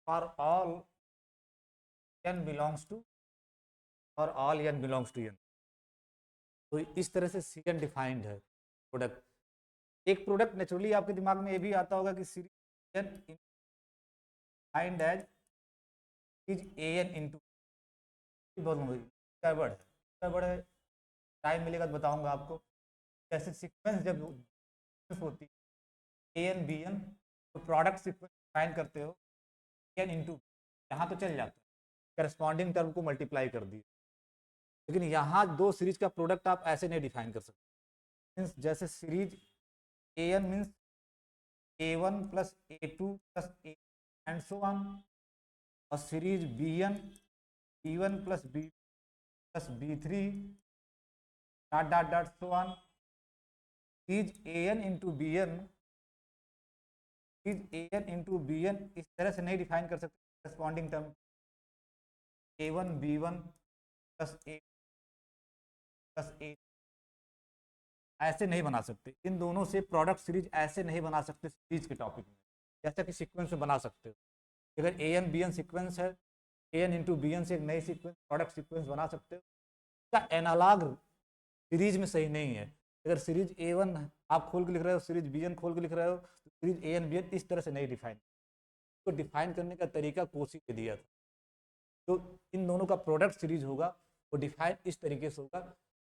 For all n belongs to और all n belongs to n। तो इस तरह से Cn डिफाइंड है प्रोडक्ट। एक प्रोडक्ट नेचुरली आपके दिमाग में ये भी आता होगा कि series n defined as is an into, बोलूँगी क्या वर्ड है, क्या वर्ड है, टाइम मिलेगा तो बताऊंगा आपको। जैसे सीक्वेंस जब होती है an bn, तो प्रोडक्ट सीक्वेंस डिफाइन करते हो n इंटू, यहाँ तो चल जाता है, करस्पॉन्डिंग टर्म को मल्टीप्लाई कर दिए। लेकिन यहाँ दो सीरीज का प्रोडक्ट आप ऐसे नहीं डिफाइन कर सकते। मीन्स जैसे series an means a1 plus a2 plus a and so on, और series bn b1 plus b plus b3 dot dot dot so on. Series an into bn, series an into bn इस तरह से नहीं define कर सकते corresponding term a1 b1 plus a plus a, ऐसे नहीं बना सकते। इन दोनों से प्रोडक्ट सीरीज ऐसे नहीं बना सकते सीरीज के टॉपिक में, जैसा कि सीक्वेंस में बना सकते हो। अगर ए एन बी एन सीक्वेंस है, A N into B N से एक नई सीक्वेंस प्रोडक्ट सीक्वेंस बना सकते हो। इसका एनालॉग सीरीज में सही नहीं है। अगर सीरीज ए वन आप खोल के लिख रहे हो, सीरीज बी एन खोल के लिख रहे हो, तो सीरीज ए एन बी एन इस तरह से नहीं डिफाइन। तो डिफाइन करने का तरीका कोसी ने दिया था। तो इन दोनों का प्रोडक्ट सीरीज होगा वो डिफाइन इस तरीके से होगा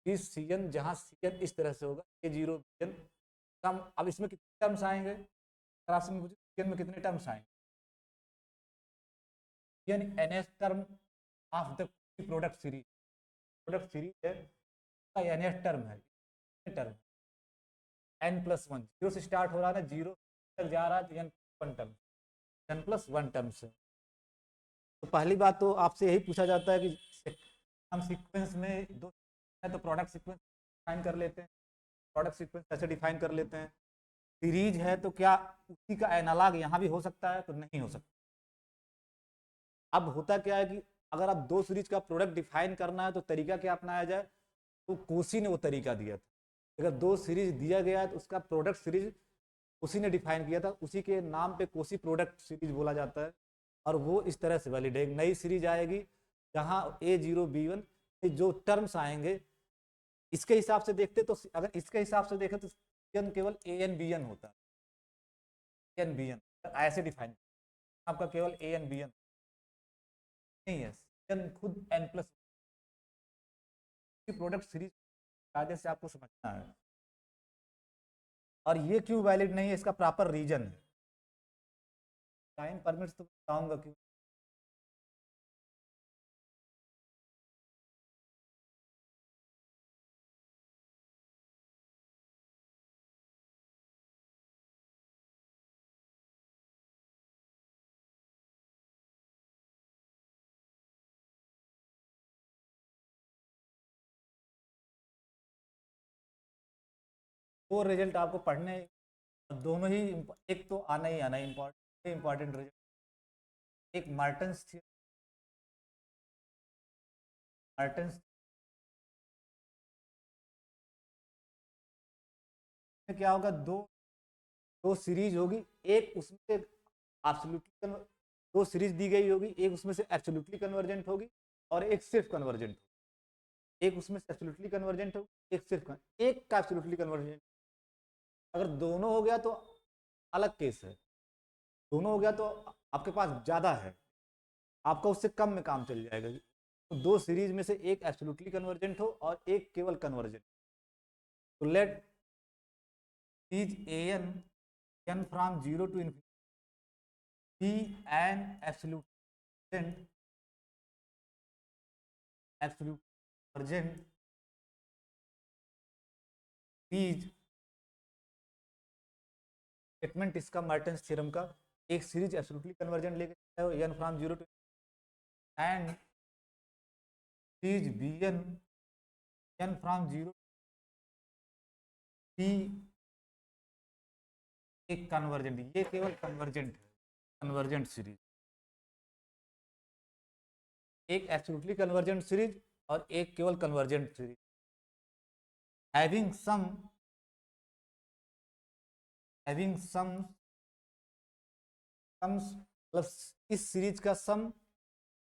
कि सी एन, जहाँ सी एन इस तरह से होगा ए जीरो बी एन। अब इसमें कितने टर्म्स आएंगे, अगर आपसे मुझे सी एन में कितने टर्म्स आएंगे, यानी nth term of the product series. Product series है का एन एस टर्म है, term n plus one, zero से स्टार्ट हो रहा है ना, जीरो तक जा रहा है तो n one term, n plus one term से। तो पहली बात तो आपसे यही पूछा जाता है कि हम सीक्वेंस में दो है तो प्रोडक्ट सीक्वेंस डिफाइन कर लेते हैं, प्रोडक्ट सीक्वेंस कैसे डिफाइन कर लेते हैं। सीरीज है तो क्या उसी का एनालॉग यहाँ भी हो सकता है, तो नहीं हो सकता। अब होता क्या है कि अगर आप दो सीरीज का प्रोडक्ट डिफाइन करना है तो तरीका क्या अपनाया जाए, तो कोसी ने वो तरीका दिया था। अगर दो सीरीज दिया गया है तो उसका प्रोडक्ट सीरीज उसी ने डिफाइन किया था, उसी के नाम पे कोसी प्रोडक्ट सीरीज बोला जाता है। और वो इस तरह से वैलिड है। एक नई सीरीज आएगी जहाँ ए जीरो बी वन जो टर्म्स आएंगे इसके हिसाब से देखते, तो अगर इसके हिसाब से देखें तो केवल ए एन बी एन होता है, एन बी एन ऐसे डिफाइन, आपका केवल ए एन बी एन नहीं है, एन खुद एन प्लस प्रोडक्ट सीरीज कायदे से आपको समझना है। और ये क्यों वैलिड नहीं है, इसका प्रॉपर रीजन है। टाइम परमिट्स तो बताऊंगा क्यों। वो रिजल्ट आपको पढ़ने दोनों ही एक तो आना ही आना इंपॉर्टेंट रिजल्ट। एक मार्टन्स में क्या होगा, दो दो सीरीज होगी, एक उसमें से एब्सोल्युटली, दो सीरीज दी गई होगी, एक उसमें से एब्सोल्युटली कन्वर्जेंट होगी और एक सिर्फ कन्वर्जेंट होगी। एक उसमें से एब्सोल्युटली कन्वर्जेंट होगी, एक सिर्फ एक का एब्सोल्युटली कन्वर्जेंट। अगर दोनों हो गया तो अलग केस है, दोनों हो गया तो आपके पास ज़्यादा है, आपका उससे कम में काम चल जाएगा। तो दो सीरीज में से एक एब्सोल्युटली कन्वर्जेंट हो और एक केवल कन्वर्जेंट। तो let series A N N from zero to infinity b n absolute convergent series. Statement इसका मार्टन्स थ्योरम का, एक सीरीज एब्सोल्युटली कन्वर्जेंट लेके n from zero to and series B n from zero to एक convergent, ये केवल convergent है, convergent series. एक absolutely convergent series और एक केवल कन्वर्जेंट सीरीज हैविंग सम मतलब इस सीरीज का सम,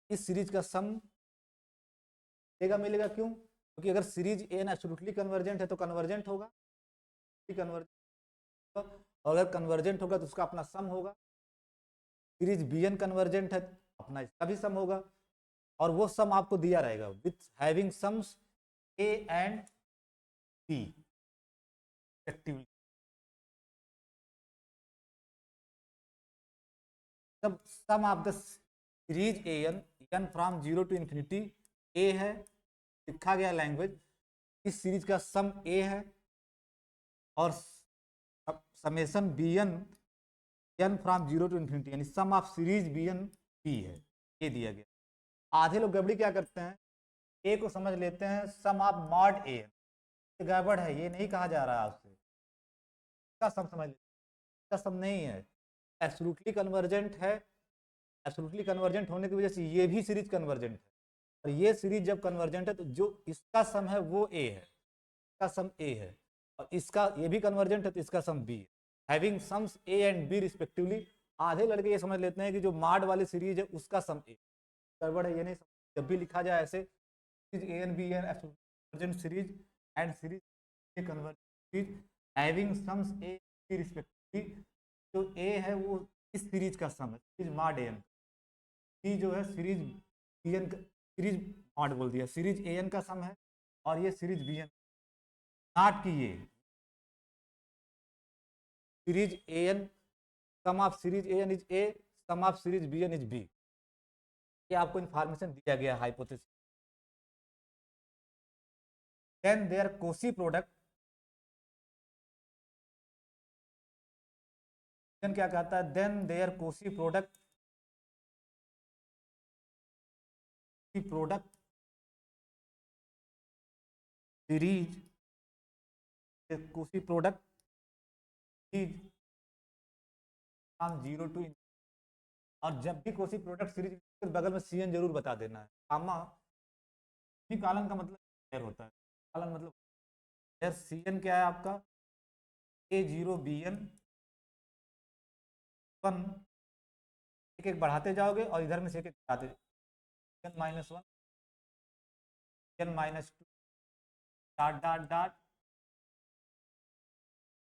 इस सीरीज का सम मिलेगा। क्यों? क्योंकि अगर सीरीज एन एब्सोल्युटली कन्वर्जेंट है तो कन्वर्जेंट होगा, कन्वर्जेंट, और अगर कन्वर्जेंट होगा तो उसका अपना सम होगा। सीरीज बी एन कन्वर्जेंट है तो अपना इसका भी सम होगा, और वो सम आपको दिया रहेगा with having sums A and B respectively. तब sum of the series A N, N from 0 to infinity A है, लिखा गया लैंग्वेज, इस सीरीज का सम ए है, और summation B N, N from 0 to infinity, यानी sum of series B N B है, ये दिया गया। आधे लोग गड़बड़ी क्या करते हैं, ए को समझ लेते हैं सम ऑफ मॉड ए, गड़बड़ है, ये नहीं कहा जा रहा है आपसे, इसका सम समझ लेते, इसका सम नहीं है, एब्सोल्युटली कन्वर्जेंट है, एब्सोल्युटली कन्वर्जेंट होने की वजह से ये भी सीरीज कन्वर्जेंट है, और ये सीरीज जब कन्वर्जेंट है तो जो इसका सम है वो ए है, इसका सम ए है, और इसका ये भी कन्वर्जेंट है तो इसका सम बी है, having sums A and B respectively. आधे लड़के ये समझ लेते हैं कि जो मॉड वाली सीरीज है उसका सम ए, गड़बड़ है, ये नहीं, जब भी लिखा जाए ऐसे series a and b N convergent series and series a convergent series having sums a b respectively, जो ए है वो इस सीरीज का सम है, series mod A N, c जो है series B n, series mod बोल दिया, सीरीज ए एन का सम है, और ये सीरीज बी एन, नॉट की ये series A n, sum of series A n is a, sum of series B n is b, ये आपको इंफॉर्मेशन दिया गया hypothesis. Then there Cauchy product, क्या कहता है, then there Cauchy product, product series, Cauchy product series from 0 to, और जब भी कोसी प्रोडक्ट सीरीज तो बगल में सी एन जरूर बता देना है, कामा कालन का मतलब होता है, कालन मतलब सी एन क्या है आपका, ए जीरो बी एन वन, एक एक बढ़ाते जाओगे और इधर में से एक एक बढ़ाते, n minus one, n minus two, dot dot dot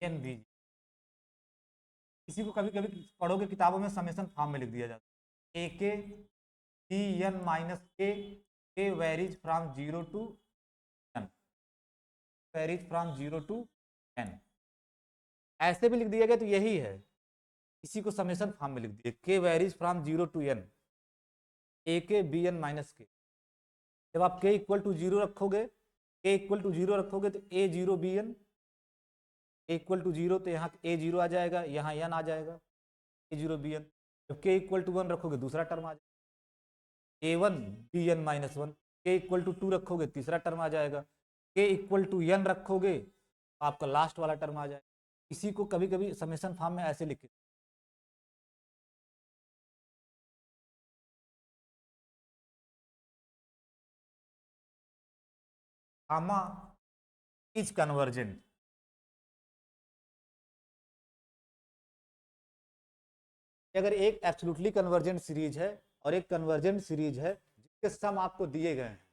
n b. इसी को कभी कभी पढ़ोगे किताबों में समेशन फॉर्म में लिख दिया जाता है, a k c n minus k varies from 0 to n, varies from 0 to n, ऐसे भी लिख दिया गया तो यही है, इसी को समेशन फॉर्म में लिख दिया, के वेरीज फ्रॉम 0 टू एन, ए के बी एन माइनस के। जब आप के इक्वल टू 0 रखोगे, के इक्वल टू 0 रखोगे तो A zero B N, equal to 0 तो यहाँ ए जीरो आ जाएगा, यहाँ एन आ जाएगा, ए जीरो बी एन। जब के इक्वल टू 1 रखोगे दूसरा टर्म आ जाएगा, A one B N minus one, K equal to 2 रखोगे तीसरा टर्म आ जाएगा, के इक्वल टू एन रखोगे आपका लास्ट वाला टर्म आ जाएगा। इसी को कभी कभी समेशन फॉर्म में ऐसे लिखे, गामा इज कन्वर्जेंट, अगर एक एब्सोल्युटली कन्वर्जेंट सीरीज है और एक कन्वर्जेंट सीरीज है जिसके सम आपको दिए गए हैं,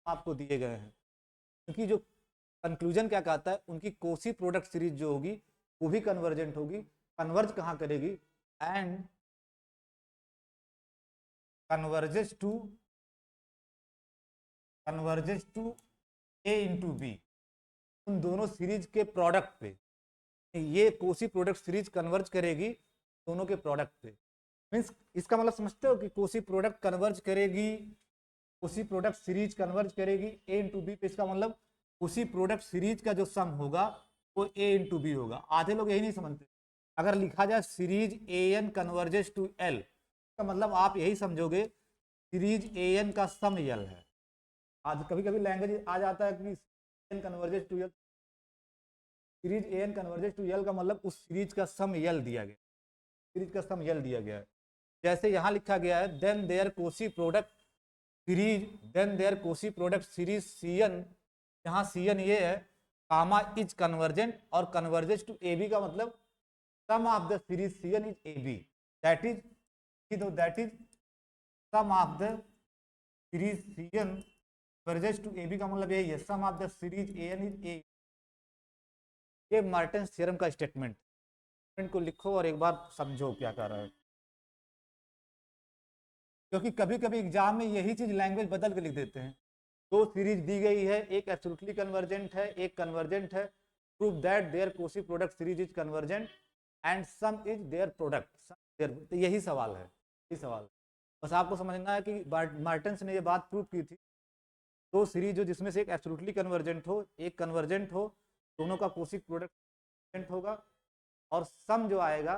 आपको दिए गए हैं, क्योंकि जो कंक्लूजन क्या कहता है, उनकी कोसी प्रोडक्ट सीरीज जो होगी वो भी कन्वर्जेंट होगी, कन्वर्ज कहाँ करेगी, and converges to A into b, उन दोनों सीरीज के प्रोडक्ट पे, ये कोसी प्रोडक्ट सीरीज कन्वर्ज करेगी दोनों के प्रोडक्ट पे। मीन्स इसका मतलब समझते हो कि कोसी प्रोडक्ट कन्वर्ज करेगी, कोसी प्रोडक्ट सीरीज कन्वर्ज करेगी ए इंटू बी पे, इसका मतलब उसी प्रोडक्ट सीरीज का जो सम होगा वो ए इंटू बी होगा। आधे लोग यही नहीं समझते, अगर लिखा जाए series A n converges to l, इसका मतलब आप यही समझोगे सीरीज ए एन का सम एल है। आज कभी कभी लैंग्वेज आ जाता है कि n converges to L, series A n converges to L का मतलब उस सीरीज का सम एल दिया गया, सीरीज का सम एल दिया गया है। जैसे यहाँ लिखा गया है then there Cauchy product series, then there Cauchy product series C N, यहाँ सी एन ये है, कामा इज कन्वर्जेंट, और कन्वर्जेस टू ए बी का मतलब sum of the series C N is A B, that is that is sum of the series Cn converges to AB का मतलब यही है, sum of the series An is A। ये Mertens theorem का statement को लिखो और एक बार समझो क्या कर रहा है, क्योंकि कभी कभी एग्जाम में यही चीज लैंग्वेज बदल के लिख देते हैं। दो सीरीज दी गई है, एक एब्सोल्युटली कन्वर्जेंट है, एक कन्वर्जेंट है, prove that their Cauchy product series is convergent and sum is their product. तो यही सवाल है, यही सवाल है। बस आपको समझना है कि मार्टेंस ने ये बात प्रूव की थी, दो सीरीज हो जिसमें से एक एब्सोल्युटली कन्वर्जेंट हो, एक कन्वर्जेंट हो, दोनों का कोसी प्रोडक्ट होगा, और सम जो आएगा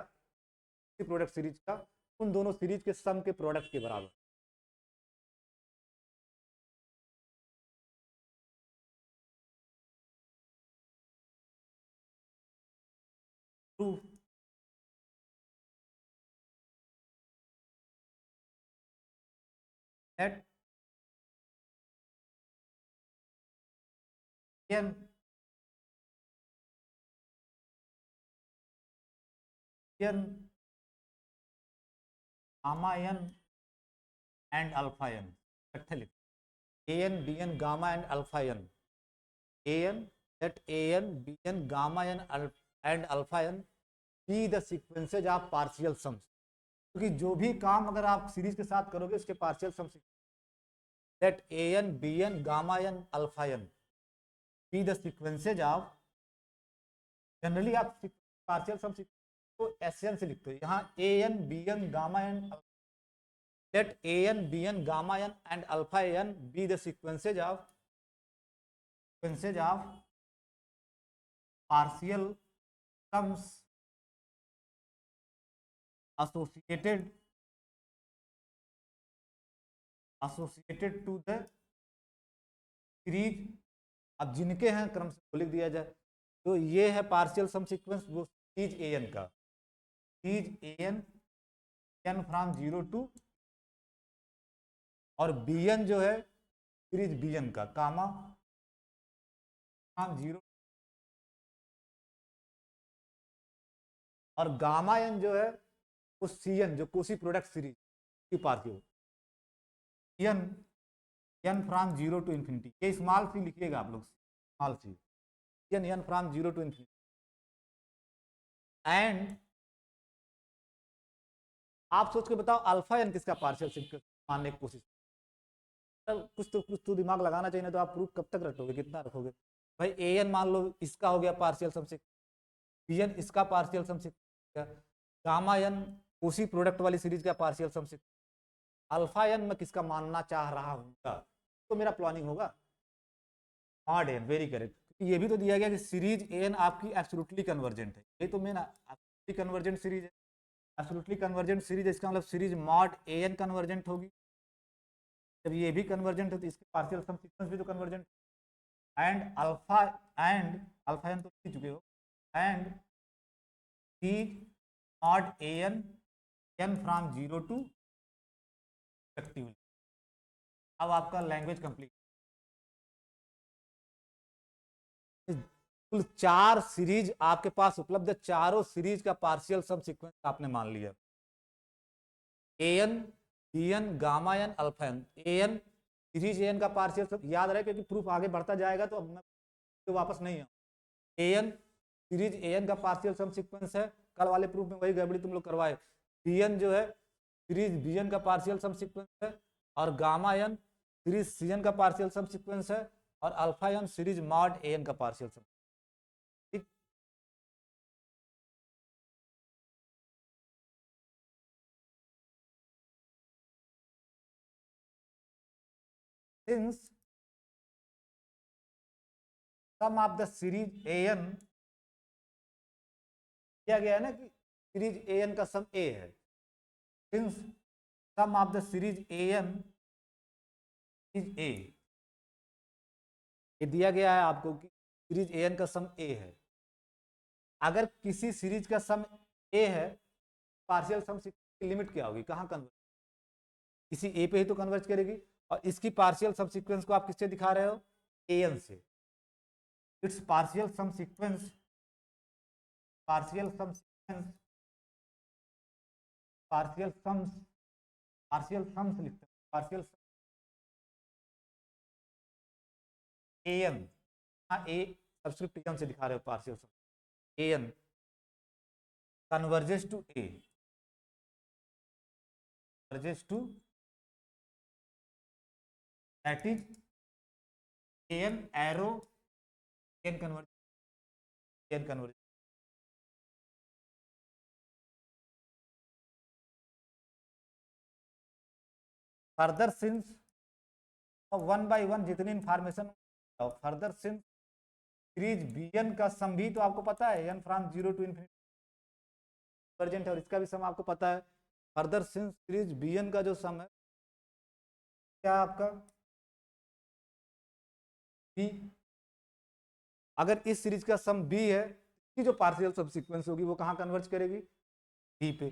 प्रोडक्ट सीरीज का उन दोनों सीरीज के सम के प्रोडक्ट के बराबर। Proof that n gamma n and alpha n इकट्ठे लिखो, an bn gamma and alpha n, an that an bn gamma n and alpha n be the sequences of partial sums. क्योंकि जो भी काम अगर आप सीरीज के साथ करोगे उसके partial sum, that an bn gamma n alpha n be the sequences of, generally आप पार्शियल सम तो SN से लिखते हो, यहाँ an bn gamma n, let an bn gamma n and alpha n be the sequences of partial sums associated to the series. अब जिनके हैं क्रम से लिख दिया जाए, तो ये है पार्शियल सम सीक्वेंस, वो सीरीज an का, series an n from 0 to, और bn जो है सीरीज bn का, कामा फ्रॉम 0, और गामा n जो है वो Cn जो कोसी प्रोडक्ट सीरीज की partial n from 0 to infinity, ये स्मॉल सी लिखिएगा आप लोग, small c n from 0 to infinity. And आप सोच के बताओ अल्फा n किसका पार्शियल सीक्वेंस मानने की कोशिश, कुछ तो दिमाग लगाना चाहिए, ना तो आप प्रूफ कब तक रखोगे, कितना रखोगे भाई। an मान लो इसका हो गया पार्शियल सम सीक्वेंस, bn इसका partial sum sequence, gamma n उसी प्रोडक्ट वाली सीरीज का partial sum sequence, alpha n मैं किसका मानना चाह रहा हूँ, तो मेरा प्लानिंग होगा मॉड n, वेरी करेक्ट। ये भी तो दिया गया कि सीरीज n आपकी एब्सोल्युटली कन्वर्जेंट है, ये तो मेन एब्सोल्युटली कन्वर्जेंट सीरीज है, एब्सोल्युटली कन्वर्जेंट सीरीज, इसका मतलब सीरीज मॉड an कन्वर्जेंट होगी। जब ये भी कन्वर्जेंट है तो इसके पार्शियल सम सीक्वेंस भी तो कन्वर्जेंट, एंड अल्फा n तो लिख चुके हो, and series mod an n from 0 to respectively. अब आपका लैंग्वेज कंप्लीट, कुल 4 सीरीज आपके पास उपलब्ध है, चारों सीरीज का पार्शियल सम सीक्वेंस आपने मान लिया, an bn gamma n alpha n, an series an का पार्शियल सम याद रहे, क्योंकि प्रूफ आगे बढ़ता जाएगा तो अब मैं तो वापस नहीं आऊँ। an सीरीज an का पार्शियल सम सीक्वेंस है, कल वाले प्रूफ में वही गड़बड़ी तुम लोग करवाए, bn जो है सीरीज bn का पार्शियल सम सीक्वेंस है, और गामा n सीरीज cn का पार्शियल सम सीक्वेंस है, और alpha n series mod an का partial sum. Since sum of the series an, दिया गया है ना कि सीरीज an का सम a है, since sum of the series an is a, ये दिया गया है आपको कि सीरीज an का सम a है। अगर किसी सीरीज का सम a है, पार्शियल सम की लिमिट क्या होगी, कहाँ कन्वर्ज, किसी a पे ही तो कन्वर्ज करेगी, और इसकी पार्शियल सम सीक्वेंस को आप किससे दिखा रहे हो, an से, it's partial sum sequence, partial sum sequence, partial sums partial sums लिखते हैं, पार्शियल एन, हाँ ए सब्सक्रिप्ट एन से दिखा रहे हो partial sum, N converges to A, converges to that is N arrow N converge, N converge. Further since one by one जितनी information, further since series B N का sum भी तो आपको पता है, N from zero to infinity convergent है, और इसका भी सम आपको पता है। Further since series B N का जो सम है क्या आपका बी, अगर इस सीरीज का सम बी है, इसकी जो पार्शियल सब सीक्वेंस होगी वो कहाँ कन्वर्ज करेगी, बी पे,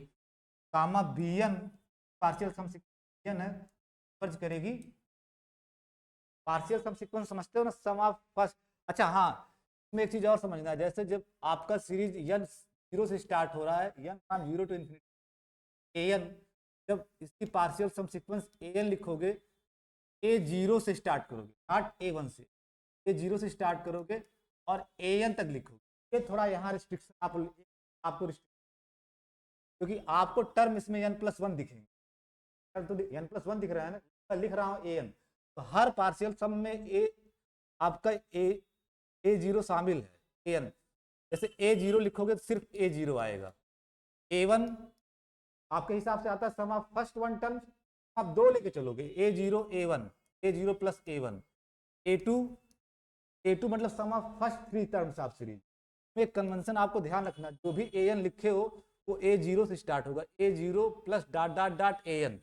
कामा B N partial sum sequence है कन्वर्ज करेगी, पार्शियल सम सीक्वेंस समझते हो ना, सम ऑफ फर्स्ट। अच्छा हाँ, इसमें एक चीज और समझना है, जैसे जब आपका सीरीज एन जीरो से स्टार्ट हो रहा है, N from zero to infinity a n, जब इसकी partial sum sequence a n लिखोगे, ए जीरो से स्टार्ट करोगे, नॉट ए वन से, ए जीरो से स्टार्ट करोगे और ए एन तक लिखोगे। ये थोड़ा यहाँ रिस्ट्रिक्शन आपको क्योंकि आपको टर्म इसमें एन प्लस वन दिखेंगे, तो एन प्लस वन दिख रहा है ना, मैं लिख रहा हूँ ए एन, तो हर पार्शियल सम में ए आपका ए जीरो शामिल है, ए एन, जैसे ए जीरो लिखोगे तो सिर्फ ए जीरो आएगा, ए वन आपके हिसाब से आता है sum of first one term, आप दो लेके चलोगे, A zero A one, A zero plus A one, A two मतलब sum of first three terms of series. में कन्वेंशन आपको ध्यान रखना, जो भी ए एन लिखे हो वो ए जीरो से स्टार्ट होगा, A zero plus dot dot dot A N,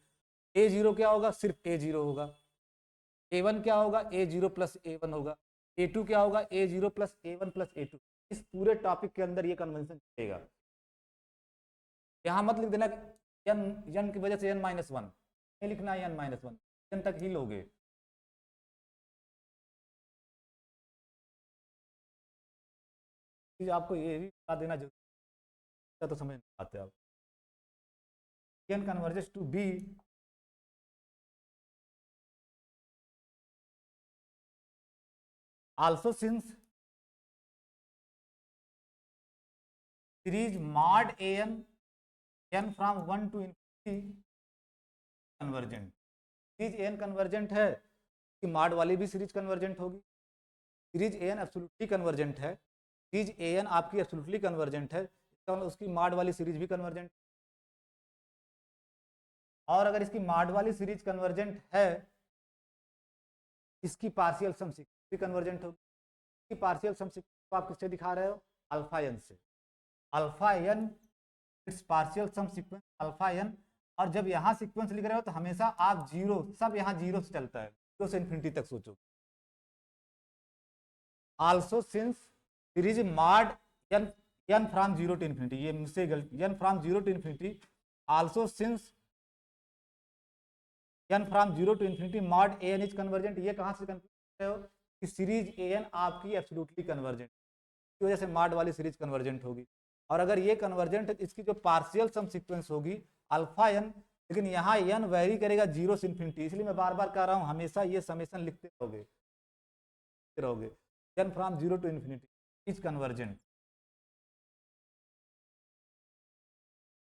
A zero क्या होगा, सिर्फ ए जीरो होगा, ए वन क्या होगा, A zero plus A one होगा, ए टू क्या होगा, A zero plus A one plus A two. इस पूरे टॉपिक के अंदर ये कन्वेंशन चलेगा, यहाँ मत लिख देना एन, एन की वजह से एन माइनस वन, नहीं लिखना है एन माइनस वन, एन तक ही लोगे। आपको ये भी बता देना जरूरी, तो समझ नहीं पाते आप। N converges to b, also since series mod an n from 1 to infinity convergent, series an convergent है कि mod वाली भी सीरीज कन्वर्जेंट होगी, सीरीज an एब्सोल्युटली कन्वर्जेंट है, सीरीज an आपकी एब्सोल्युटली कन्वर्जेंट है, इसका मतलब उसकी mod वाली सीरीज भी कन्वर्जेंट, और अगर इसकी mod वाली सीरीज कन्वर्जेंट है, इसकी पार्शियल सम भी कन्वर्जेंट होगी, इसकी पार्शियल सम को आप किससे दिखा रहे हो, अल्फा एन से, alpha n it's partial sum sequence alpha n, और जब यहाँ सीक्वेंस लिख रहे हो तो हमेशा आप जीरो, सब यहाँ जीरो से चलता है, जीरो से इन्फिनिटी तक सोचो। Also since series mod N, N from zero to infinity, ये मुझसे गलती, n from zero to infinity, also since n from zero to infinity mod A n is convergent, ये कहाँ से कन्वर्जेंट हो कि सीरीज ए एन आपकी एब्सोल्युटली कन्वर्जेंट, की वजह से मॉड वाली सीरीज कन्वर्जेंट होगी, और अगर ये कन्वर्जेंट है इसकी जो पार्शियल सम सीक्वेंस होगी अल्फा एन, लेकिन यहाँ एन वेरी करेगा जीरो से इन्फिनिटी, इसलिए मैं बार बार कह रहा हूँ हमेशा ये समेशन लिखते रहोगे, n from zero to infinity is convergent.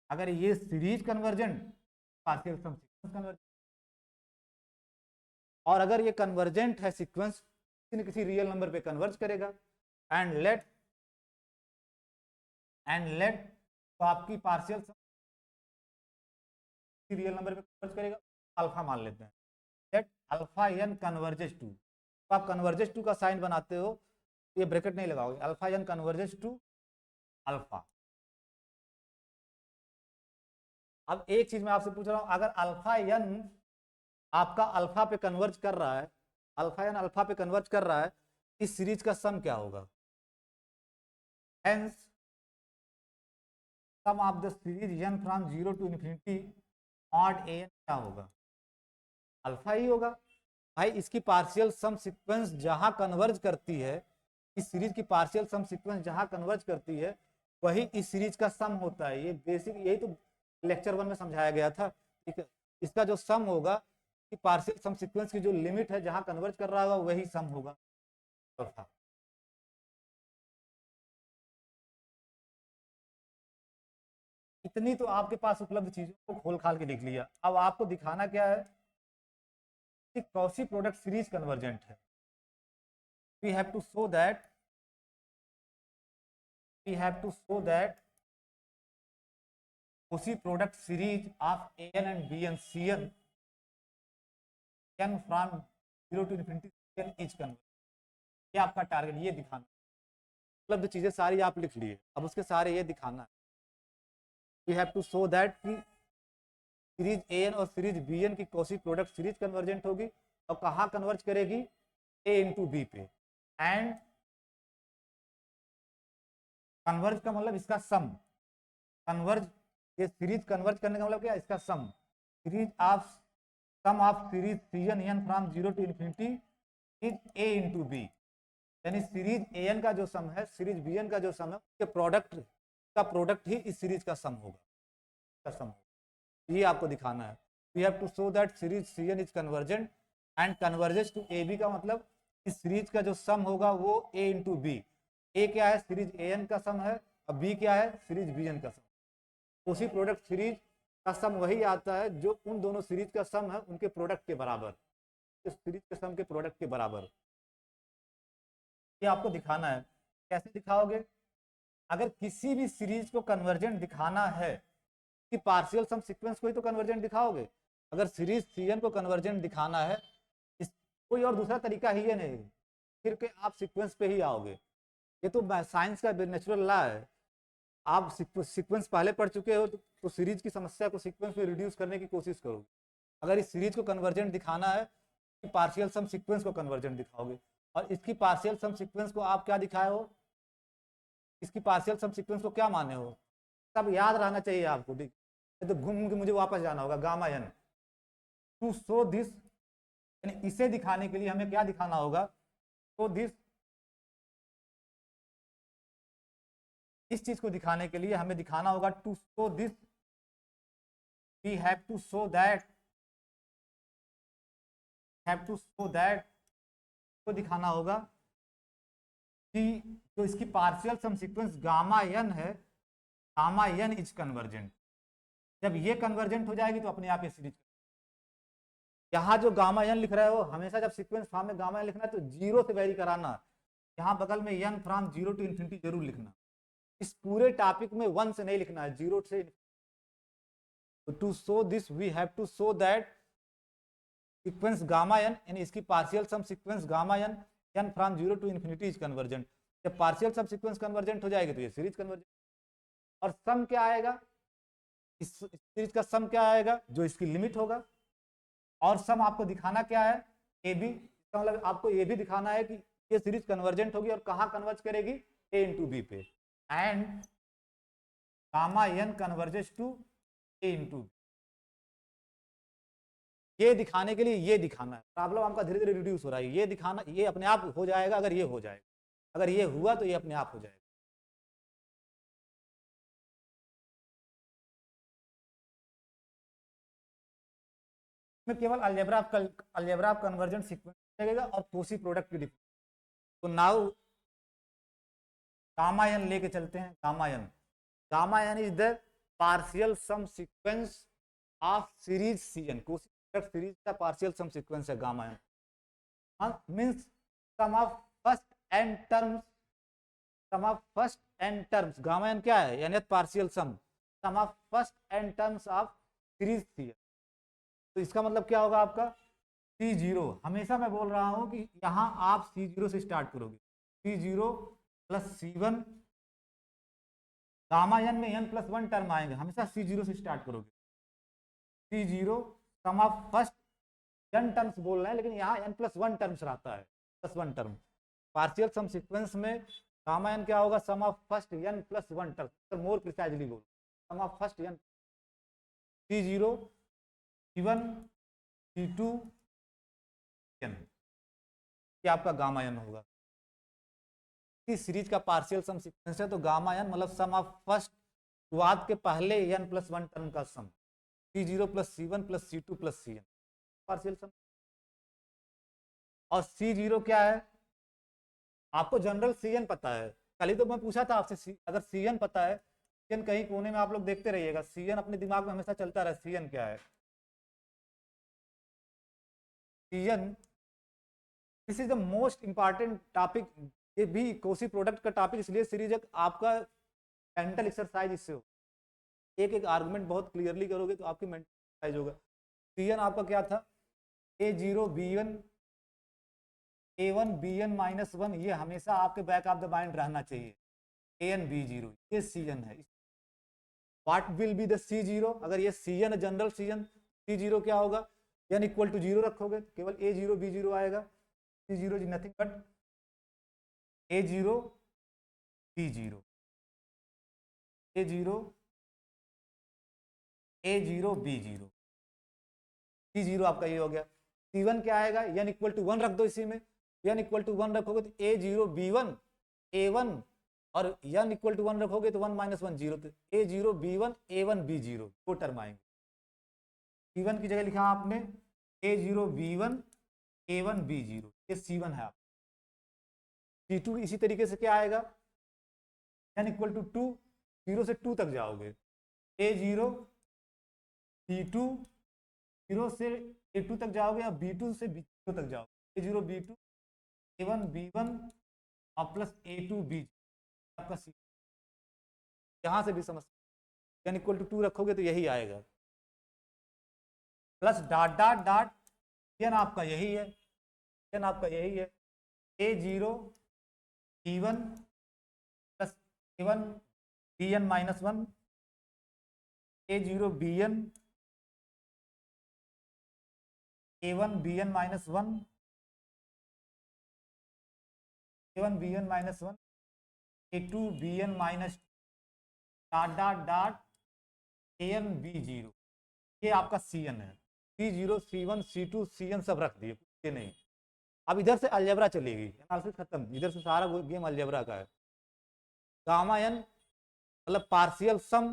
अगर ये series convergent, partial sum sequence convergent, और अगर ये कन्वर्जेंट है सीक्वेंस किसी न किसी रियल नंबर पे कन्वर्ज करेगा, एंड लेट तो आपकी पार्शियल रियल नंबर पे कन्वर्ज करेगा, अल्फा मान लेते हैं, let alpha N converges to, तो आप कन्वर्जेस टू का साइन बनाते हो, ये ब्रैकेट नहीं लगाओगे, alpha N converges to alpha. अब एक चीज मैं आपसे पूछ रहा हूं, अगर अल्फा एन आपका अल्फा पे कन्वर्ज कर रहा है, अल्फा एन अल्फा पे कन्वर्ज कर रहा है, इस सीरीज का सम क्या होगा, hence sum of the series n from zero to infinity mod A n क्या होगा, अल्फा ही होगा। भाई इसकी पार्शियल सम सीक्वेंस जहां कन्वर्ज करती है, इस सीरीज की पार्शियल सम सीक्वेंस जहां कन्वर्ज करती है वही इस सीरीज का सम होता है, ये बेसिक, यही तो लेक्चर 1 में समझाया गया था, ठीक है। इसका जो सम होगा कि पार्शियल सम सीक्वेंस की जो लिमिट है जहां कन्वर्ज कर रहा होगा वही सम होगा। इतनी तो आपके पास उपलब्ध चीजों को खोल खाल के देख लिया। अब आपको दिखाना क्या है कि कौशी प्रोडक्ट सीरीज कन्वर्जेंट है। We have to show that Cauchy product series of an and bn cn n from 0 to infinity cn is convergent। ये आपका टारगेट, ये दिखाना। उपलब्ध चीजें सारी आप लिख लिए, अब उसके सारे ये दिखाना है। We have to show that कि सीरीज एन और सीरीज बी एन की Cauchy प्रोडक्ट सीरीज कन्वर्जेंट होगी और कहाँ कन्वर्ज करेगी, ए इंटू बी पे। एंड कन्वर्ज का मतलब इसका सम, कन्वर्ज, ये सीरीज कन्वर्ज करने का मतलब क्या, इसका sum. Series of sum of series C N N from 0 to infinity is A into B. यानी सीरीज ए एन का जो सम है, सीरीज बी एन का जो सम है, उसके प्रोडक्ट का प्रोडक्ट ही इस सीरीज का सम होगा, ये आपको दिखाना है। We have to show that series C N is convergent and converges to A B का मतलब इस सीरीज का जो सम होगा वो ए इंटू बी। ए क्या है, सीरीज ए एन का सम है, और बी क्या है, सीरीज बी एन का सम। उसी प्रोडक्ट सीरीज का सम वही आता है जो उन दोनों सीरीज का सम है उनके प्रोडक्ट के बराबर, इस सीरीज के सम के प्रोडक्ट के बराबर। ये आपको दिखाना है। कैसे दिखाओगे, अगर किसी भी सीरीज को कन्वर्जेंट दिखाना है कि पार्शियल सम सीक्वेंस को ही तो कन्वर्जेंट दिखाओगे। अगर सीरीज सीएन को कन्वर्जेंट दिखाना है, इस कोई और दूसरा तरीका ही है नहीं, फिर के आप सीक्वेंस पे ही आओगे। ये तो साइंस का नेचुरल लॉ है। आप सीक्वेंस पहले पढ़ चुके हो तो सीरीज की समस्या को सीक्वेंस में रिड्यूस करने की कोशिश करोगे। अगर इस सीरीज को कन्वर्जेंट दिखाना है कि पार्शियल सम सीक्वेंस को कन्वर्जेंट दिखाओगे, और इसकी पार्शियल सम सीक्वेंस को आप क्या दिखाए हो, इसकी पार्शियल सम सीक्वेंस को क्या माने हो, सब याद रहना चाहिए आपको। तो घूम के मुझे वापस जाना होगा, gamma n to show this, यानी इसे दिखाने के लिए हमें क्या दिखाना होगा, तो दिस, इस चीज को दिखाने के लिए हमें दिखाना होगा to show this, we have to show that, को दिखाना होगा कि जो इसकी partial sum sequence gamma n है, गामा एन इज कन्वर्जेंट। जब ये कन्वर्जेंट हो जाएगी तो अपने आप ये सीरीज, यहाँ जो गामा एन लिख रहे हो हमेशा जब सीक्वेंस फॉर्म में गामा एन लिखना है तो जीरो से वेरी कराना, यहाँ बगल में एन फ्रॉम 0 टू इन्फिनिटी जरूर लिखना। इस पूरे टॉपिक में 1 से नहीं लिखना है, 0 से। To show this we have to show that sequence gamma n, यानी इसकी partial sum sequence gamma n N from 0 to infinity is convergent. जब पार्शियल सम सीक्वेंस कन्वर्जेंट हो जाएगी तो ये सीरीज कन्वर्जेंट। और सम क्या आएगा, इस सीरीज का सम क्या आएगा, जो इसकी लिमिट होगा। और सम आपको दिखाना क्या है, ए बी, इसका मतलब आपको ये भी दिखाना है कि ये सीरीज कन्वर्जेंट होगी और कहाँ कन्वर्ज करेगी, ए इंटू बी पे। And gamma n converges to A into b. ये दिखाने के लिए ये दिखाना है। प्रॉब्लम आपका धीरे धीरे रिड्यूस हो रहा है। ये दिखाना, ये अपने आप हो जाएगा अगर ये हो जाएगा, अगर ये हुआ तो ये अपने आप हो जाएगा। में केवल अलजेब्रा ऑफ कन्वर्जेंट सीक्वेंस लगेगा और Cauchy प्रोडक्ट की डिफरेंस। तो नाउ गामा एन लेके चलते हैं। Gamma n is the partial sum sequence of series c n. Cauchy product series का पार्शियल सम सीक्वेंस है gamma n. Means sum of first N terms, gamma N क्या है, यानी partial sum of first N terms of series c n. तो इसका मतलब क्या होगा आपका, C0। हमेशा मैं बोल रहा हूं कि यहां आप C0 से स्टार्ट करोगे, C0 plus C1, gamma N में n+1 टर्म आएंगे, हमेशा C0 से स्टार्ट करोगे। C0 sum of first n terms बोल रहे हैं, लेकिन यहाँ n+1 टर्म्स रहता है, +1 टर्म। पार्शियल सम सीक्वेंस में गामा एन क्या होगा, sum of first n+1 term. More precisely बोलो, sum of first n, C0 C1 C2 n, ये आपका गामा एन होगा। इस सीरीज का पार्शियल सम सीक्वेंस है तो गामा एन मतलब सम ऑफ फर्स्ट, शुरुआत के पहले n+1 टर्म का sum. C0 plus C1 plus C2 plus Cn partial sum. और C0 क्या है, आपको जनरल Cn पता है, कल ही तो मैं पूछा था आपसे, अगर Cn पता है, Cn कहीं कोने में आप लोग देखते रहिएगा, Cn अपने दिमाग में हमेशा चलता रहे, Cn क्या है, Cn, this is the most important topic. ये भी कोसी प्रोडक्ट का टॉपिक इसलिए सीरीज है, आपका मेंटल एक्सरसाइज इससे हो, एक एक आर्गुमेंट बहुत क्लियरली करोगे तो आपकी मेंटल एक्सरसाइज होगा। Cn आपका क्या था, A0 B1 A1 Bn minus 1, ये हमेशा आपके बैक ऑफ द माइंड रहना चाहिए, An B0 ये Cn है। What will be the C0, अगर ये Cn है जनरल Cn, C0 क्या होगा, n इक्वल टू 0 रखोगे केवल A0 B0 आएगा, C0 is nothing but A0 B0, A0 A0 B0, C0 आपका ये हो गया। C1 क्या आएगा, n इक्वल टू 1 रख दो, इसी में n इक्वल टू 1 रखोगे तो A0 B1 A1, और n इक्वल टू 1 रखोगे तो 1 माइनस 1 0, तो A0 B1 A1 B0 दो टर्म आएंगे। C1 की जगह लिखा आपने A0 B1 A1 B0, ये C1 है आप। C2 इसी तरीके से क्या आएगा, n इक्वल टू 2, 0 से 2 तक जाओगे, A0 B2 0 से A2 तक जाओगे, या B2 से B0 तक जाओगे, A0 B2 A1 B1 और प्लस A2 B, आपका C, यहां से भी समझ, n इक्वल टू 2 रखोगे तो यही आएगा, plus dot dot dot, n आपका यही है, n आपका यही है, A0 B1 plus A1 Bn minus 1, A0 Bn A1 Bn minus 1, A1 Bn minus 1, A2 Bn minus dot dot dot An B0, ये आपका Cn है। C0 C1 C2 Cn सब रख दिए, ये नहीं। अब इधर से अलजेब्रा चलेगी, एनालिसिस खत्म, इधर से सारा गेम अलजेब्रा का है। गामा n मतलब पार्शियल सम,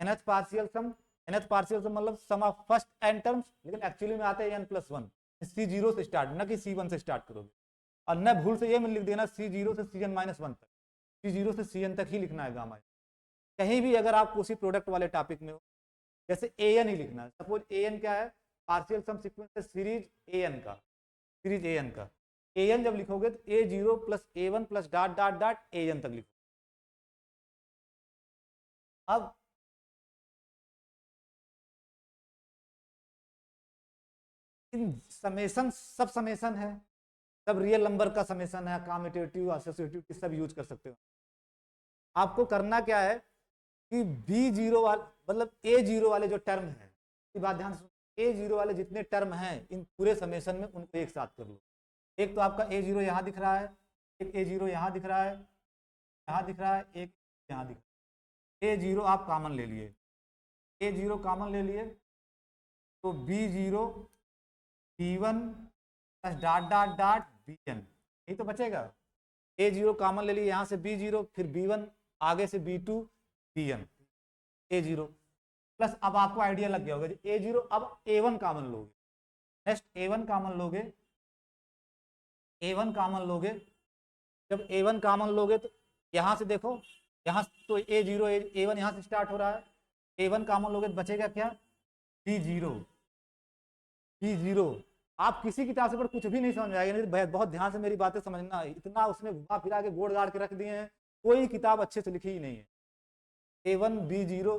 nth पार्शियल सम, nth पार्शियल सम मतलब sum of first n terms, लेकिन एक्चुअली में आते हैं n प्लस 1, C0 से स्टार्ट, न कि C1 से स्टार्ट करोगे, और न भूल से ये में लिख देना C0 से Cn माइनस 1 तक, C0 से Cn तक ही लिखना है गामा। कहीं भी अगर आप उसी प्रोडक्ट वाले टॉपिक में हो, जैसे an ही लिखना है, सपोज an क्या है, पार्शियल सम सीक्वेंस है सीरीज an का, सीरीज an का, an जब लिखोगे तो A0 plus A1 plus dot dot dot an तक लिखो। अब इन समेसन, सब समेसन है, सब रियल नंबर का समेसन है, कम्यूटेटिव एसोसिएटिव सब यूज कर सकते हो। आपको करना क्या है कि B0 वाले मतलब A0 वाले जो टर्म है, बात ध्यान से, A0 वाले जितने टर्म हैं इन पूरे समेसन में उनको एक साथ कर लो। एक तो आपका A0 यहाँ दिख रहा है, एक A0 यहाँ दिख रहा है, यहाँ दिख रहा है, एक यहाँ दिख रहा है, A0 आप कॉमन ले लिए, A0 कॉमन ले लिए तो B0 B1 plus dot dot dot Bn, यही तो बचेगा। A0 कॉमन ले लिए, यहाँ से B0, फिर B1, आगे से B2 Bn, A0 प्लस, अब आपको आइडिया लग गया होगा A0, अब A1 कॉमन लोगे, नेक्स्ट A1 कॉमन लोगे, A1 कॉमन लोगे, जब A1 कॉमन लोगे तो यहाँ से देखो, यहाँ तो A0 A1 यहाँ से स्टार्ट हो रहा है, A1 कॉमन लोगे तो बचेगा क्या, B0, B0। आप किसी किताब से पर कुछ भी नहीं समझ आएगा, नहीं बहुत ध्यान से मेरी बातें समझना, इतना उसने घुमा फिरा के गोड़ गाड़ के रख दिए हैं, कोई किताब अच्छे से लिखी ही नहीं है। A1 B0,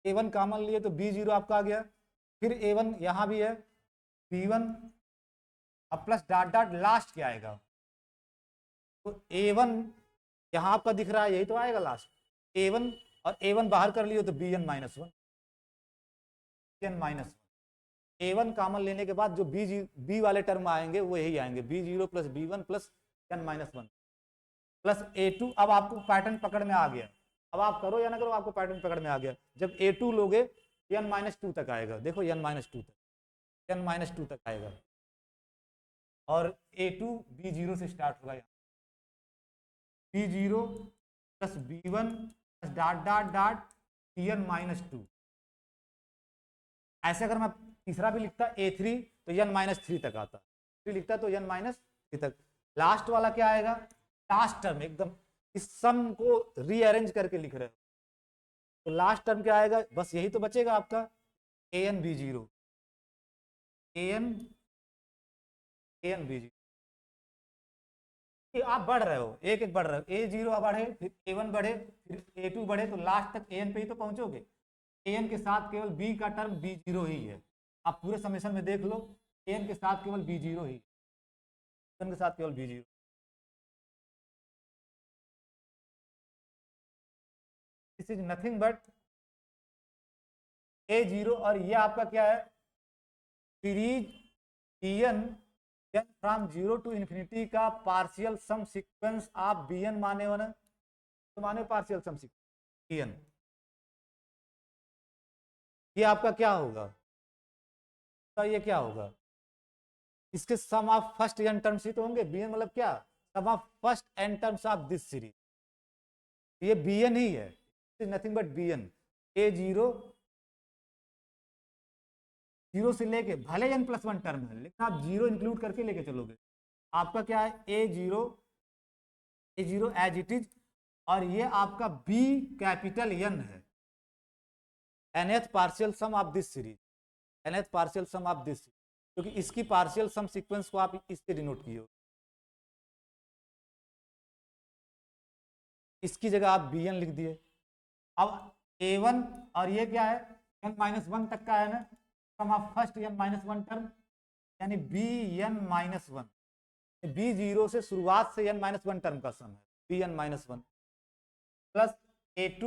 A1 कॉमन लिए तो B0 आपका आ गया, फिर A1 यहाँ भी है, B1, अब प्लस डॉट डॉट लास्ट क्या आएगा, तो A1 यहाँ आपका दिख रहा है, यही तो आएगा लास्ट, A1 और A1 बाहर कर लियो तो Bn minus 1, Bn minus 1, A1 common लेने के बाद जो B वाले टर्म आएंगे वो यही आएंगे, B0 plus B1 plus n minus 1 plus A2। अब आपको पैटर्न पकड़ में आ गया, अब आप करो या ना करो, आपको पैटर्न पकड़ में आ गया। जब A2 लोगे n माइनस 2 तक आएगा, देखो n माइनस 2 तक, n माइनस 2 तक आएगा, और A2 B0 से स्टार्ट होगा, B0 plus B1 plus dot dot dot Bn minus 2, ऐसे अगर मैं तीसरा भी लिखता A3 तो n-3 तक आता, 3 लिखता तो n-3 तक। लास्ट वाला क्या आएगा, लास्ट टर्म एकदम इस सम को रीअरेंज करके लिख रहे हो, तो लास्ट टर्म क्या आएगा, बस यही तो बचेगा आपका an b0, an b0। आप बढ़ रहे हो, एक एक बढ़ रहे हो, A0 बढ़े फिर A1 बढ़े फिर A2 बढ़े, तो लास्ट तक an पे ही तो पहुंचोगे। an के साथ केवल b का टर्म b0 ही है, आप पूरे समेशन में देख लो, an के साथ केवल b0 ही, an के साथ केवल b0। This is nothing but A0, और ये आपका क्या है, series bn from 0 to infinity का पार्शियल सम सीक्वेंस आप bn माने हो ना, तो माने पार्शियल सम सीक्वेंस bn, ये आपका क्या होगा, तो ये क्या होगा, इसके sum of first n terms ही तो होंगे, bn मतलब क्या, sum of first n terms of this series, ये bn ही है, नथिंग बट bn। A0 0 से लेके भले n+1 टर्म है, लेकिन आप 0 इंक्लूड करके लेके चलोगे, आपका क्या है A0 एज इट इज, और ये आपका B कैपिटल N है, nth partial sum of this series, nth partial sum of this, क्योंकि इसकी पार्शियल सम सीक्वेंस को आप इससे डिनोट किए हो, इसकी जगह आप bn लिख दिए। अब A1 और ये क्या है, n-1 तक का है ना, सम ऑफ फर्स्ट n-1 टर्म, यानी bn-1, B0 से शुरुआत से n-1 टर्म का सम है bn-1 प्लस A2,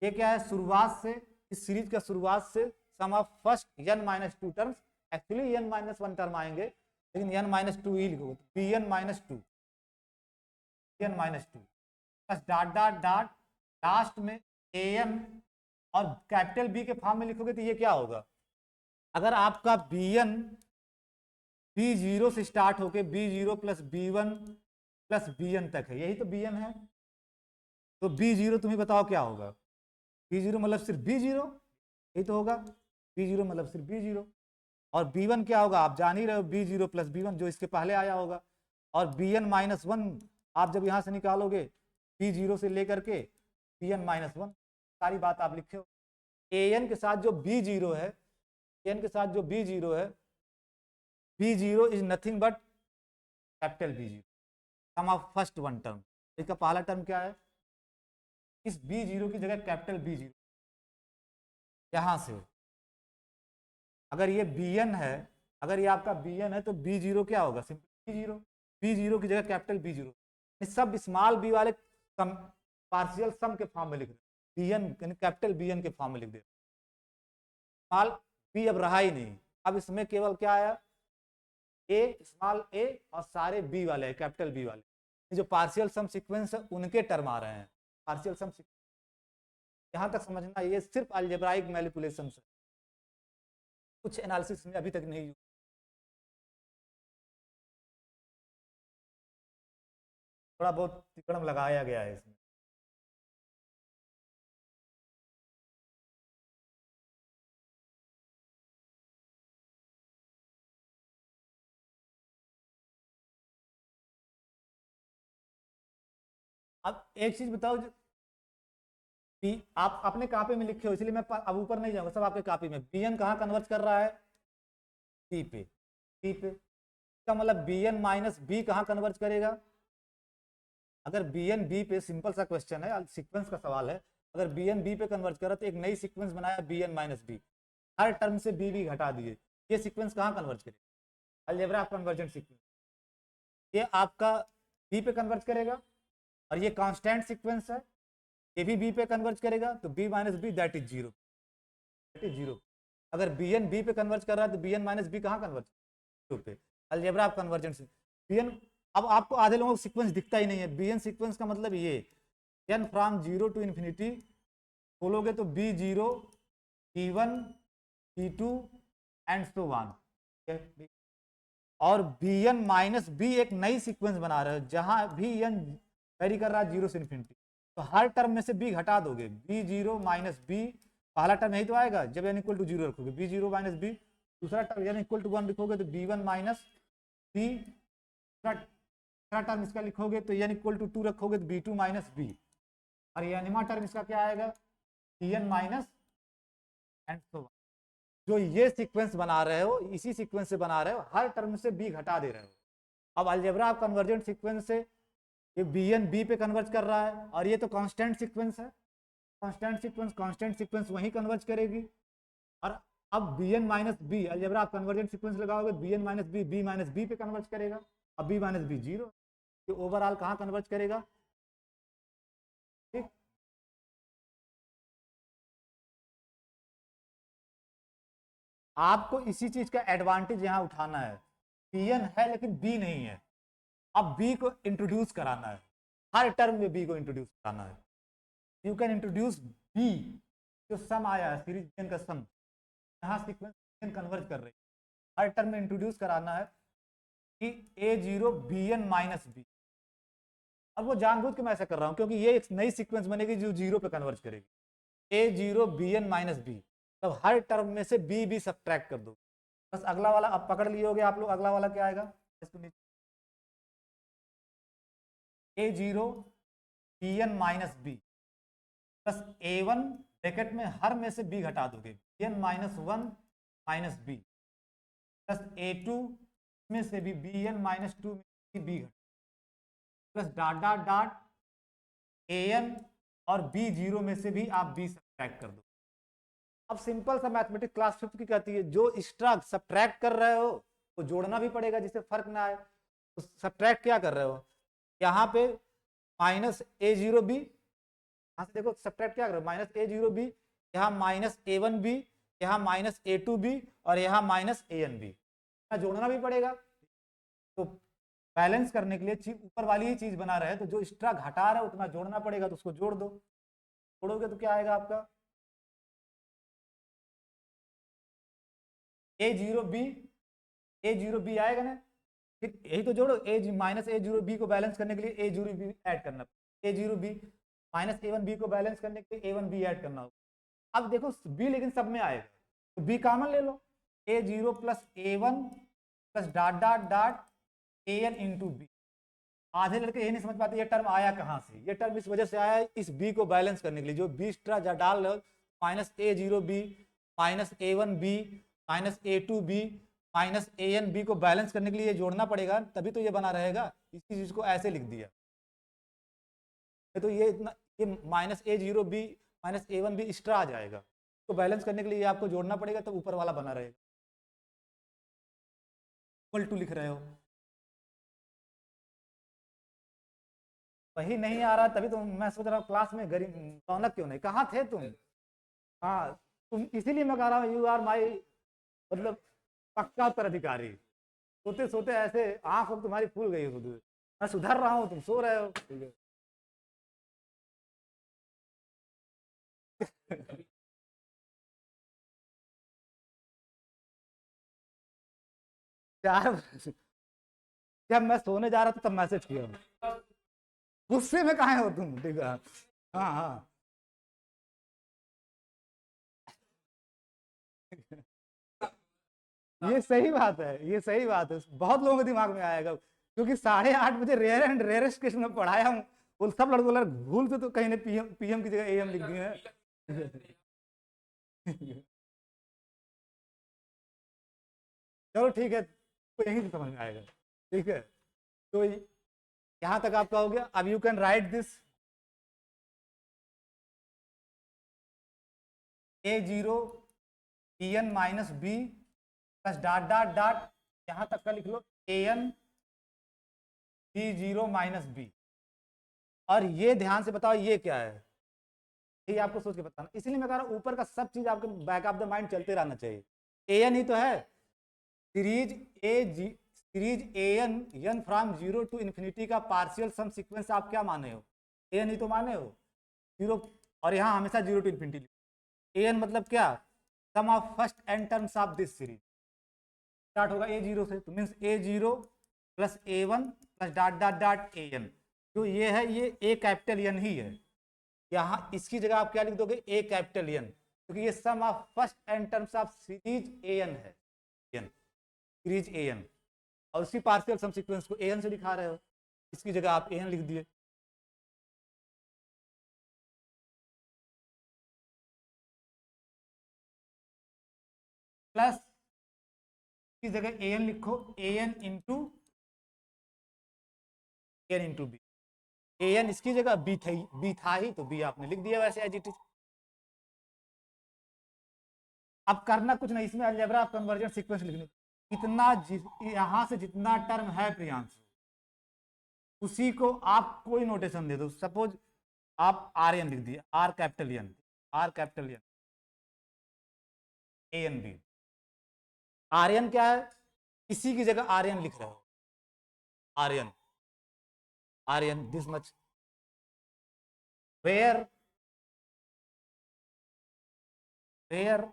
ये क्या है, शुरुआत से, इस सीरीज का शुरुआत से sum of first n-2 terms, actually n-1 term आएंगे लेकिन n-2 ही लिखो, bn-2 plus dot dot dot last में an, और कैपिटल B के फॉर्म में लिखोगे तो ये क्या होगा, अगर आपका bn B0 से स्टार्ट होके B0 plus B1 plus Bn तक है, यही तो Bn है, तो B0 तुम्हें बताओ क्या होगा, B0 मतलब सिर्फ B0, यही तो होगा, B0 मतलब सिर्फ B0, और B1 क्या होगा, आप जान ही रहे हो, B0 प्लस B1 जो इसके पहले आया होगा, और Bn-1 आप जब यहाँ से निकालोगे B0 से लेकर के Bn-1, सारी बात आप लिखे हो। An के साथ जो B0 है, An के साथ जो B0 है, B0 is nothing but capital B0, sum of first one term, इसका पहला टर्म क्या है, इस B0 की जगह कैपिटल B0, यहां से अगर ये Bn है, अगर ये आपका Bn है तो B0 क्या होगा, सिंपल B0, B0 की जगह कैपिटल B0, सब स्मॉल b वाले पार्शियल सम के फॉर्म में लिख रहे, Bn कैपिटल Bn के फॉर्म में लिख दे, स्मॉल b अब रहा ही नहीं, अब इसमें केवल क्या आया, a स्मॉल a और सारे b वाले हैं, कैपिटल B वाले, जो पार्शियल सम सीक्वेंस है उनके टर्म आ रहे हैं, पार्शियल सम सीक्वेंस, यहां तक समझना, ये सिर्फ अलजेब्राइक मैनिपुलेशन है, कुछ एनालिसिस में अभी तक नहीं, थोड़ा बहुत तिकड़म लगाया गया है इसमें। अब एक चीज बताओ, आप अपने कॉपी में लिखे हो इसलिए मैं अब ऊपर नहीं जाऊंगा, सब आपके कॉपी में, Bn कहाँ कन्वर्ट कर रहा है, B पे, B पे, इसका मतलब Bn-B कहाँ कन्वर्ट करेगा, अगर Bn B पे, सिंपल सा क्वेश्चन है, सीक्वेंस का सवाल है, अगर Bn B पे कन्वर्ट करा तो एक नई सीक्वेंस बनाया Bn-B, हर टर्म से B घटा दिए, ये सीक्वेंस कहाँ कन्वर्ट करेगा, अलजेब्रा ऑफ कन्वर्जेंट सीक्वेंस, ये आपका B पे कन्वर्ट करेगा, और ये कांस्टेंट सीक्वेंस है, ये भी B पे कन्वर्ट करेगा, तो B-B दैट इज जीरो, अगर Bn B पे कन्वर्ट कर रहा है तो Bn-B कहाँ कन्वर्ट पे, अलजेब्रा ऑफ कन्वर्जेंस, Bn, अब आपको आधे लोगों को सीक्वेंस दिखता ही नहीं है, Bn सीक्वेंस का मतलब ये n फ्रॉम 0 टू इन्फिनिटी बोलोगे तो B0 B1 B2 and so on, और Bn-B एक नई सीक्वेंस बना रहे हो जहां भी n वेरी कर रहा है 0 से इन्फिनिटी, तो हर टर्म में से B घटा दोगे, B0 -B पहला टर्म यही तो आएगा जब n इक्वल टू 0 रखोगे, b 0 माइनस बी। दूसरा टर्म n इक्वल टू 1 लिखोगे तो b1 माइनस b। दूसरा टर्म इसका लिखोगे तो n इक्वल टू 2 रखोगे तो b2 माइनस b। और ये अनिमा टर्म इसका क्या आएगा, bn माइनस एंड सो। जो ये सीक्वेंस बना रहे हो इसी सीक्वेंस से बना रहे हो, हर टर्म से b घटा दे रहे हो। अब अलजेब्रा कन्वर्जेंट सीक्वेंस से ये bn b पे कन्वर्ज कर रहा है, और ये तो कांस्टेंट सीक्वेंस है। कांस्टेंट सीक्वेंस वहीं कन्वर्ज करेगी। और अब bn माइनस बी अलजेब्रा आप कन्वर्जेंट सीक्वेंस लगाओगे bn minus b minus b पे कन्वर्ज करेगा। अब b माइनस बी 0, ये ओवरऑल कहाँ कन्वर्ज करेगा, ठीक। आपको इसी चीज का एडवांटेज यहाँ उठाना है। bn है लेकिन b नहीं है, अब b को इंट्रोड्यूस कराना है, हर टर्म में b को इंट्रोड्यूस कराना है। यू कैन इंट्रोड्यूस b, जो सम आया है सीरीज bn का सम, यहाँ सीक्वेंस bn कन्वर्ज कर रही है, हर टर्म में इंट्रोड्यूस कराना है कि a0 bn माइनस बी। अब वो जानबूझ के मैं ऐसा कर रहा हूँ क्योंकि ये एक नई सीक्वेंस बनेगी जो 0 पे कन्वर्ज करेगी। a0 bn माइनस बी, तब हर टर्म में से b सब्ट्रैक्ट कर दो। बस अगला वाला अब पकड़ लिए होगे आप लोग, अगला वाला क्या आएगा, इसको नीचे a0 bn minus B plus a1 bracket में हर में से b घटा दोगे, bn minus 1 minus B plus a2 में से भी bn माइनस 2 में b घटा plus dot dot dot an और b0 में से भी आप b सब्ट्रैक्ट कर दो। अब सिंपल सा मैथमेटिक्स क्लास 5 की कहती है, जो एक्स्ट्रा सब्ट्रैक्ट कर रहे हो वो जोड़ना भी पड़ेगा जिससे फर्क ना आए। तो सब्ट्रैक्ट क्या कर रहे हो, यहाँ पे माइनस a0 b, यहाँ से देखो सब्ट्रैक्ट क्या कर रहे हो, माइनस a0 b, यहाँ माइनस a1 b, यहाँ माइनस a2 b और यहाँ माइनस an b, जोड़ना भी पड़ेगा। तो बैलेंस करने के लिए ऊपर वाली ही चीज बना रहे, तो जो एक्स्ट्रा घटा रहा है उतना जोड़ना पड़ेगा, तो उसको जोड़ दो। जोड़ोगे तो क्या आएगा आपका a0 b आएगा ना, ठीक। यही तो जोड़ो, माइनस a0 b को बैलेंस करने के लिए a0 b ऐड करना, a0 b minus a1 b को बैलेंस करने के लिए a1 b ऐड करना होगा। अब देखो b लेकिन सब में आएगा, तो b कॉमन ले लो, a0 plus a1 plus dot dot dot an into b. आधे लड़के ये नहीं समझ पाते ये टर्म आया कहाँ से, ये टर्म इस वजह से आया है इस b को बैलेंस करने के लिए, जो b एक्स्ट्रा डाल रहे हो, minus a0 b minus a1 b minus a2 b minus an b को बैलेंस करने के लिए ये जोड़ना पड़ेगा, तभी तो ये बना रहेगा। इसी चीज को ऐसे लिख दिया, तो ये इतना, ये minus a0 b minus a1 b extra आ जाएगा, तो बैलेंस करने के लिए आपको जोड़ना पड़ेगा, तो ऊपर वाला बना रहेगा। इक्वल टू लिख रहे हो, वही नहीं आ रहा, तभी तो मैं सोच रहा हूँ क्लास में गरीब रौनक क्यों नहीं, कहाँ थे तुम। हाँ तुम, इसीलिए मैं कह रहा हूँ यू आर माई मतलब पक्का उत्तराधिकारी। सोते सोते ऐसे आंख तुम्हारी फूल गई हो, मैं सुधर रहा हूँ तुम सो रहे हो। चार, जब मैं सोने जा रहा था तब मैसेज किया, गुस्से में कहाँ हो तुम, ठीक है। हाँ हाँ ये सही बात है, ये सही बात है, बहुत लोगों के दिमाग में आएगा, क्योंकि 8:30 बजे रेयर एंड रेयरेस्ट केस में पढ़ाया हूँ, वो सब लड़कों लड़ भूल से तो कहीं ने पीएम की जगह एएम लिख दिए हैं। चलो ठीक है, तो यहीं से समझ में आएगा, ठीक है। तो यहाँ तक आपका हो गया। अब you can write this a0 bn minus B plus dot dot dot, यहाँ तक का लिख लो an b0 माइनस बी। और ये ध्यान से बताओ ये क्या है, ये आपको सोच के बताना, इसलिए मैं कह रहा हूँ ऊपर का सब चीज आपके बैक ऑफ द माइंड चलते रहना चाहिए। an ही तो है, series an from 0 to infinity का पार्शियल सम सीक्वेंस आप क्या माने हो, an ही तो माने हो, 0, और यहाँ हमेशा 0 टू इन्फिनिटी। an मतलब क्या, sum of first N terms of this series, start होगा a0 से, तो means a0 plus a1 plus dot dot dot an, जो ये है ये a कैपिटल N ही है। यहाँ इसकी जगह आप क्या लिख दोगे, a कैपिटल N, क्योंकि ये sum of first N terms of series A N है, सीरीज ए एन, और उसी पार्शियल सम सीक्वेंस को ए एन से दिखा रहे हो, इसकी जगह आप ए एन लिख दिए। प्लस की जगह ए एन लिखो, A N into B, A N इसकी जगह बी था ही तो बी आपने लिख दिया वैसे एज इट इज। अब करना कुछ नहीं, इसमें अलजेब्रा ऑफ कन्वर्जन सीक्वेंस लिखने, इतना यहां से जितना टर्म है प्रियांशु, उसी को आप कोई नोटेशन दे दो। सपोज आप आर एन लिख दिए, r capital n, r capital n, a n b. R n क्या है, इसी की जगह आर एन लिख रहे हो, r n, r n this much, where where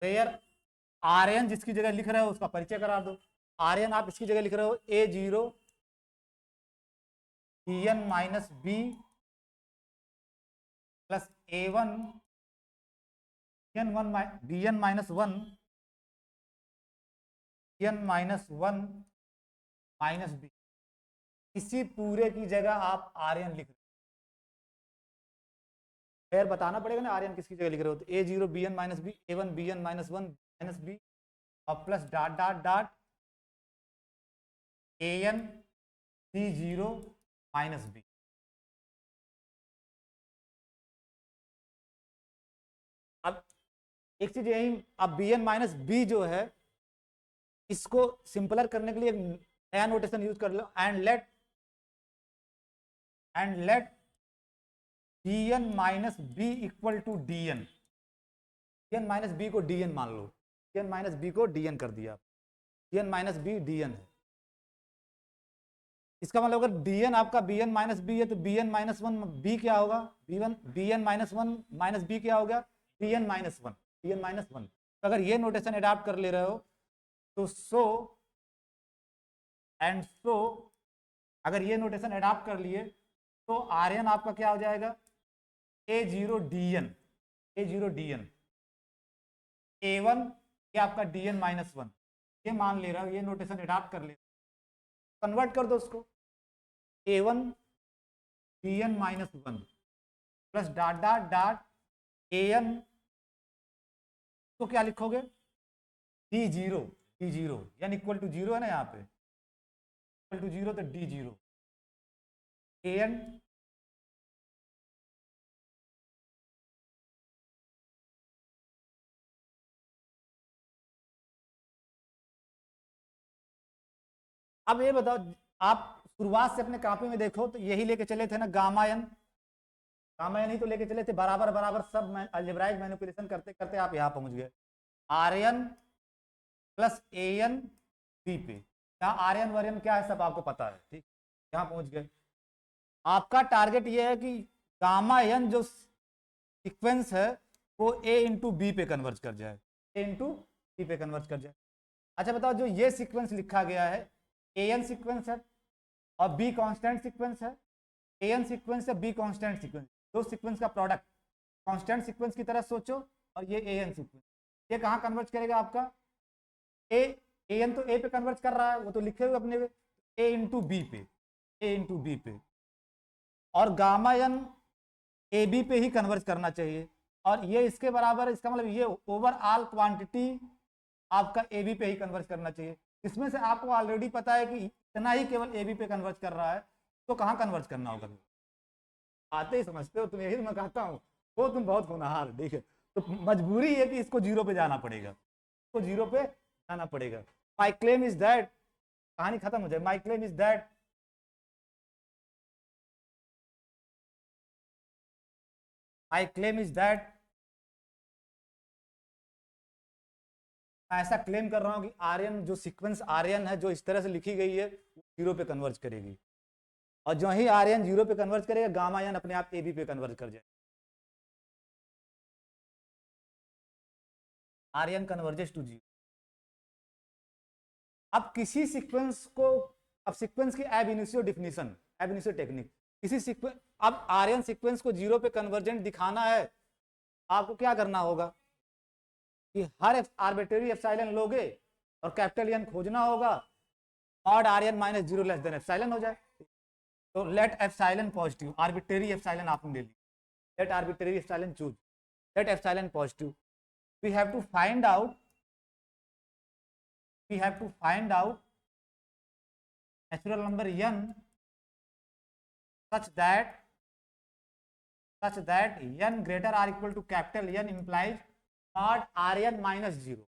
where r n जिसकी जगह लिख रहे हो उसका परिचय करा दो। आर एन आप इसकी जगह लिख रहे हो A zero B N minus B plus A one B N minus one minus one minus B, इसी पूरे की जगह आप आर एन लिख रहे हो। फिर बताना पड़ेगा ना आर एन किसकी जगह लिख रहे हो, तो A zero B N minus B, A one B N minus one minus B, और plus dot dot dot A N C zero minus B. अब एक चीज यही, अब बी एन माइनस बी जो है, इसको सिंपलर करने के लिए नया नोटेशन यूज कर लो, and let D N minus B equal to D N, D N minus B को डी एन मान लो, डी एन माइनस बी को डी एन कर दिया, D N minus B D N है। इसका मतलब अगर डी एन आपका बी एन माइनस बी है तो B N minus one B क्या होगा, B N minus one minus B क्या हो गया, B N minus one, B N minus one. अगर ये नोटेशन अडॉप्ट कर ले रहे हो तो सो एंड सो, अगर ये नोटेशन अडॉप्ट कर लिए तो आर एन आपका क्या हो जाएगा, ए zero D N, A zero D N, A one ये आपका डी एन माइनस वन, ये मान ले रहा हो, ये नोटेशन अडॉप्ट कर ले, कन्वर्ट कर दो उसको, A one D N minus one plus dot dot dot A N, तो क्या लिखोगे, डी जीरो, डी जीरो यानी इक्वल टू जीरो है ना, यहाँ पे इक्वल टू जीरो तो डी जीरो ए एन अब ये बताओ, आप शुरुआत से अपने कॉपी में देखो तो यही लेके चले थे ना, गामा एन, गामा एन ही तो लेके चले थे, बराबर बराबर सब अलजेब्राइक मैनिपुलेशन करते करते आप यहाँ पहुंच गए, r n plus a n b पे, यहाँ आर एन वर एन क्या है सब आपको पता है, ठीक, यहाँ पहुंच गए। आपका टारगेट ये है कि गामा एन जो सीक्वेंस है वो ए इंटू बी पे कन्वर्ज कर जाए, ए इंटू बी पे कन्वर्ज कर जाए। अच्छा बताओ, जो ये सीक्वेंस लिखा गया है ए एन सीक्वेंस है और बी कांस्टेंट सीक्वेंस है, ए एन सीक्वेंस है बी कांस्टेंट सीक्वेंस, दो सीक्वेंस का प्रोडक्ट कांस्टेंट सीक्वेंस की तरह सोचो, और ये ए एन सीक्वेंस, ये कहाँ कन्वर्ज करेगा आपका, ए एन तो ए पे कन्वर्ज कर रहा है, वो तो लिखे हुए अपने ए इंटू बी पे, ए इंटू बी पे, और गामा एन ए बी पे ही कन्वर्ज करना चाहिए, और ये इसके बराबर है, इसका मतलब ये ओवरऑल क्वांटिटी आपका ए बी पे ही कन्वर्ज करना चाहिए। इसमें से आपको ऑलरेडी पता है कि इतना ही केवल ए बी पे कन्वर्ज कर रहा है, तो कहाँ कन्वर्ज करना होगा, आते ही समझते हो तुम, यही तो मैं कहता हूँ, वो तुम बहुत होनहार, ठीक है, तो मजबूरी है कि इसको जीरो पे जाना पड़ेगा, इसको जीरो पे जाना पड़ेगा। माई क्लेम इज दैट, कहानी खत्म हो जाए, my claim is that I claim is that, मैं ऐसा क्लेम कर रहा हूं कि आर्यन जो सीक्वेंस आर्यन है जो इस तरह से लिखी गई है जीरो पे कन्वर्ज करेगी, और जो ही आर्यन जीरो पे कन्वर्ज करेगा गामा एन अपने आप ए बी पे कन्वर्ज कर जाए, आर्यन कन्वर्जेस टू जीरो। अब किसी सीक्वेंस को, अब सीक्वेंस की एब इनिशियो डेफिनेशन, एब इनिशियो टेक्निक, इसी सीक्वेंस, अब आर्यन सीक्वेंस को 0 पे कन्वर्जेंट दिखाना है, आपको क्या करना होगा कि हर आर्बिट्रेरी एप्सिलॉन लोगे और कैपिटल एन खोजना होगा, mod R N minus 0 less than epsilon हो जाए। तो let epsilon positive, arbitrary epsilon आपने ले ली, let arbitrary epsilon choose, let epsilon positive, we have to find out natural number n such that n greater or equal to capital N implies mod Rn minus 0।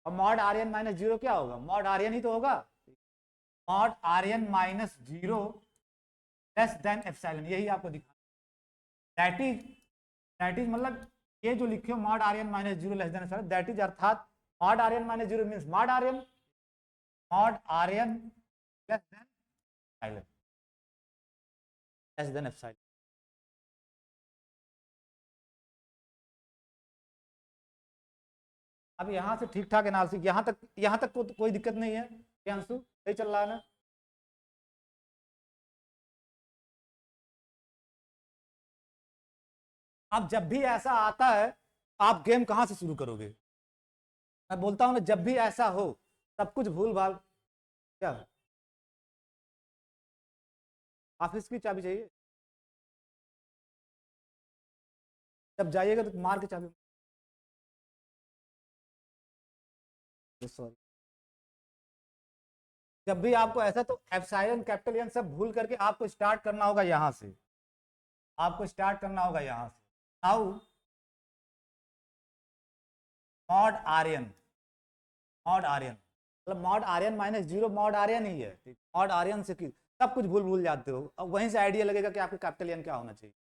और mod Rn minus 0 क्या होगा, mod Rn ही तो होगा, mod Rn minus 0 less than epsilon, यही आपको दिखाना। That is मतलब ये जो लिखे हो mod Rn minus 0 less than epsilon, that is अर्थात mod Rn minus 0 means mod Rn less than epsilon, less than epsilon. अब यहां से ठीक ठाक एनालिसिस, यहां तक कोई दिक्कत नहीं है, अंशु सही चल रहा है ना? अब जब भी ऐसा आता है, आप गेम कहां से शुरू करोगे? मैं बोलता हूं ना, जब भी ऐसा हो सब कुछ भूल भाल, क्या ऑफिस की चाबी चाहिए? जब जाइएगा तो मार के चाबी, सॉरी। जब भी आपको ऐसा, तो एप्सिलॉन कैपिटल एन सब भूल करके आपको स्टार्ट करना होगा यहां से, आपको स्टार्ट करना होगा यहां से। नाउ मॉड आर्यन, मतलब mod R N minus 0 mod R N ही है, मॉड आर्यन से सब कुछ भूल जाते हो, अब वहीं से आइडिया लगेगा कि आपको कैपिटल एन क्या होना चाहिए।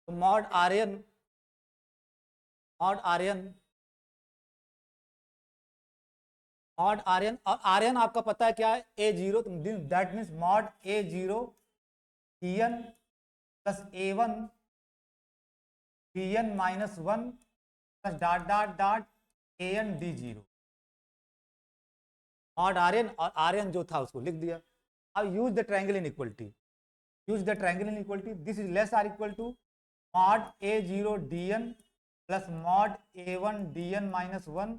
तो मॉड आर्यन, और आर्यन आपका पता है क्या है, A0, that means mod A0 Dn plus A1 Dn minus 1 plus dot An D0, mod r n, और आर्यन जो था उसको लिख दिया। अब use the triangle inequality, this is less or equal to mod A0 Dn plus mod A1 Dn minus 1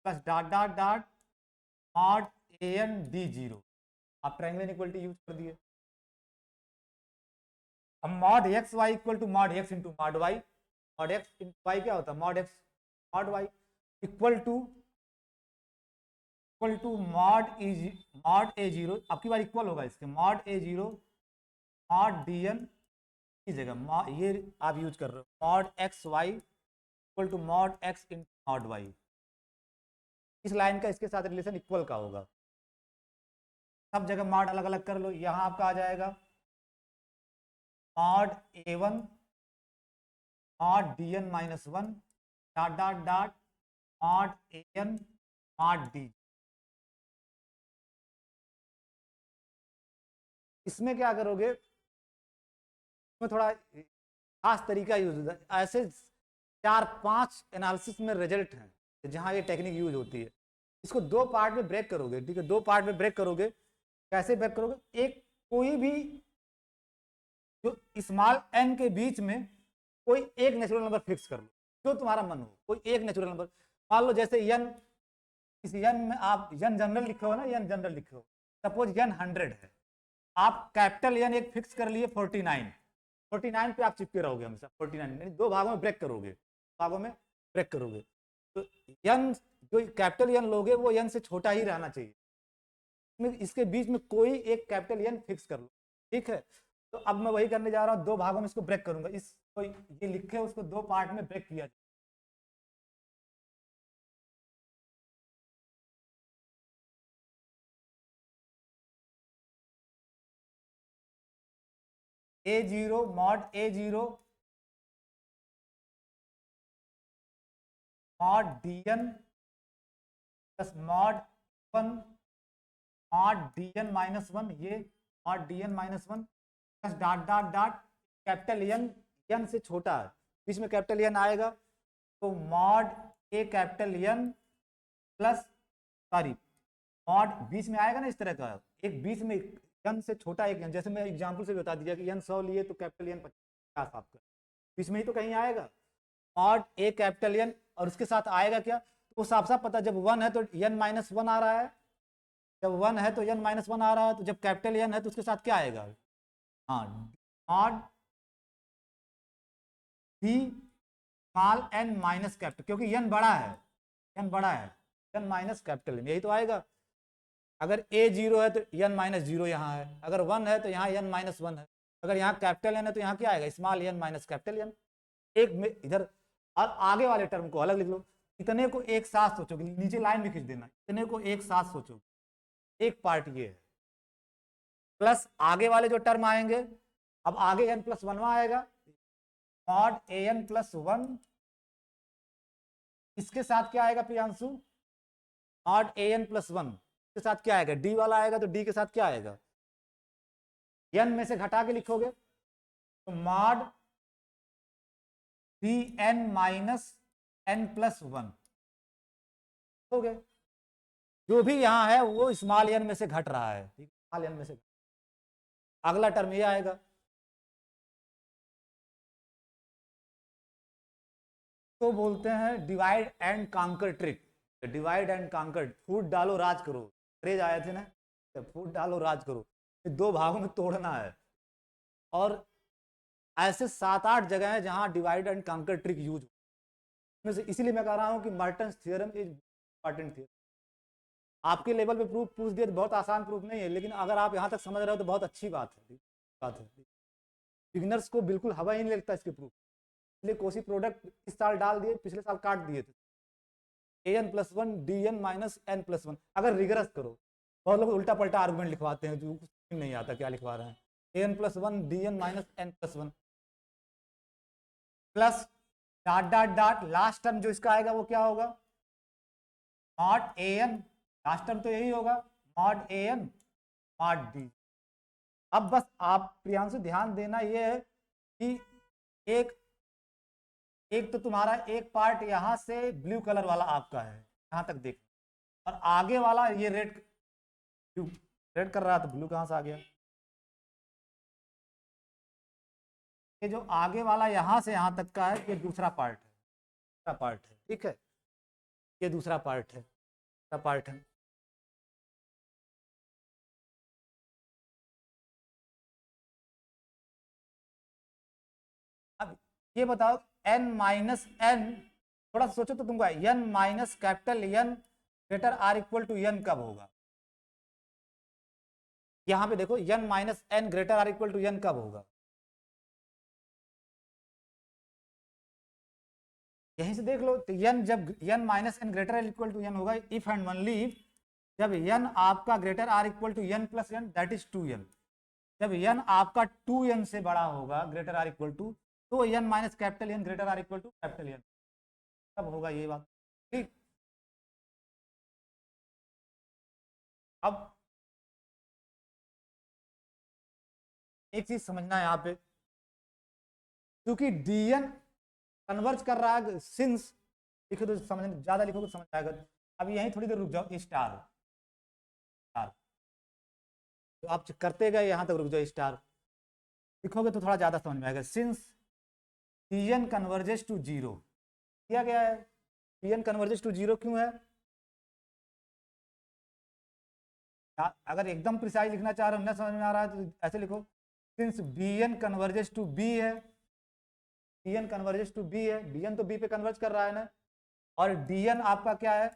plus dot mod An D0। आप triangle inequality use कर दिए। अब mod x y equal to mod x into mod y, mod x into y क्या होता है, mod x mod y, equal to mod A0, आपकी बार equal होगा इसके, मॉड A0 मॉड Dn की जगह ये आप यूज कर रहे हो, mod x y equal to mod x into mod y. इस लाइन का इसके साथ रिलेशन इक्वल का होगा, सब जगह मॉड अलग अलग कर लो। यहां आपका आ जाएगा mod A1 mod Dn minus 1 dot mod An mod D। इसमें क्या करोगे, इसमें थोड़ा खास तरीका यूज होता है, ऐसे 4-5 एनालिसिस में रिजल्ट हैं जहां ये टेक्निक यूज होती है। इसको 2 पार्ट में ब्रेक करोगे, ठीक है, 2 पार्ट में ब्रेक करोगे। कैसे ब्रेक करोगे, एक कोई भी जो स्मॉल n के बीच में कोई एक नेचुरल नंबर फिक्स कर लो, जो तुम्हारा मन हो, कोई एक नेचुरल नंबर। मान लो जैसे n, इस n में आप n जनरल लिखे हो ना, n जनरल लिखे हो, सपोज n 100 है, आप कैपिटल N एक फिक्स कर लिए 49 पे आप चिपके रहोगे हमेशा, 49 2 भागों में ब्रेक करोगे, तो n जो कैपिटल N लोगे वो n से छोटा ही रहना चाहिए, इसके बीच में कोई एक कैपिटल N फिक्स कर लो, ठीक है। तो अब मैं वही करने जा रहा हूँ, 2 भागों में इसको ब्रेक करूंगा, इसको ये लिखे उसको 2 पार्ट में ब्रेक किया। A0 mod A0 mod Dn plus mod 1 mod Dn minus 1, ये mod Dn minus 1 plus dot capital N से छोटा है, बीच में कैपिटल N आएगा, तो mod A capital N plus sorry mod बीच में आएगा ना, इस तरह का एक बीच में n से छोटा एक n, जैसे मैं एग्जांपल से बता दिया कि n 100 लिए तो कैपिटल N 50 आपका, इसमें ही तो कहीं आएगा मॉड ए कैपिटल N, और उसके साथ आएगा क्या, तो साफ साफ पता, जब 1 है तो n माइनस 1 आ रहा है, जब 1 है तो n माइनस 1 आ रहा है, तो जब कैपिटल N है तो उसके साथ क्या आएगा, हाँ mod D small n minus capital, क्योंकि n बड़ा है, n बड़ा है, n माइनस कैपिटल N, यही तो आएगा। अगर a 0 है तो n माइनस 0 यहाँ है, अगर 1 है तो यहाँ n माइनस 1 है, अगर यहाँ कैपिटल N है तो यहाँ क्या आएगा, small n minus capital N। एक में इधर, और आगे वाले टर्म को अलग लिख लो, इतने को एक साथ सोचोगे, नीचे लाइन भी खींच देना, इतने को एक साथ सोचोगे, एक पार्ट ये है, प्लस आगे वाले जो टर्म आएंगे, अब आगे n प्लस 1 आएगा, मॉड an प्लस 1, इसके साथ क्या आएगा प्रियांशु, मॉड an प्लस 1 के साथ क्या आएगा, डी वाला आएगा, तो डी के साथ क्या आएगा, n में से घटा के लिखोगे तो mod D n minus n plus 1 हो गए, जो भी यहां है वो स्मॉल n में से घट रहा है, स्मॉल n में से। अगला टर्म ये आएगा, तो बोलते हैं divide and conquer trick, divide and conquer, फूट डालो राज करो, क्रेज आए थे ना, फूट डालो राज करो, दो भागों में तोड़ना है, और ऐसे 7-8 जगह है जहां divide and conquer trick use हो, इसीलिए मैं कह रहा हूं कि मर्टन्स थ्योरम इज इंपॉर्टेंट थ्योरम। आपके लेवल पे प्रूफ पूछ दिया तो बहुत आसान प्रूफ नहीं है, लेकिन अगर आप यहां तक समझ रहे हो तो बहुत अच्छी बात है। बिगिनर्स को बिल्कुल हवा ही नहीं लगता इसके प्रूफ, इसलिए कोसी प्रोडक्ट इस साल डाल दिए, पिछले साल काट दिए थे, an plus 1 dn minus n plus 1, अगर रिगरस करो, बहुत लोग उल्टा पल्टा आर्गुमेंट लिखवाते हैं जो कुछ नहीं आता क्या लिखवा रहे हैं, an plus 1 dn minus n plus 1 plus dot dot dot, last term जो इसका आएगा वो क्या होगा, मॉड an, लास्ट टर्म तो यही होगा, मॉड an मॉड d। अब बस आप प्रियांशु ध्यान देना ये है कि एक एक तो तुम्हारा एक पार्ट यहां से ब्लू कलर वाला आपका है, यहां तक देख, और आगे वाला ये रेड, रेड कर रहा था, ब्लू कहां से आ गया, ये जो आगे वाला यहां से यहां तक का है ये दूसरा पार्ट है, दूसरा पार्ट है, ठीक है, ये दूसरा पार्ट है, दूसरा पार्ट है। अब ये बताओ n माइनस n, थोड़ा सा सोचो तो तुमको n minus capital N greater or equal to n कब होगा, यहां पे देखो n minus n greater or equal to n कब होगा, यहीं से देख लो, तो n जब n minus n greater or equal to n होगा इफ एंड ओनली इफ जब n आपका greater or equal to n plus n that is 2n, जब n आपका 2n से बड़ा होगा ग्रेटर आर इक्वल टू, तो n minus capital N greater or equal to capital N, तब होगा ये बात, ठीक। अब एक चीज समझना है यहाँ पे, क्योंकि dn कन्वर्ज कर रहा है, सिंस लिखो तो समझ, ज्यादा लिखोगे तो समझ आएगा, अब यहीं थोड़ी देर रुक जाओ, स्टार स्टार, तो आप करते गए यहां तक रुक जाओ, स्टार लिखोगे तो थोड़ा ज्यादा समझ में आएगा, since dn converges to zero, किया गया है, dn कन्वर्जेस टू जीरो क्यों है, अगर एकदम प्रिसाइज लिखना चाह रहे हो, न समझ में आ रहा है तो ऐसे लिखो, since bn converges to b है, bn कन्वर्जेस टू b है, bn तो b पे कन्वर्ज कर रहा है ना, और dn आपका क्या है,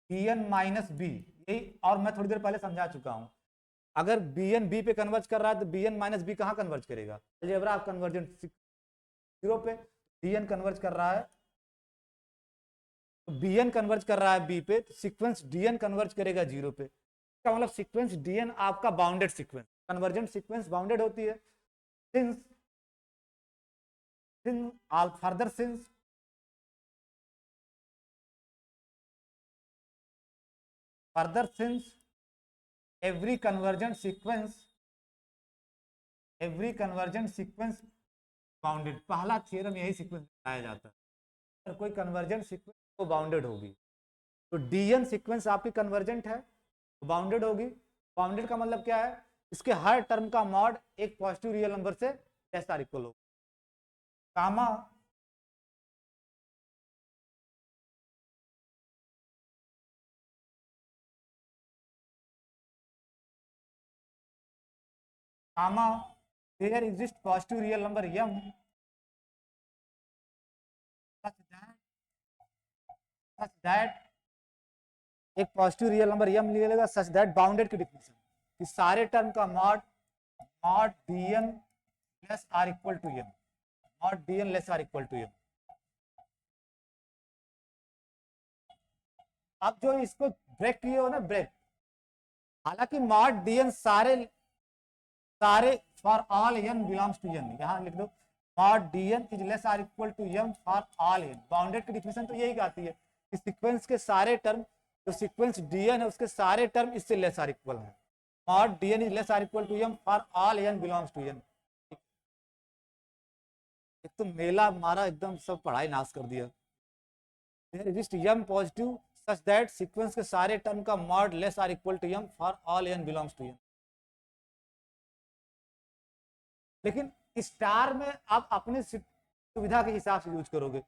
dn माइनस b, यही और मैं थोड़ी देर पहले समझा चुका हूं, अगर bn b पे कन्वर्ज कर रहा है तो bn माइनस b कहां कन्वर्ज करेगा, अलजेब्रा ऑफ कन्वर्जेंट जीरो पे, dn कन्वर्ज कर रहा है, तो bn कन्वर्ज कर रहा है b पे, तो सीक्वेंस dn कन्वर्ज करेगा जीरो पे, इसका मतलब सीक्वेंस dn आपका bounded sequence, convergent sequence bounded होती है, since further since every convergent sequence bounded, पहला थ्योरम यही सीक्वेंस बताया जाता है, अगर कोई कन्वर्जेंट सीक्वेंस वो बाउंडेड होगी, तो dn सीक्वेंस आपकी कन्वर्जेंट है तो बाउंडेड होगी, बाउंडेड का मतलब क्या है, इसके हर टर्म का मॉड एक पॉजिटिव रियल नंबर से लेस आर इक्वल होगा। Gamma gamma there exist positive real number m such that एक पॉजिटिव रियल नंबर m ले लेगा सच दैट बाउंडेड की डिफिनेशन कि सारे टर्म का mod mod dn less or equal to m, mod dn less or equal to m। अब जो इसको ब्रेक किए हो ना ब्रेक, हालांकि मॉड dn सारे सारे for all n belongs to n, यहां लिख दो mod dn is less or equal to m for all n। Bounded की डिफिनेशन तो यही आती है कि सीक्वेंस के सारे टर्म, जो सीक्वेंस dn है उसके सारे टर्म इससे लेस आर इक्वल है। Mod dn is less or equal to m for all n belongs to n। एक तो मेला मारा एकदम सब पढ़ाई नाश कर दिया। There exist m positive such that sequence के सारे टर्म का mod less or equal to m for all n belongs to n। लेकिन स्टार में आप अपनी सुविधा के हिसाब से यूज करोगे।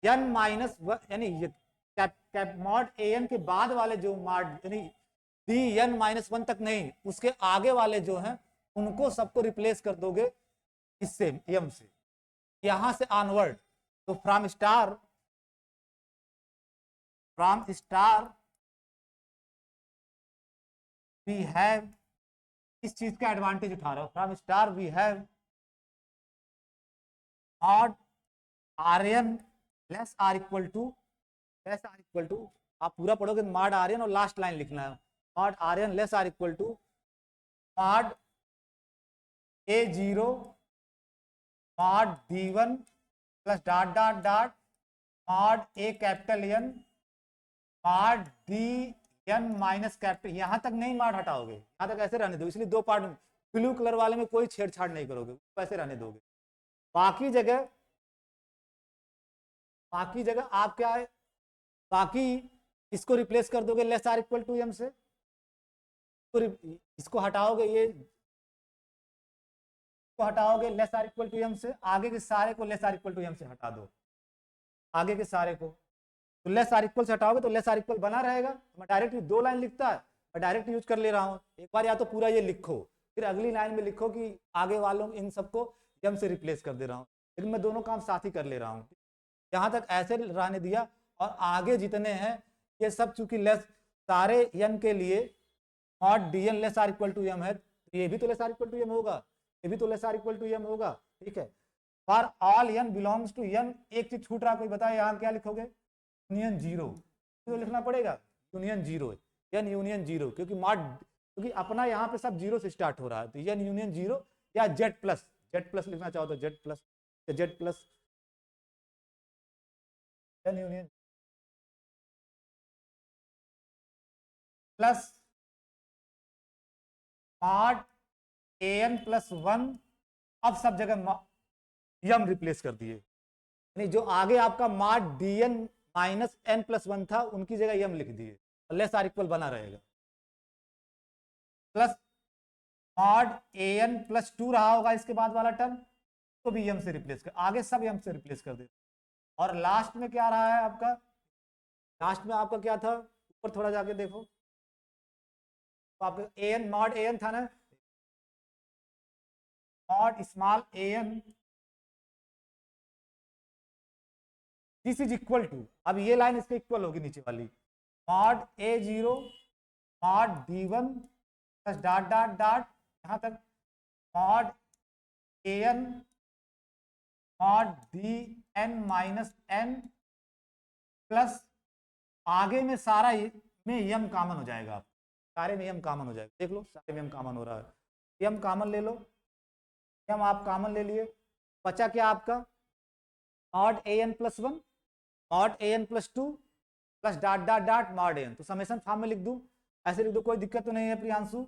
n माइनस यानी मॉड an के बाद वाले जो मॉड यानी dn माइनस 1 तक नहीं, उसके आगे वाले जो हैं उनको सबको रिप्लेस कर दोगे इससे m से, यहां से ऑनवर्ड। तो फ्रॉम स्टार वी हैव, इस चीज का एडवांटेज उठा रहा हूं, from star we have mod rn less or equal to आप पूरा पढ़ोगे मॉड rn और लास्ट लाइन लिखना है mod rn less or equal to mod a0 mod d1 plus dot dot dot mod a capital N mod dn minus capital, यहां तक नहीं mod हटाओगे, यहां तक ऐसे रहने दो। इसलिए दो पार्ट में, ब्लू कलर वाले में कोई छेड़छाड़ नहीं करोगे, ऐसे रहने दोगे। बाकी जगह आप क्या है, बाकी इसको रिप्लेस कर दोगे less or equal to m से, इसको हटाओगे, ये इसको हटाओगे less or equal to m से, आगे के सारे को less or equal to m से हटा दो, आगे के सारे को। तो लेस आर इक्वल से हटाओगे तो लेस आर इक्वल बना रहेगा। मैं डायरेक्ट दो लाइन लिखता है, मैं डायरेक्ट यूज कर ले रहा हूँ। एक बार या तो पूरा ये लिखो, फिर अगली लाइन में लिखो कि आगे वालों इन सबको m से रिप्लेस कर दे रहा हूँ, लेकिन मैं दोनों काम साथ ही कर ले रहा हूँ। यहाँ तक ऐसे रहने दिया, और आगे जितने हैं ये सब चूंकि लेस सारे n के लिए mod dn less or equal to m है, तो ये भी तो less or equal to m होगा, ये भी तो less or equal to m होगा। ठीक है, for all n belongs to n, एक चीज छूट रहा, कोई बताए यहाँ क्या लिखोगे, यूनियन जीरो तो लिखना पड़ेगा, union zero, n union zero, क्योंकि अपना यहाँ पे सब जीरो से स्टार्ट हो रहा है, तो n यूनियन जीरो या z प्लस लिखना चाहो तो z plus n union plus mod an plus 1। अब सब जगह m रिप्लेस कर दिए, यानी जो आगे आपका mod dn minus n plus 1 था उनकी जगह m लिख दिए, लेस आर इक्वल बना रहेगा। प्लस मॉड an प्लस 2 रहा होगा इसके बाद वाला टर्म, तो भी m से रिप्लेस कर, आगे सब m से रिप्लेस कर दे। और लास्ट में क्या रहा है आपका, लास्ट में आपका क्या था, ऊपर थोड़ा जाके देखो, तो आपका an मॉड an था ना, mod small an this is equal to, अब ये लाइन इसके इक्वल होगी नीचे वाली, mod a0 mod d1 plus dot dot dot यहाँ तक mod an mod dn minus n plus आगे में सारा में m कॉमन हो जाएगा, आप सारे में m कॉमन हो जाएगा, देख लो सारे में m कॉमन हो रहा है, m कॉमन ले लो, m आप कॉमन ले लिए, बचा क्या आपका mod an plus 1 mod an plus 2 plus dot dot dot mod an। तो समेशन फॉर्म में लिख दूं, ऐसे लिख दो, कोई दिक्कत तो नहीं है प्रियांशु?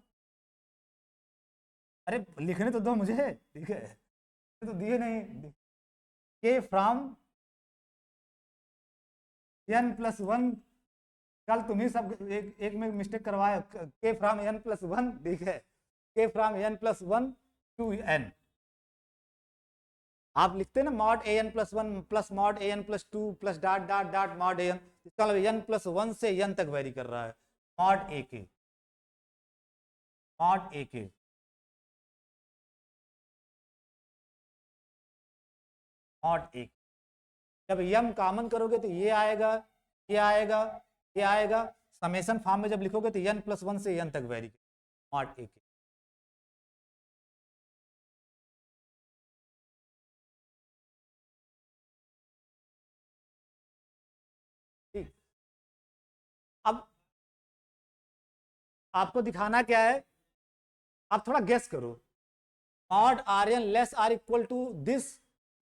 अरे लिखने तो दो मुझे, ठीक है, तो दिए नहीं, के फ्रॉम n प्लस 1 कल तुम ही सब एक में मिस्टेक करवाए, के फ्रॉम एन प्लस वन, ठीक है, K from N plus one to N, आप लिखते हैं ना मॉड ए N plus one plus mod ए N plus two plus dot dot dot mod ए एन, इसका मतलब एन प्लस वन से एन तक वेरी कर रहा है, मॉड ए के, मॉड ए के, मॉड ए, जब यम कॉमन करोगे तो ये आएगा, ये आएगा, ये आएगा, समेशन फॉर्म में जब लिखोगे तो एन प्लस वन से एन तक वेरी, मॉड ए के। ठीक, अब आपको दिखाना क्या है, आप थोड़ा गेस करो, mod r n less or equal to this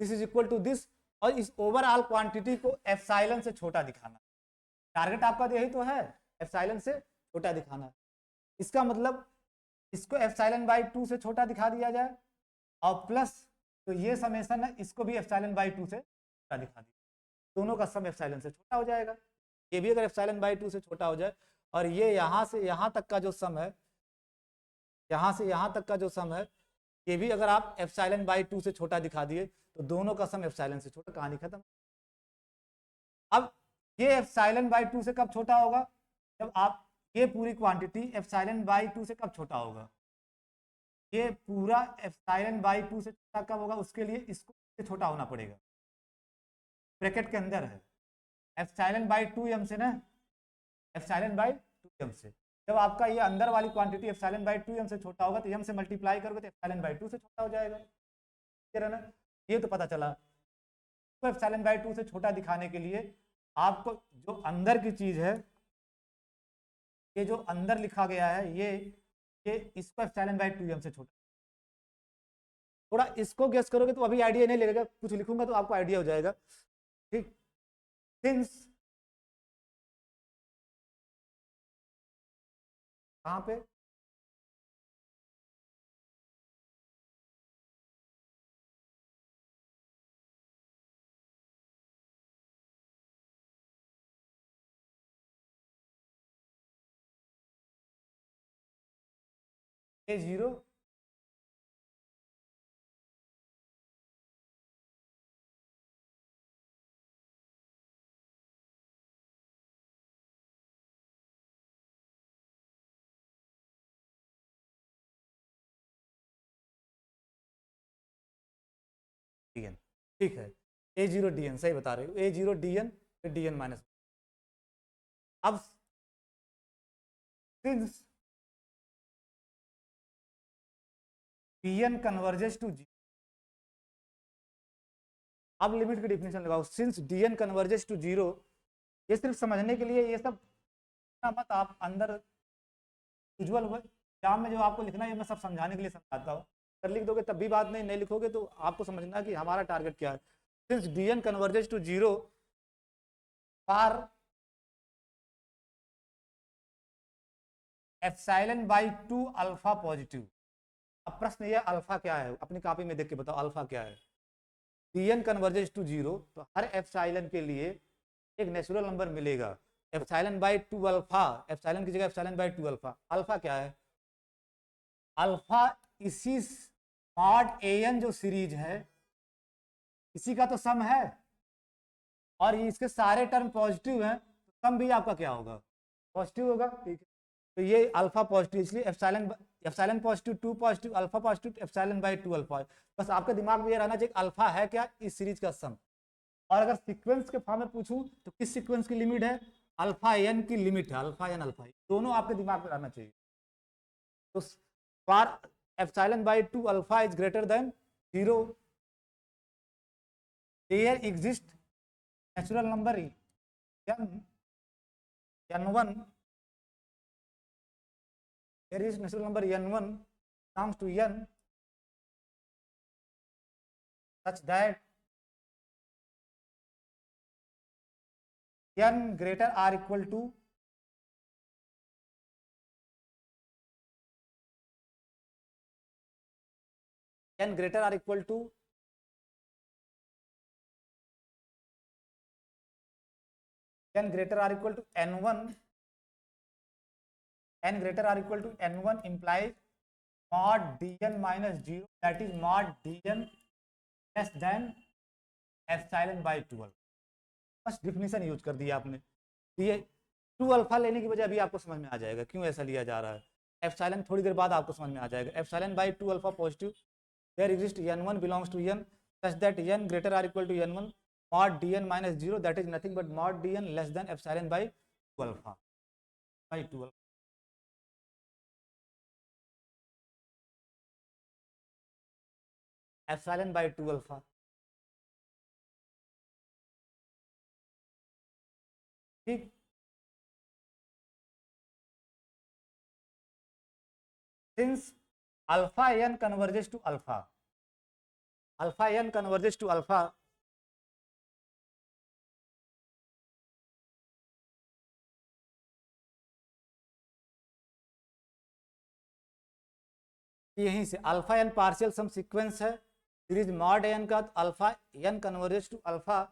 is equal to this, और इस ओवरऑल क्वांटिटी को एप्सिलॉन से छोटा दिखाना, टारगेट आपका यही तो है, एप्सिलॉन से छोटा दिखाना है। इसका मतलब इसको एप्सिलॉन बाई टू से छोटा दिखा दिया जाए, और प्लस तो ये समेशन है इसको भी एप्सिलॉन बाई टू से छोटा दिखा दिया, दोनों का सम एप्सिलॉन से छोटा हो जाएगा, ये भी अगर एप्सिलॉन बाई टू से छोटा हो जाए, और ये यहाँ से यहाँ तक का जो सम है, यहाँ से यहाँ तक का जो सम है, ये भी अगर आप एप्सिलॉन बाई टू से छोटा दिखा दिए तो दोनों का सम एप्सिलॉन से छोटा, कहानी खत्म। अब ये एप्सिलॉन बाई टू से कब छोटा होगा, जब आप ये पूरी क्वांटिटी एप्सिलॉन बाई टू से कब छोटा होगा, ये पूरा एप्सिलॉन बाई टू से छोटा कब होगा, उसके लिए इसको छोटा होना पड़ेगा, ब्रैकेट के अंदर है एप्सिलॉन बाई टू एम से ना, एप्सिलॉन बाई टू एम से, जब आपका ये अंदर वाली quantity epsilon by two m से छोटा होगा तो एम से मल्टीप्लाई करोगे तो एप्सिलॉन बाई टू से छोटा हो जाएगा, ठीक है ना, ये तो पता चला। तो एप्सिलॉन बाई टू से छोटा दिखाने के लिए आपको जो अंदर की चीज है, ये जो अंदर लिखा गया है, ये इसको एप्सिलॉन बाई टू एम से छोटा, थोड़ा इसको गेस करोगे तो अभी आइडिया नहीं लगेगा, कुछ लिखूंगा तो आपको आइडिया हो जाएगा, ठीक। सिंस कहाँ पे, ए जीरो, डी एन, ठीक है, ए जीरो डी एन सही बता रहे हो, ए जीरो डी एन फिर डी एन माइनस, अब since P N converges to G, अब लिमिट की डिफिनेशन लगाओ, since D N converges to zero, ये सिर्फ समझने के लिए, ये सब मत आप अंदर यूजुअल एग्जाम में जो आपको लिखना है ये मैं सब समझाने के लिए समझाता हूँ, अगर लिख दोगे तब भी बात नहीं, नहीं लिखोगे तो आपको समझना कि हमारा टारगेट क्या है, since D N converges to zero for epsilon by two alpha positive, अब प्रश्न ये अल्फा क्या है, अपनी कॉपी में देख के बताओ अल्फा क्या है, d N converges to zero, तो हर एप्सिलॉन के लिए एक नेचुरल नंबर मिलेगा epsilon by two alpha, epsilon की जगह epsilon by two alpha, alpha क्या है, अल्फा इसी मॉड ए एन जो सीरीज है इसी का तो सम है, और ये इसके सारे टर्म पॉजिटिव हैं तो सम भी आपका क्या होगा, पॉजिटिव होगा, ठीक है, तो ये अल्फा पॉजिटिव, इसलिए epsilon, epsilon positive, two positive, alpha positive, epsilon by two alpha, बस आपके दिमाग में ये रहना चाहिए अल्फा है क्या, इस सीरीज का सम, और अगर सीक्वेंस के फॉर्म में पूछूं तो किस सीक्वेंस की लिमिट है, अल्फा एन की लिमिट है, अल्फा एन अल्फा, दोनों आपके दिमाग में रहना चाहिए, तो for epsilon by two alpha is greater than zero, there exist natural number n1, there is natural number n1 belongs to n such that n greater or equal to n greater or equal to n greater or equal to n1 n greater or equal to n1 implies mod dn minus 0 that is mod dn less than epsilon by 12। बस definition use कर दिया आपने। ये 2 alpha लेने की वजह अभी आपको समझ में आ जाएगा क्यों ऐसा लिया जा रहा है। एप्सिलॉन थोड़ी देर बाद आपको समझ में आ जाएगा। Epsilon by 2 alpha positive there exist n1 belongs to n such that n greater or equal to n1 mod dn minus 0 that is nothing but mod dn less than epsilon by 2 alpha by 2 alpha। epsilon by 2 alpha। ठीक, since alpha n converges to alpha n converges to alpha यहीं से alpha N partial sum sequence है series mod N का, alpha N converges to alpha,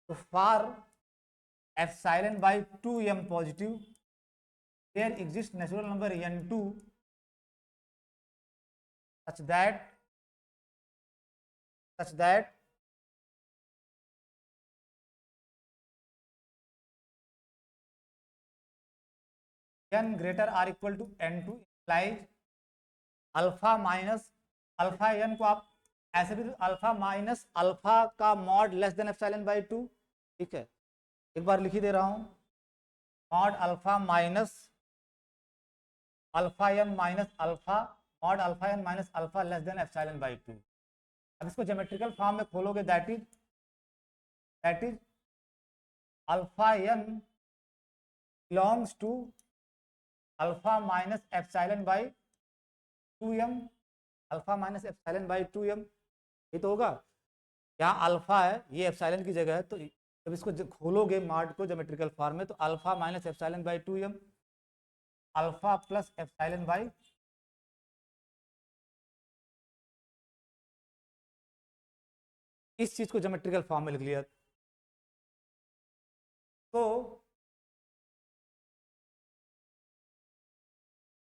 तो for epsilon by 2m positive there exist natural number n2 such that n greater or equal to n2 implies alpha minus alpha n को आप ऐसे भी alpha minus alpha का mod less than epsilon by 2। ठीक है, एक बार लिख ही दे रहा हूं, mod alpha minus alpha n minus alpha mod alpha n minus alpha less than epsilon by 2। अब इसको ज्योमेट्रिकल फॉर्म में खोलोगे that is alpha n belongs to alpha minus epsilon by 2m, alpha minus epsilon by 2m, ये तो होगा। यहाँ alpha है, ये एप्सिलॉन की जगह है, तो जब इसको खोलोगे मॉड को ज्योमेट्रिकल फॉर्म में तो alpha minus epsilon by 2m alpha plus epsilon bye, इस चीज को ज्योमेट्रिकल फॉर्म में लिख लिया। तो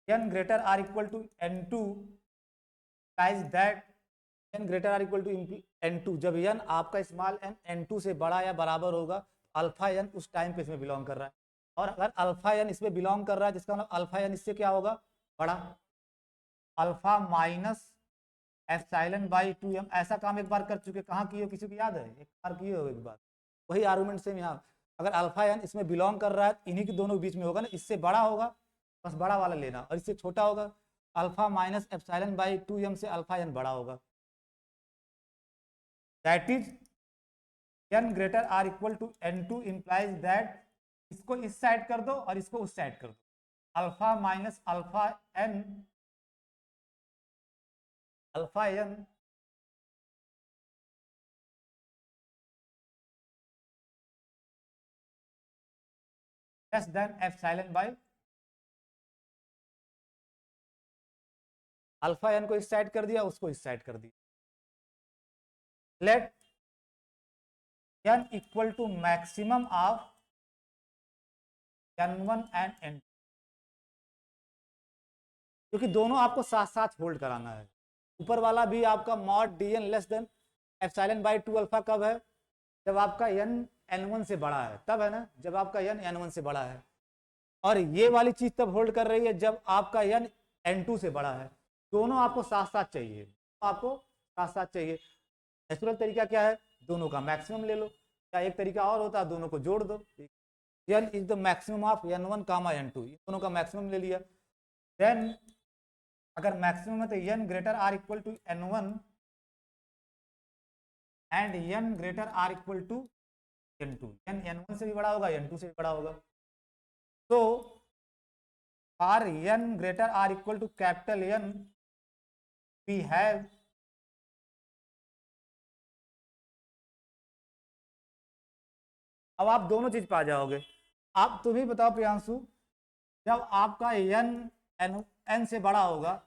n greater or equal to n2 implies that n greater or equal to n2 जब n आपका स्मॉल n n2 से बड़ा या बराबर होगा अल्फा n उस टाइम पे इसमें बिलोंग कर रहा है, और अगर अल्फा n इसमें बिलोंग कर रहा है जिसका मतलब अल्फा n इससे क्या होगा बड़ा, alpha minus epsilon by 2m। ऐसा काम एक बार कर चुके, कहाँ किए हो किसी को याद है, एक बार किए हो एक बार, वही आर्गुमेंट सेम यहाँ। अगर अल्फा n इसमें बिलोंग कर रहा है इन्हीं के दोनों बीच में होगा ना, इससे बड़ा होगा बस बड़ा वाला लेना, और इससे छोटा होगा alpha minus epsilon by 2m से अल्फा n बड़ा होगा। That is n greater or equal to n2 implies that, इसको इस साइड कर दो और इसको उस साइड कर दो, alpha minus alpha n less than epsilon by, alpha n को इस साइड कर दिया उसको इस साइड कर दिया। Let n equal to maximum of n1 and n2, क्योंकि दोनों आपको साथ साथ होल्ड कराना है। ऊपर वाला भी आपका mod dn less than epsilon by 2 alpha कब है, जब आपका n n1 से बड़ा है, तब है ना, जब आपका n n1 से बड़ा है। और ये वाली चीज तब होल्ड कर रही है जब आपका n n2 से बड़ा है। दोनों आपको साथ साथ चाहिए, आपको साथ साथ चाहिए। नेचुरल तरीका क्या है, दोनों का मैक्सिमम ले लो, या एक तरीका और होता है दोनों को जोड़ दो। n is the maximum of n1 comma n2, दोनों का मैक्सिमम ले लिया। देन अगर मैक्सिमम है तो n greater or equal to n1 and n greater or equal to n2, n n1 से भी बड़ा होगा n2 से भी बड़ा होगा। तो for n greater or equal to capital N we have अब आप दोनों चीज पा जाओगे। आप तुम ही बताओ प्रियांशु, जब आपका n से बड़ा होगा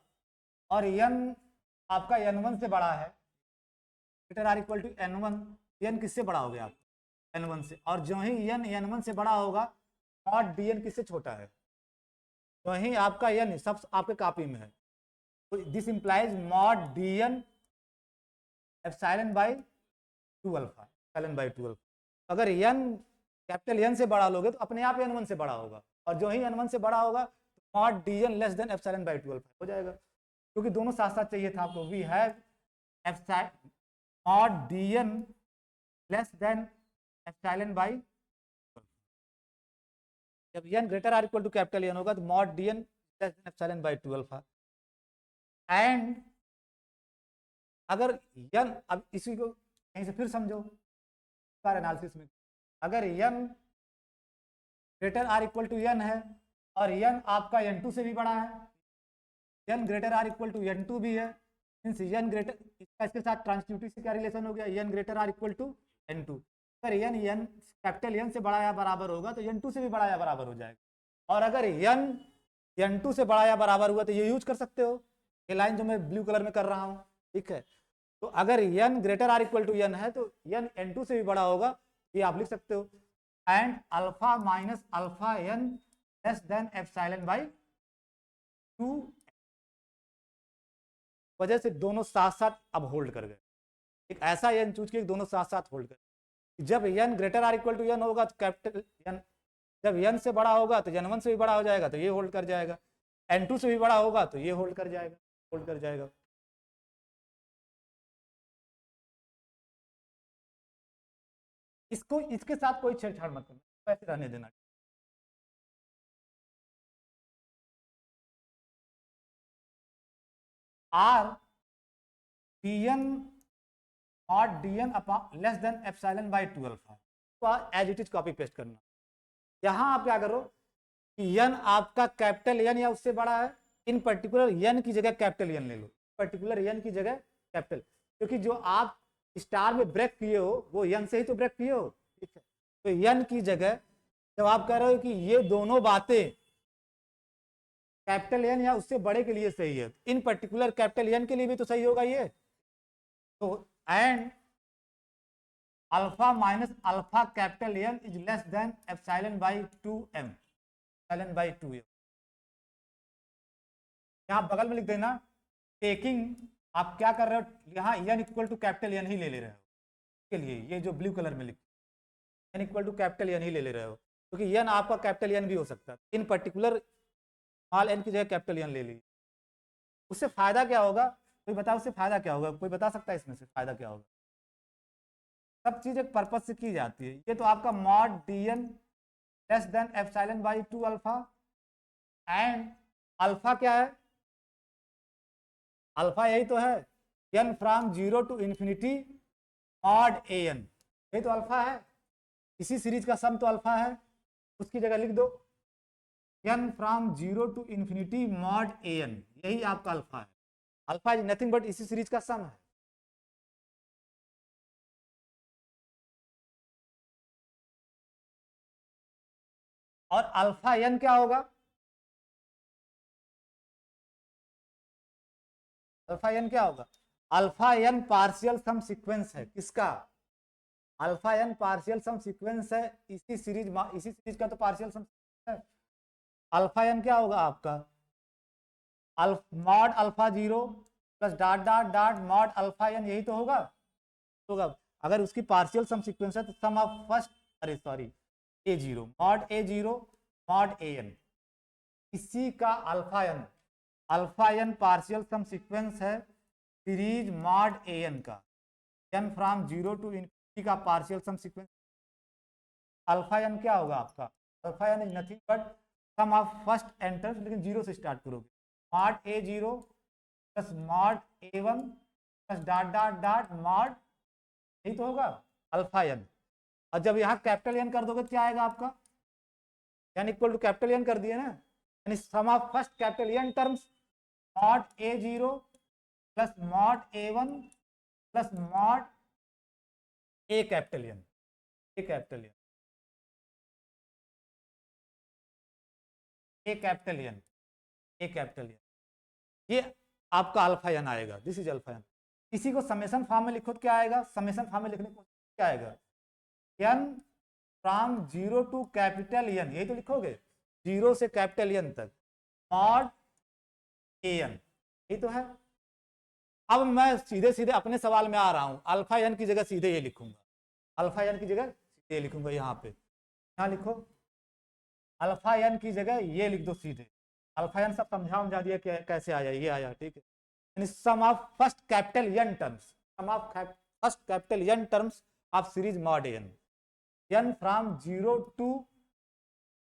और n आपका n1 से बड़ा है, greater or equal to n1, n किससे बड़ा हो गया आप n1 से, और जो ही n n1 से बड़ा होगा मॉड dn किससे छोटा है, वहीं आपका n सब आपके कॉपी में है, तो this implies mod d n epsilon by 2 alpha, epsilon by 2 alpha. अगर n कैपिटल n से बड़ा लोगे तो अपने आप n1 से बड़ा होगा, और जो ही n1 से बड़ा होगा तो mod d n less than epsilon by 2 alpha हो जाएगा, क्योंकि दोनों साथ साथ चाहिए था आपको। We have mod d n less than epsilon by, जब n greater or equal to capital n होगा तो mod d n less than epsilon by 2 alpha. And अगर n, अब इसी को कहीं से फिर समझो एनालिसिस में, अगर n greater or equal to n है और n आपका n2 से भी बड़ा है, n greater or equal to n2 भी है, मींस n ग्रेटर, इसके साथ ट्रांसटिविटी से क्या रिलेशन हो गया, n greater or equal to n2। अगर n कैपिटल n से बड़ा या बराबर होगा तो n2 से भी बड़ा या बराबर हो जाएगा, और अगर n2 से बड़ा या बराबर हुआ तो ये यूज कर सकते हो, ये लाइन जो मैं ब्लू कलर में कर रहा हूँ, ठीक है। तो अगर n greater or equal to n है तो n n2 से भी बड़ा होगा, ये आप लिख सकते हो। And alpha minus alpha n less than epsilon by 2, वजह से दोनों साथ साथ अब होल्ड कर गए। एक ऐसा n चूज के दोनों साथ साथ होल्ड कर, जब n greater or equal to n होगा तो कैपिटल n, जब n से बड़ा होगा तो n1 से भी बड़ा हो जाएगा तो ये होल्ड कर जाएगा, n2 से भी बड़ा होगा तो ये होल्ड कर जाएगा, होल्ड कर जाएगा। इसको इसके साथ कोई छेड़छाड़ मत करना, ऐसे रहने देना। आर डी एन और d n less than epsilon by 2 alpha, तो as it is copy paste करना। यहां आप क्या करो कि n आपका कैपिटल n या उससे बड़ा है, इन पर्टिकुलर n की जगह कैपिटल n ले लो, पर्टिकुलर n की जगह कैपिटल, क्योंकि जो आप स्टार में ब्रेक किए हो वो n से ही तो ब्रेक किए हो, ठीक है। तो n की जगह जब आप कह रहे हो कि ये दोनों बातें कैपिटल n या उससे बड़े के लिए सही है, इन पर्टिकुलर कैपिटल n के लिए भी तो सही होगा ये। तो and alpha minus alpha capital n is less than epsilon by 2m, epsilon by 2m। यहां बगल में लिख देना टेकिंग, आप क्या कर रहे हो, यहाँ n equal to capital n ही ले रहे हो के लिए, ये जो ब्लू कलर में लिख n equal to capital n ही ले रहे हो, क्योंकि n आपका कैपिटल n भी हो सकता है, इन पर्टिकुलर स्मॉल n की जगह कैपिटल n ले लीजिए। उससे फायदा क्या होगा, कोई बताओ उससे फायदा क्या होगा, कोई बता सकता है इसमें से फायदा क्या होगा? सब चीज एक पर्पज से की जाती है। ये तो आपका mod d n less than epsilon by 2 alpha, and alpha क्या है, अल्फा यही तो है, n from 0 to infinity mod A n, यही तो अल्फा है, इसी सीरीज का सम तो अल्फा है, उसकी जगह लिख दो n from 0 to infinity mod A n, यही आपका अल्फा है। अल्फा इज नथिंग बट इसी सीरीज का सम है। और अल्फा n क्या होगा, अल्फा n क्या होगा, alpha n partial sum sequence है, किसका, alpha n partial sum sequence है, इसी सीरीज का तो पार्शियल सम है। अल्फा n क्या होगा आपका, mod alpha 0 plus dot dot dot mod alpha n, यही तो होगा। अगर उसकी पार्शियल सम सीक्वेंस है तो सम ऑफ फर्स्ट, अरे sorry, a0 mod a0 mod an, इसी का alpha n partial sum sequence है सीरीज मॉड an का, n फ्रॉम 0 टू इनफिनिटी का partial sum sequence. Alpha n क्या होगा आपका, alpha n is nothing but sum of first and terms, लेकिन 0 से स्टार्ट करोगे, mod a0 plus mod a1 plus dot dot dot mod, यही तो होगा अल्फा n। और जब यहाँ कैपिटल n कर दोगे तो क्या आएगा आपका, n equal to capital n कर दिए ना, यानी sum of first capital n terms mod a0 plus mod a1 plus mod a capital n, a capital n, a capital n, a capital n, ये आपका अल्फा n आएगा, this is alpha n। इसी को summation form में लिखो तो क्या आएगा, समेशन फॉर्म में लिखने को क्या आएगा, n from 0 to capital n, यही तो लिखोगे 0 से कैपिटल n तक, मॉड ए एन, यही तो है। अब मैं सीधे सीधे अपने सवाल में आ रहा हूं, अल्फा एन की जगह सीधे ये लिखूंगा, अल्फा एन की जगह सीधे लिखूंगा, यहाँ पे यहाँ लिखो, अल्फा एन की जगह ये लिख दो सीधे। अल्फा एन सब समझा दिया कैसे आया, ये आया, ठीक है। Sum of first capital N terms, sum of first capital N terms of series mod N, N from 0 to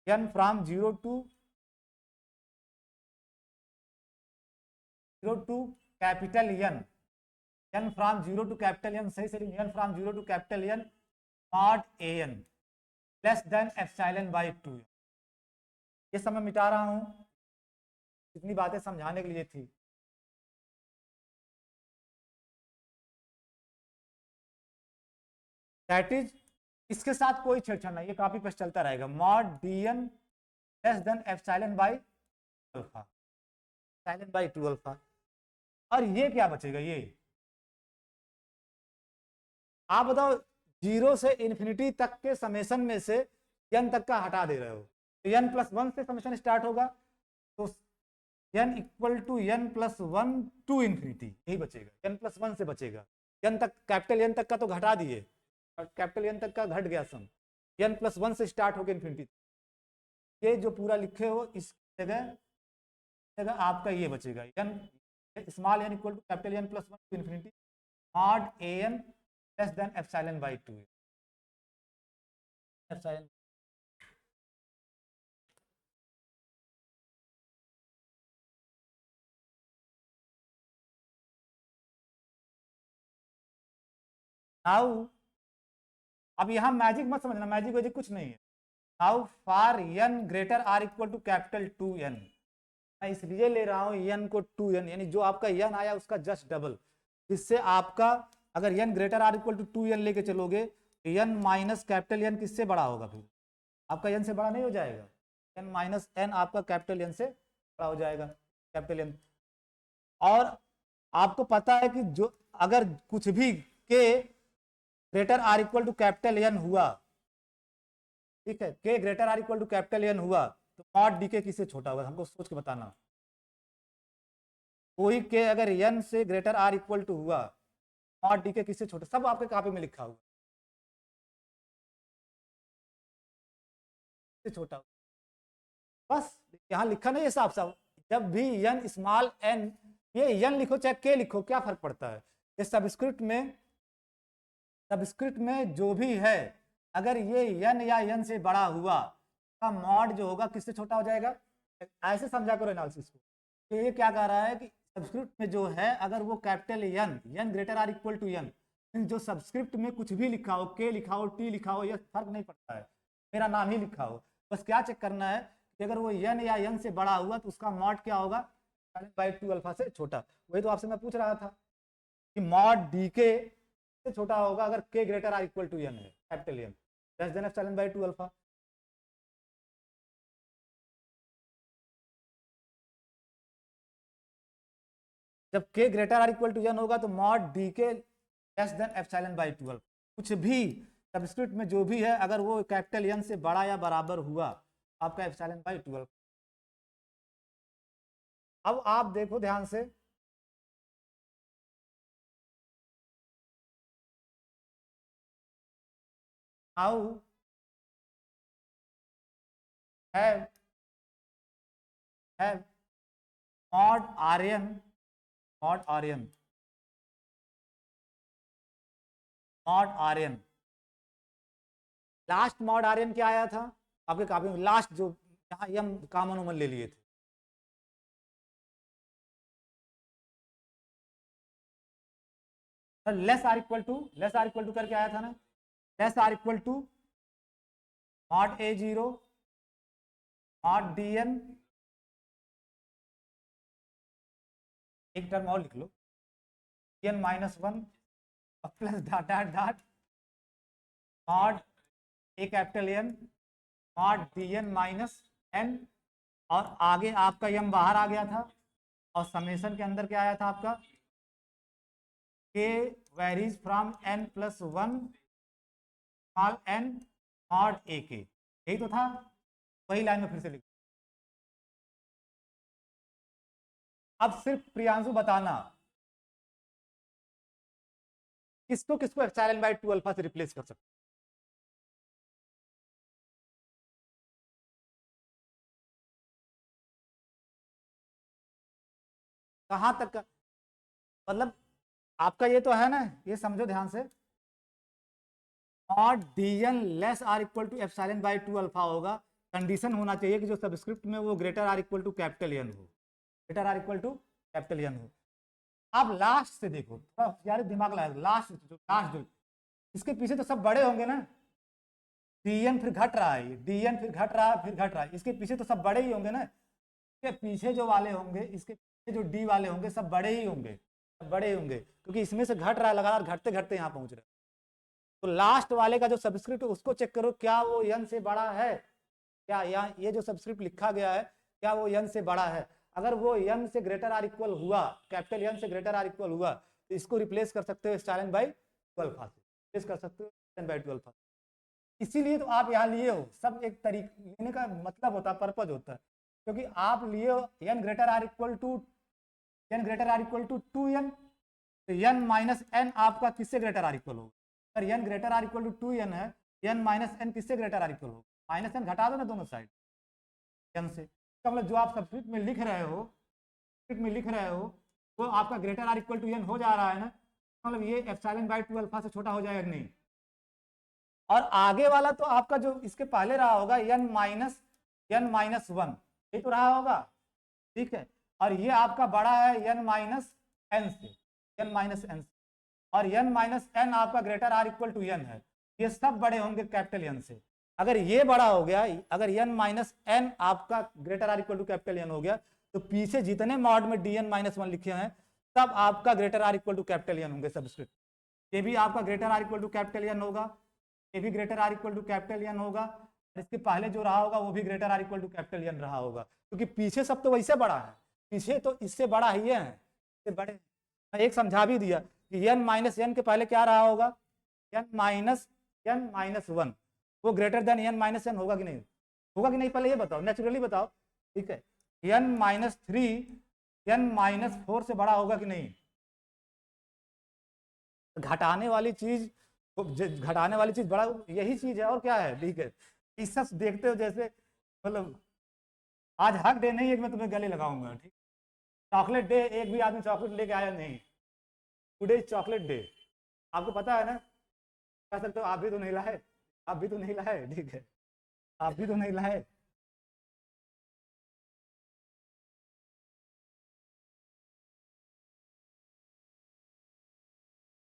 N from 0 to capital N, N from 0 to capital N, सही से N from 0 to capital N mod A n less than epsilon by 2। ये सब मैं मिटा रहा हूं, इतनी बातें समझाने के लिए थी। दैट इज, इसके साथ कोई छेड़छाड़ नहीं, ये कॉपी पेस्ट चलता रहेगा, mod d n less than epsilon by alpha, epsilon by 2 alpha. और ये क्या बचेगा, ये आप बताओ, 0 से इन्फिनिटी तक के समेशन में से n तक का हटा दे रहे हो, तो n+1 से समेशन स्टार्ट होगा, तो n equal to n+1 to infinity, यही बचेगा, n+1 से बचेगा, n तक, कैपिटल N तक का तो घटा दिए, कैपिटल N तक का घट गया सम, n+1 से स्टार्ट होकर इन्फिनिटी। ये जो पूरा लिखे हो इस जगह आपका ये बचेगा, n small n equal to capital N+1 to infinity mod A n less than epsilon by 2, epsilon. Now अब यहाँ मैजिक मत समझना, मैजिक वैजिक कुछ नहीं है। Now for n greater or equal to capital 2n, मैं इसलिए ले रहा हूँ n को 2n, यानी जो आपका n आया उसका जस्ट डबल, जिससे आपका अगर n greater or equal to 2n लेके चलोगे तो n माइनस कैपिटल N किससे बड़ा होगा, फिर आपका n से बड़ा नहीं हो जाएगा, n माइनस n आपका कैपिटल N से बड़ा हो जाएगा, कैपिटल N। और आपको पता है कि जो अगर कुछ भी k greater or equal to capital N हुआ, ठीक है, k greater or equal to capital N हुआ, तो मॉड डी के किससे छोटा होगा, हमको सोच के बताना। कोई के अगर n से ग्रेटर आर इक्वल टू हुआ, मॉड डी के किससे छोटा, सब आपके कॉपी में लिखा हुआ, छोटा, बस यहाँ लिखा नहीं है साफ साफ। जब भी n स्मॉल n, ये n लिखो चाहे k लिखो, क्या फर्क पड़ता है, ये सबस्क्रिप्ट में जो भी है, अगर ये n या n से बड़ा हुआ का मॉड जो होगा किससे छोटा हो जाएगा, ऐसे समझा करो एनालिसिस को। तो ये क्या कह रहा है कि सबस्क्रिप्ट में जो है अगर वो capital n greater or equal to n, जो सबस्क्रिप्ट में कुछ भी लिखा हो, k लिखा हो, t लिखा हो, ये फर्क नहीं पड़ता है, मेरा नाम ही लिखा हो, बस क्या चेक करना है कि अगर वो n या n से बड़ा हुआ तो उसका मॉड क्या होगा, बाई 2 अल्फा से छोटा। वही तो आपसे मैं पूछ रहा था कि मॉड डी के से छोटा होगा अगर k greater or equal to n है, capital N less than epsilon by 2 alpha. जब k greater or equal to n होगा तो mod d k less than epsilon by 2 alpha, कुछ भी सबस्क्रिप्ट में जो भी है अगर वो कैपिटल N से बड़ा या बराबर हुआ, आपका एप्सिलॉन बाय 2 अल्फा। अब आप देखो ध्यान से, how have mod r n, mod r n, mod r n, last mod r n क्या आया था आपके कॉपी में, लास्ट जो जहां ये हम कॉमन उमन ले लिए थे, less or equal to, less or equal to करके आया था ना, less or equal to mod a zero mod d n, एक टर्म और लिख लो, n -1 plus dot dot dot mod a capital N mod d N minus n, और आगे आपका m बाहर आ गया था, और समेशन के अंदर क्या आया था आपका, k varies from n+1 small n mod a k, यही तो था, वही लाइन में फिर से लिख, अब सिर्फ प्रियांशु बताना किसको किसको एप्सिलॉन बाय 2 अल्फा से रिप्लेस कर सकते। कहां तक का मतलब आपका ये तो है ना, ये समझो ध्यान से, और dn less or equal to epsilon by 2 alpha होगा। कंडीशन होना चाहिए कि जो सबस्क्रिप्ट में वो greater or equal to capital N हो, greater or equal to capital N हो। अब लास्ट से देखो, थोड़ा यार दिमाग लगा, लास्ट जो इसके पीछे तो सब बड़े होंगे ना, dn फिर घट रहा है, dn फिर घट रहा है, फिर घट रहा है, इसके पीछे तो सब बड़े ही होंगे ना। इसके पीछे जो वाले होंगे, इसके पीछे जो डी वाले होंगे, सब बड़े ही होंगे, सब बड़े ही होंगे, क्योंकि इसमें से घट रहा है लगातार, घटते घटते यहाँ पहुंच रहे हैं। तो लास्ट वाले का जो सबस्क्रिप्ट उसको चेक करो, क्या वो n से बड़ा है, क्या यहाँ ये जो सबस्क्रिप्ट लिखा गया है क्या वो n से बड़ा है। अगर वो n से ग्रेटर आर इक्वल हुआ, कैपिटल n से ग्रेटर आर इक्वल हुआ, तो इसको रिप्लेस कर सकते हो एप्सिलॉन बाय 2 अल्फा से, रिप्लेस कर सकते हो एप्सिलॉन बाय 2 अल्फा। इसीलिए तो आप यहाँ लिए हो, सब एक तरीके लेने का मतलब होता है, पर्पज होता है, क्योंकि आप लिए हो n greater or equal to 2n, तो n माइनस एन आपका किससे ग्रेटर आर इक्वल होगा। अगर n greater or equal to 2n है, n माइनस एन किससे ग्रेटर आर इक्वल होगा, माइनस एन घटा दो ना दोनों साइड n से। तो मतलब जो आप सबस्क्रिप्ट में लिख रहे हो, वो आपका greater or equal to n हो जा रहा है ना, मतलब ये एप्सिलॉन बाय 2 अल्फा से छोटा हो जाएगा नहीं। और आगे वाला तो आपका जो इसके पहले रहा होगा n माइनस 1, ये तो रहा होगा, ठीक है। और ये आपका बड़ा है n माइनस एन से, और n माइनस एन आपका greater or equal to n है, ये सब बड़े होंगे कैपिटल n से। अगर ये बड़ा हो गया, अगर n माइनस एन आपका greater or equal to capital n हो गया, तो पीछे जितने मॉड में dn माइनस 1 लिखे हैं सब आपका greater or equal to capital n होंगे सबस्क्रिप्ट। ये भी आपका greater or equal to capital n होगा, ये भी greater or equal to capital n होगा, इसके पहले जो रहा होगा वो भी greater or equal to capital n रहा होगा, क्योंकि पीछे सब तो वैसे बड़ा है, पीछे तो इससे बड़ा ही है, इससे बड़े। मैं एक समझा भी दिया कि n माइनस एन के पहले क्या रहा होगा, n माइनस 1, वो greater than n minus n होगा कि नहीं, होगा कि नहीं, पहले ये बताओ, नेचुरली बताओ, ठीक है। n माइनस 3 n माइनस 4 से बड़ा होगा कि नहीं। घटाने वाली चीज बड़ा यही चीज है, और क्या है, ठीक है। इस सब देखते हो जैसे, मतलब आज हक डे नहीं है कि मैं तुम्हें गले लगाऊंगा, ठीक। चॉकलेट डे, एक भी आदमी चॉकलेट लेके आया नहीं, टुडे इज चॉकलेट डे, आपको पता है ना, कह सकते हो आप भी तो नहीं लाए, ठीक है, आप भी तो नहीं लाए।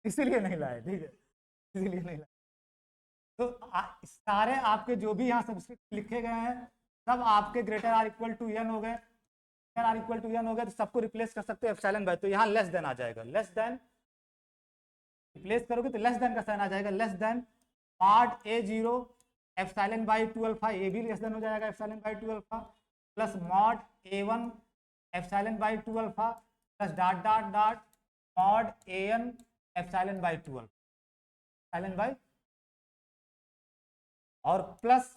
इसीलिए नहीं लाए, ठीक है, इसीलिए नहीं लाए। तो सारे आपके जो भी यहाँ सब्सक्रिप्ट लिखे गए हैं सब आपके greater or equal to n हो गए, आर इक्वल टू एन हो गए, तो सबको रिप्लेस कर सकते हो एप्सिलॉन बाय, तो यहाँ लेस देन आ जाएगा, लेस देन रिप्लेस करोगे तो लेस देन का साइन आ जाएगा, less than mod a0 epsilon by 2 alpha, ये भी लेस देन हो जाएगा epsilon by 2 alpha, plus mod a1 epsilon by 2 alpha, plus dot dot dot mod an epsilon by 2 alpha, epsilon bye, और plus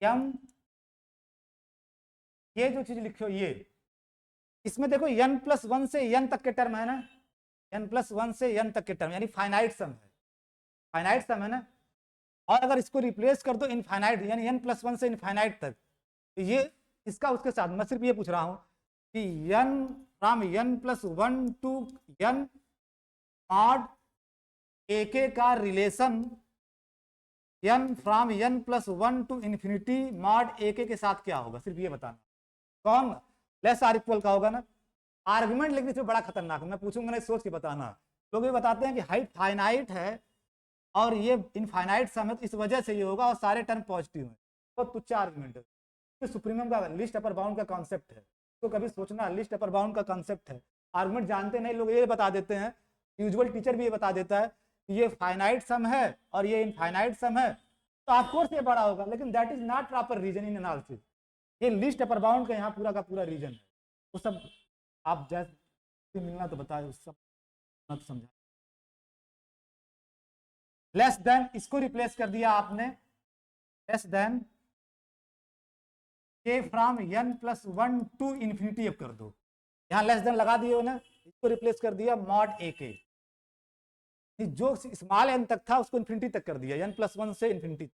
m, ये जो चीज लिखो ये, इसमें देखो n प्लस 1 से n तक के टर्म है ना, n प्लस 1 से n तक के टर्म, यानी फाइनाइट सम है, ना। और अगर इसको रिप्लेस कर दो इनफाइनाइट, यानी n प्लस 1 से इनफाइनाइट तक, तो ये इसका उसके साथ, मैं सिर्फ ये पूछ रहा हूं कि n from n plus 1 to n mod ak का relation n from n plus 1 to infinity mod ak के साथ क्या होगा, सिर्फ ये बताना। कौन लेस आर इक्वल का होगा ना, आर्गुमेंट लिखने से बड़ा खतरनाक है, मैं पूछूंगा नहीं, सोच के बताना। लोग ये बताते हैं कि हाइट फाइनाइट है और ये इनफाइनाइट सम है, तो इस वजह से ये होगा, और सारे टर्म पॉजिटिव हैं, बहुत तुच्छ आर्गुमेंट है। तो सुप्रीमम का लिस्ट अपर बाउंड का कॉन्सेप्ट है, तो कभी सोचना, लिस्ट अपर बाउंड का कॉन्सेप्ट है। आर्गुमेंट जानते नहीं लोग, ये बता देते हैं, यूजुअल टीचर भी ये बता देता है कि ये फाइनाइट सम है और ये इनफाइनाइट सम है, तो ऑफकोर्स ये बड़ा होगा, लेकिन that is not proper reason in analysis. ये लिस्ट अपर बाउंड का यहाँ पूरा का पूरा रीजन है, वो सब आप जैसे मिलना तो बताए, उस सब मत समझा। लेस देन, इसको रिप्लेस कर दिया आपने, less than k from n plus 1 to infinity अब कर दो, यहाँ लेस देन लगा दिए ना, इसको रिप्लेस कर दिया मॉड ए के, जो स्मॉल एन तक था उसको इन्फिनिटी तक कर दिया, n+1 से इन्फिनिटी।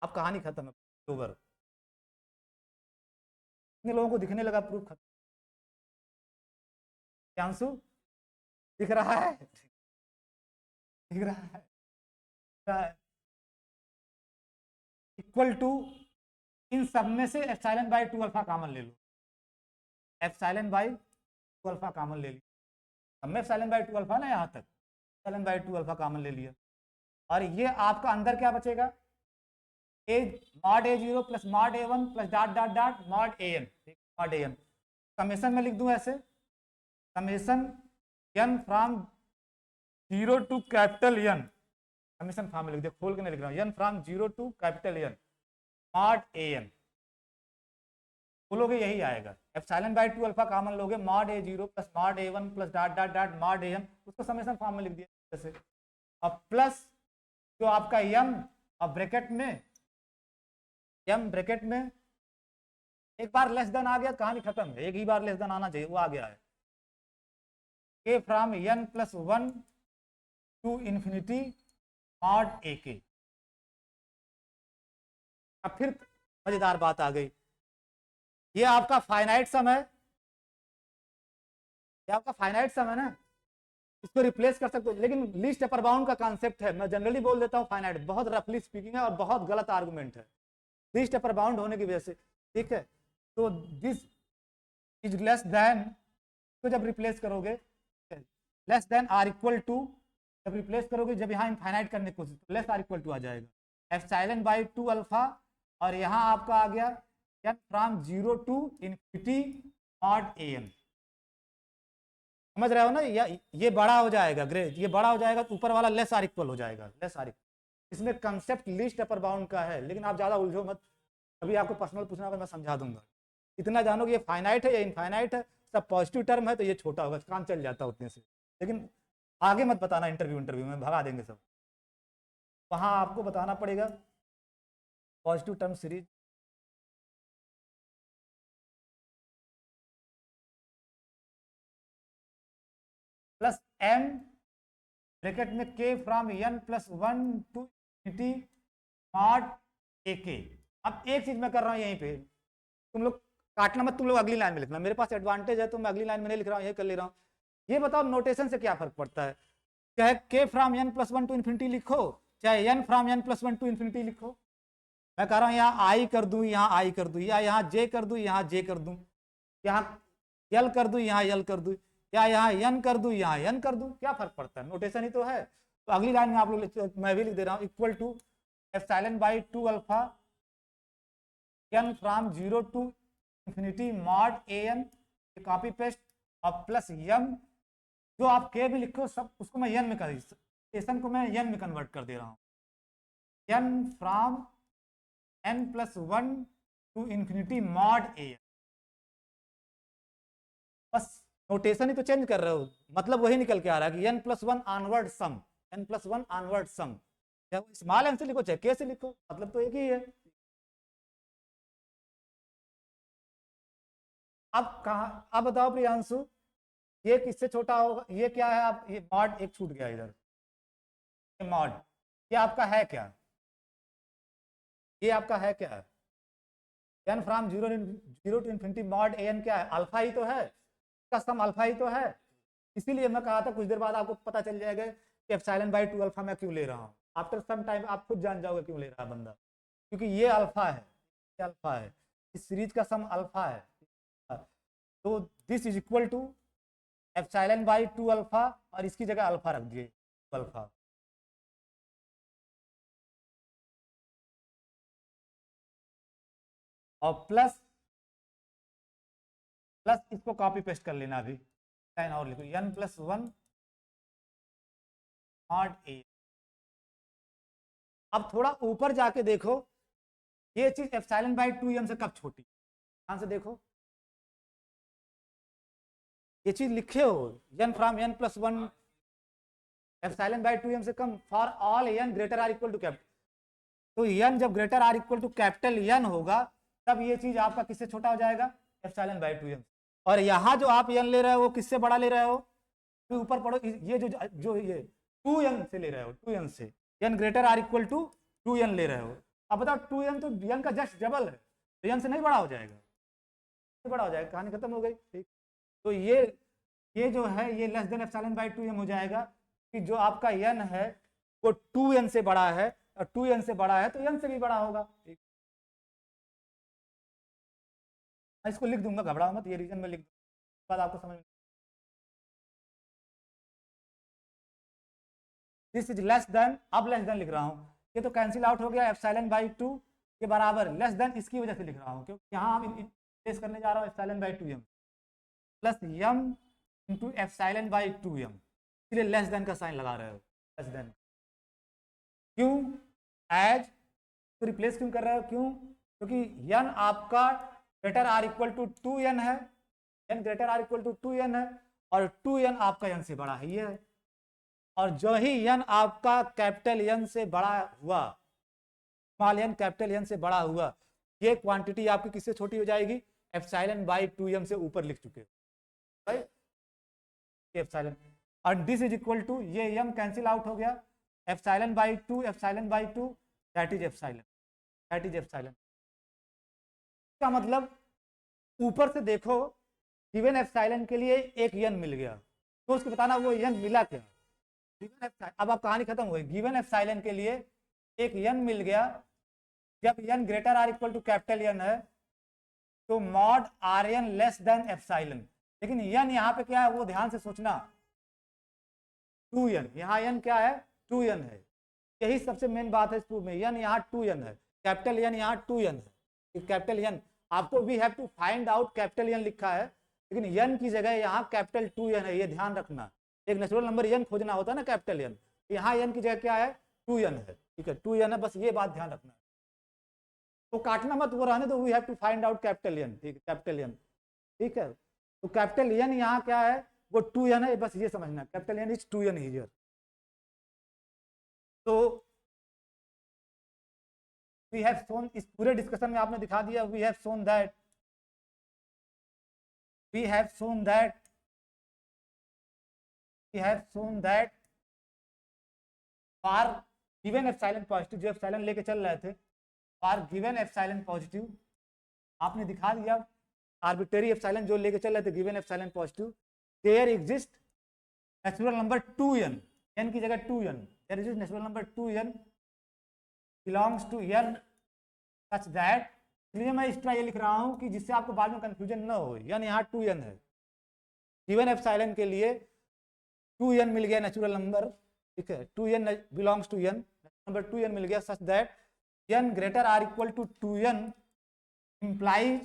अब कहानी खत्म है, ओवर। इतने लोगों को दिखने लगा प्रूफ खत्म। आंसू दिख रहा है, दिख रहा है, इक्वल टू, इन सब में से एप्सिलॉन बाई 2 अल्फा कॉमन ले लो, एप्सिलॉन बाई 2 अल्फा कॉमन ले लिया, अब में एप्सिलॉन बाई 2 अल्फा ना यहाँ तक, एप्सिलॉन बाई 2 अल्फा कॉमन ले लिया, और ये आपका अंदर क्या बचेगा, a mod A0 plus mod A1 plus dot dot dot mod AN, mod AN। Summation में लिख दूं ऐसे, summation n from 0 to capital N, summation form में लिख दिया, खोल के नहीं लिख रहा हूँ, n from 0 to capital N mod AN, बोलोगे यही आएगा, एप्सिलॉन बाई 2 अल्फा कॉमन लोगे, mod A0 plus mod A1 plus dot dot dot mod AN, उसको समेशन फॉर्म में लिख दिया जैसे, और प्लस जो आपका m और ब्रैकेट में, m ब्रैकेट में एक बार लेस देन आ गया, कहानी खत्म है, एक ही बार लेस देन आना चाहिए, वो आ गया है, k from n+1 to infinity mod AK। अब फिर मजेदार बात आ गई, ये आपका फाइनाइट सम है, ये आपका फाइनाइट सम है ना, इसको रिप्लेस कर सकते हो, लेकिन लीस्ट अपर बाउंड का कॉन्सेप्ट है, मैं जनरली बोल देता हूँ फाइनाइट, बहुत रफली स्पीकिंग है और बहुत गलत आर्गुमेंट है, लीस्ट अपर बाउंड होने की वजह से, ठीक है। तो दिस इज लेस देन, तो जब रिप्लेस करोगे less than or equal to, जब रिप्लेस करोगे, जब यहाँ इनफाइनाइट करने की कोशिश, तो लेस आर इक्वल टू आ जाएगा एप्सिलॉन बाई 2 अल्फा, और यहाँ आपका आ गया n from 0 to infinity mod AN, समझ रहे हो ना, ये बड़ा हो जाएगा ग्रेड, ये बड़ा हो जाएगा तो ऊपर वाला लेस आर इक्वल हो जाएगा, लेस आर इक्वल। इसमें कंसेप्ट लीस्ट अपर बाउंड का है, लेकिन आप ज्यादा उलझो मत, अभी आपको पर्सनल पूछना होगा मैं समझा दूंगा, इतना जानो कि ये फाइनाइट है या इनफाइनाइट है, सब पॉजिटिव टर्म है तो ये छोटा होगा, काम चल जाता उतने से, लेकिन आगे मत बताना, इंटरव्यू में भगा देंगे सब, वहां आपको बताना पड़ेगा positive term series, plus m bracket में k from n+1 to infinity mod AK। अब एक चीज मैं कर रहा हूं यहीं पे, तुम लोग काटना मत, तुम लोग अगली लाइन में लिखना, मेरे पास एडवांटेज है तो मैं अगली लाइन में नहीं लिख रहा हूँ, ये कर ले रहा हूँ। ये बताओ नोटेशन से क्या फर्क पड़ता है, चाहे k from n+1 to infinity लिखो, चाहे n from n+1 to infinity लिखो, मैं कह रहा हूँ यहाँ i कर दूं, यहाँ i कर दूं, या यहाँ j कर दूं, यहाँ j कर दूं, यहाँ l कर दूं, यहाँ l कर दूं, या यहाँ n कर दूं, यहाँ n कर दूं, क्या फर्क पड़ता है, नोटेशन ही तो है। तो अगली लाइन में आप लोग, मैं भी लिख दे रहा हूँ, equal to epsilon by 2 alpha n from 0 to infinity mod AN, copy paste, और प्लस m, जो आप k भी लिखो सब उसको मैं n में कर, स्टेशन को मैं n में कन्वर्ट कर दे रहा हूँ, n from n+1 to infinity mod AN, बस नोटेशन ही तो चेंज कर रहे हो, मतलब वही निकल के आ रहा है कि n+1 ऑनवर्ड सम, n+1 ऑनवर्ड सम, चाहे स्मॉल n से लिखो चाहे k से लिखो, मतलब तो एक ही है। अब कहा, अब बताओ प्रियांशु, ये किससे छोटा होगा, ये क्या है, आप ये मॉड एक छूट गया इधर, ये मॉड, ये आपका है क्या, ये आपका है क्या है, n from 0 to infinity mod AN क्या है, अल्फा ही तो है, इसका सम अल्फा ही तो है, इसीलिए मैं कहा था कुछ देर बाद आपको पता चल जाएगा कि एप्सिलॉन बाई 2 अल्फा मैं क्यों ले रहा हूँ, आफ्टर सम टाइम आप खुद जान जाओगे क्यों ले रहा है बंदा, क्योंकि ये अल्फा है, ये अल्फा है, इस सीरीज का सम अल्फा है, तो this is equal to epsilon by 2 alpha, और इसकी जगह अल्फा रख दिए, अल्फा, और प्लस प्लस इसको कॉपी पेस्ट कर लेना, अभी लाइन और लिखो, n+1 मॉड A। अब थोड़ा ऊपर जाके देखो, ये चीज एप्सिलॉन बाई 2m से कब छोटी, ध्यान से देखो, ये चीज लिखे हो n from n+1 epsilon by 2m से कम for all n greater or equal to capital, तो n जब greater or equal to capital n होगा तब ये चीज आपका किससे छोटा हो जाएगा, एप्सिलॉन बाई 2m। और यहाँ जो आप n ले रहे हो वो किससे बड़ा ले रहे हो, तो ऊपर पढ़ो, ये जो ये 2n से ले रहे हो, 2n से, n greater or equal to 2n ले रहे हो। अब बताओ 2n तो n का जस्ट डबल है, तो n से नहीं बड़ा हो जाएगा, बड़ा हो जाएगा, कहानी खत्म हो गई। ठीक, तो ये जो है ये less than epsilon by 2m हो जाएगा, कि जो आपका n है वो 2n से बड़ा है, और 2n से बड़ा है तो n से भी बड़ा होगा। ठीक, मैं इसको लिख दूंगा, घबराओ मत, ये रीजन में लिख दूंगा, बाद आपको समझ में। दिस इज लेस देन, अब लेस देन लिख रहा हूँ, ये तो कैंसिल आउट हो गया, एप्सिलॉन बाई 2 के बराबर, लेस देन इसकी वजह से लिख रहा हूँ, क्योंकि यहाँ हम प्लेस करने जा रहा हूँ epsilon by 2m plus m into epsilon by 2m, इसलिए लेस देन का साइन लगा रहे हो, लेस देन। क्यों, एज तो रिप्लेस क्यों कर रहे हो, क्यों, क्योंकि n आपका greater or equal to 2n है, n greater or equal to 2n है, और 2n आपका n से बड़ा है, ये है। और जो ही n आपका कैपिटल N से बड़ा हुआ, स्मॉल n कैपिटल N से बड़ा हुआ, ये क्वांटिटी आपकी किससे छोटी हो जाएगी, एप्सिलॉन बाई 2m से ऊपर लिख चुके, राइट, एप्सिलॉन। और दिस इज इक्वल टू, ये m कैंसिल आउट हो गया, epsilon by 2, epsilon by 2, that is epsilon, that is epsilon. इसका मतलब ऊपर से देखो, गिवन एप्सिलॉन के लिए एक n मिल गया, तो उसको बताना वो n मिला क्या। अब आप कहानी खत्म हुई, गिवन एप्सिलॉन के लिए एक n मिल गया, जब n greater or equal to capital N है, तो mod Rn less than epsilon. लेकिन n यहाँ पे क्या है वो ध्यान से सोचना, 2n, यहाँ n क्या है, 2n है, यही सबसे मेन बात है इस प्रूफ में, n यहाँ 2n है, कैपिटल N यहाँ 2n है, कैपिटल N आपको we have to find out capital N लिखा है, लेकिन n की जगह यहाँ कैपिटल 2n है, ये ध्यान रखना। एक नेचुरल नंबर n खोजना होता है ना कैपिटल N, यहाँ n की जगह क्या है, 2n है, ठीक है, 2n है, बस ये बात ध्यान रखना। तो काटना मत, वो रहने दो, we have to find out capital N, ठीक है, कैपिटल N, ठीक है। तो कैपिटल N यहाँ क्या है, वो 2n है, बस ये समझना, capital N is 2n here. तो वी हैव शोन, इस पूरे डिस्कशन में आपने दिखा दिया, we have shown that, we have shown that, we have shown that for given epsilon positive, जो एप्सिलॉन लेके चल रहे थे, फॉर गिवन एप्सिलॉन पॉजिटिव, आपने दिखा दिया आर्बिट्रेरी एप्सिलॉन जो लेके चल रहे थे, given epsilon positive, there exist natural number 2n, n की जगह 2n, there exist natural number 2n belongs to n such that, इसलिए मैं एक्स्ट्रा ये लिख रहा हूँ कि जिससे आपको बाद में कंफ्यूजन न हो, n यहाँ 2n है, गिवन एप्सिलॉन के लिए 2n मिल गया नेचुरल नंबर, ठीक है, 2n belongs to n, number 2n मिल गया such that n greater or equal to 2n implies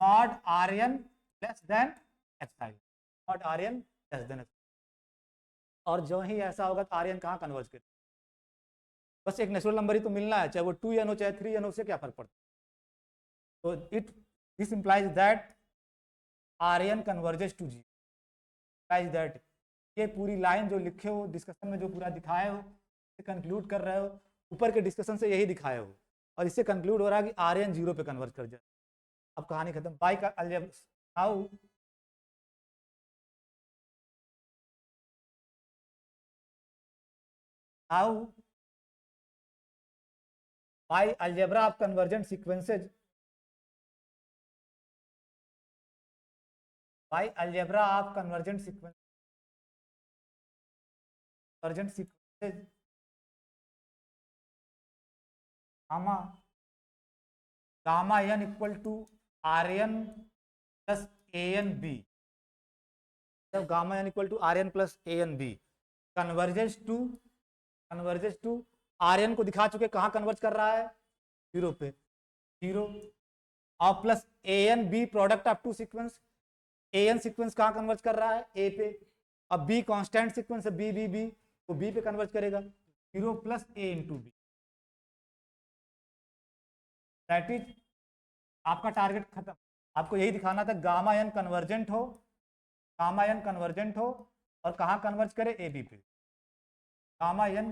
mod Rn less than epsilon, mod Rn less than epsilon. और जो ही ऐसा होगा तो Rn कहाँ कन्वर्ज करे, बस एक नेचुरल नंबर ही तो मिलना है, चाहे वो 2n हो चाहे 3n हो, उससे क्या फर्क पड़ता है। तो this implies that Rn converges to 0, implies that, ये पूरी लाइन जो लिखे हो डिस्कशन में, जो पूरा दिखाए हो, कंक्लूड कर रहे हो, ऊपर के डिस्कशन से यही दिखाए हो, और इससे कंक्लूड हो रहा है कि Rn 0 पे कन्वर्ज कर जाए। अब कहानी खत्म, बाई का algebra, how by algebra of convergent sequences, by algebra of convergent sequence, convergent sequences, gamma, gamma n equal to Rn plus AnB, जब गामा n equal to Rn plus AnB convergence to Rn को दिखा चुके, कहाँ converge कर रहा है, 0 पे, 0, और plus AnB product of two sequence, An sequence कहाँ कन्वर्ज कर रहा है, A पे, अब B कांस्टेंट सीक्वेंस है, B तो B पे कन्वर्ज करेगा, 0 plus A into B, that is आपका टारगेट खत्म। आपको यही दिखाना था, गामा n कन्वर्जेंट हो, गामा n कन्वर्जेंट हो, और कहाँ कन्वर्ज करे, ए बी पे, गामा n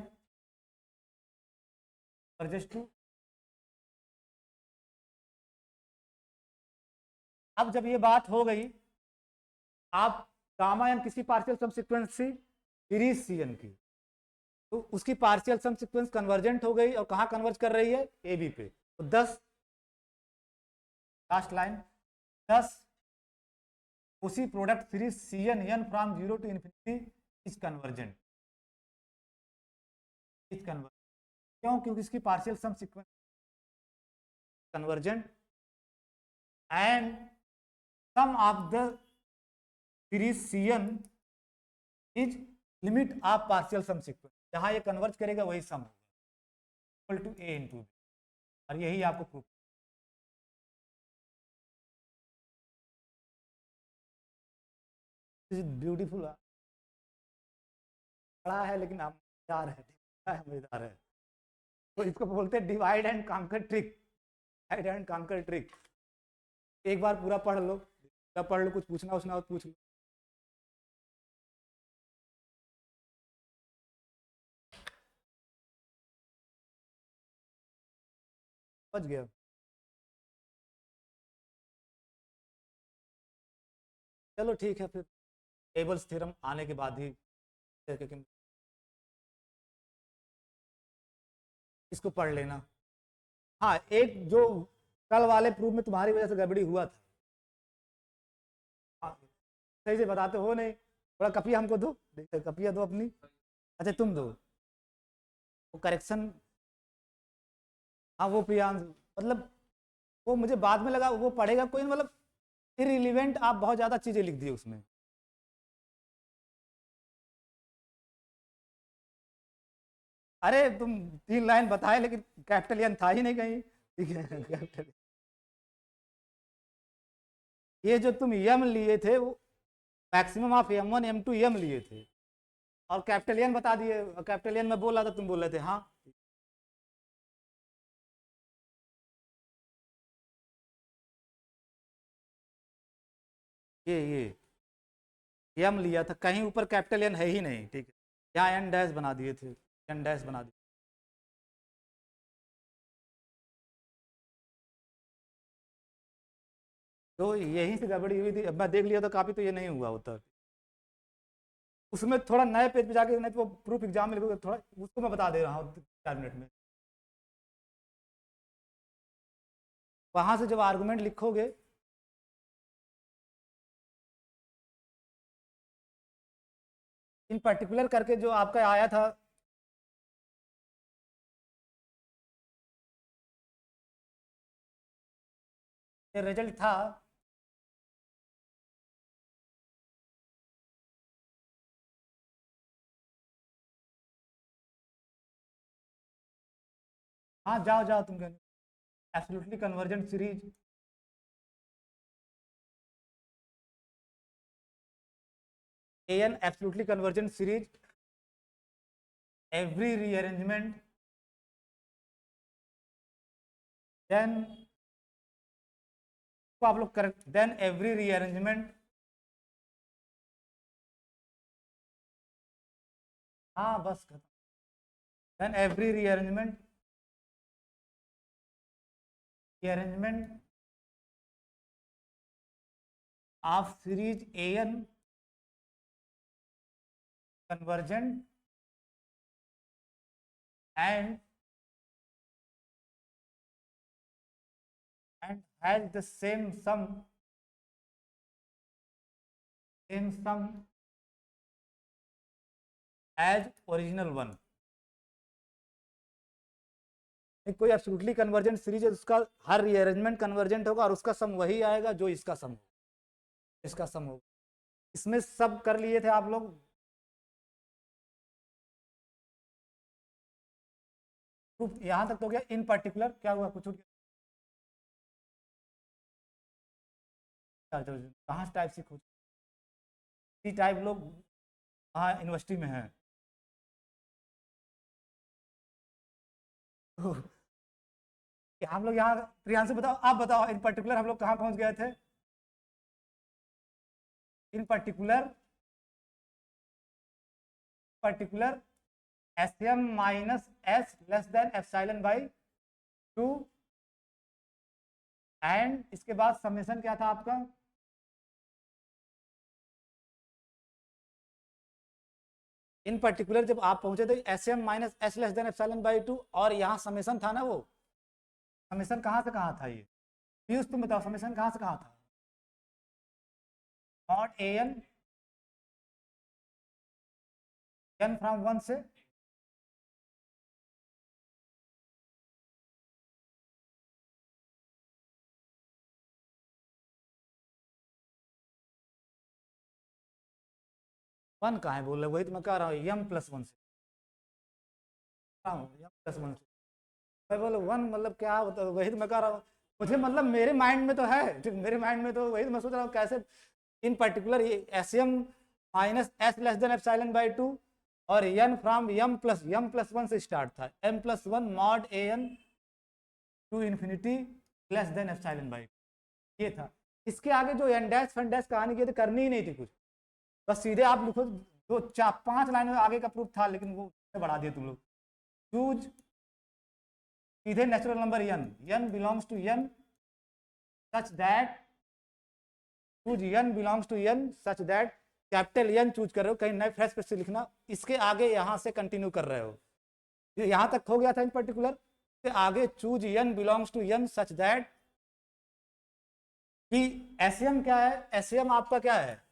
कन्वर्जेस टू अब जब ये बात हो गई, आप गामा एन किसी पार्शियल सम सीक्वेंस से सीरीज सी एन की, तो उसकी पार्शियल सम सीक्वेंस कन्वर्जेंट हो गई और कहाँ कन्वर्ज कर रही है, ए बी पे। तो 10 लास्ट लाइन 10 उसी product series C N N from zero to infinity is convergent, is convergent. क्यों? क्योंकि इसकी partial sum sequence convergent and sum of the series C N is limit of partial sum sequence. जहां ये converge करेगा वही sum होगा, equal to A into B, और यही आपको प्रूफ। ब्यूटीफुल बड़ा है, लेकिन आप मजेदार है, मजेदार है। तो इसको बोलते हैं divide and conquer trick, divide and conquer trick. एक बार पूरा पढ़ लो, पूरा पढ़ लो, कुछ पूछना उछना हो तो पूछ लो। समझ गया? चलो ठीक है, फिर टेबल्स थ्योरम आने के बाद ही, क्योंकि इसको पढ़ लेना। हाँ, एक जो कल वाले प्रूफ में तुम्हारी वजह से गड़बड़ी हुआ था, हाँ, सही से बताते हो नहीं, थोड़ा कपिया हमको दो, कपिया दो अपनी। अच्छा तुम दो वो करेक्शन। हाँ वो प्रियांश, मतलब वो मुझे बाद में लगा वो पढ़ेगा कोई, मतलब इरिलीवेंट आप बहुत ज़्यादा चीज़ें लिख दी उसमें। अरे तुम 3 लाइन बताए, लेकिन कैपिटल एन था ही नहीं कहीं, ठीक है कैपिटल। ये जो तुम यम लिए थे वो मैक्सिमम ऑफ M1 M2 यम लिए थे, और कैपिटल एन बता दिए। कैपिटल एन में बोल रहा था, तुम बोल रहे थे हाँ। ये यम लिया था, कहीं ऊपर कैपिटल एन है ही नहीं, ठीक है। यहाँ एन डैश बना दिए थे, एन डैश बना दिए। तो यहीं से गड़बड़ी हुई थी, अब मैं देख लिया था काफी, तो ये नहीं हुआ होता। उसमें थोड़ा नए पेज पे जाके, नहीं तो वो प्रूफ एग्जाम में लिखोगे थोड़ा, उसको मैं बता दे रहा हूँ 4 मिनट में। वहां से जब आर्गुमेंट लिखोगे, इन पर्टिकुलर करके जो आपका आया था, ये रिजल्ट था। हाँ जाओ जाओ, तुम कहने absolutely convergent series, an absolutely convergent series, every rearrangement then, तो आप लोग करेक्ट, देन एवरी रीअरेंजमेंट, हाँ बस खत्म, then every rearrangement, rearrangement of series N convergent and has the same sum as original one। कोई एब्सोल्युटली कन्वर्जेंट सीरीज है, उसका हर rearrangement convergent होगा और उसका सम वही आएगा जो इसका सम होगा, इसका सम होगा। इसमें सब कर लिए थे आप लोग, यहां तक तो गया। इन पर्टिकुलर क्या हुआ, कुछ कहाँ टाइप से खोज, टाइप लोग वहाँ यूनिवर्सिटी में है। तो हम लोग यहाँ, प्रियांशु बताओ, आप बताओ इन पर्टिकुलर हम लोग कहाँ पहुंच गए थे। In particular, particular S M minus S less than epsilon by 2 and इसके बाद समेशन क्या था आपका, इन पर्टिकुलर जब आप पहुंचे थे S M minus S less than epsilon by 2, और यहाँ समेशन था ना, वो समेशन कहाँ से कहाँ था, ये पीयूष तुम बताओ समेशन कहाँ से कहाँ था, not A N, N from 1 से वन कहाँ है बोल रहे, वही तो मैं कह रहा हूँ एम प्लस 1 से, एम प्लस 1 से मैं बोलो 1 मतलब क्या होता है, वही तो मैं कह रहा हूँ, मुझे मतलब मेरे माइंड में तो है, ठीक मेरे माइंड में तो वही तो मैं सोच रहा हूँ कैसे इन पर्टिकुलर ये S M minus S less than epsilon by 2, और एन फ्रॉम एम प्लस 1 से स्टार्ट था, M plus 1 mod A N to infinity less than epsilon by 2, ये था। इसके आगे जो एन डैश फन डैश कहानी की थी करनी ही नहीं थी कुछ, बस सीधे आप लिखो, दो चार 5 लाइन में आगे का प्रूफ था, लेकिन वो बढ़ा दिया तुम लोग। चूज सीधे natural number n belongs to n such that, choose n belongs to n such that, capital n choose कर रहे हो, कहीं नए फ्रेश पे से लिखना, इसके आगे यहां से कंटिन्यू कर रहे हो, यहां तक हो गया था इन पर्टिकुलर, इसके आगे choose n belongs to n such that कि एसएम क्या है, एसएम आपका क्या है,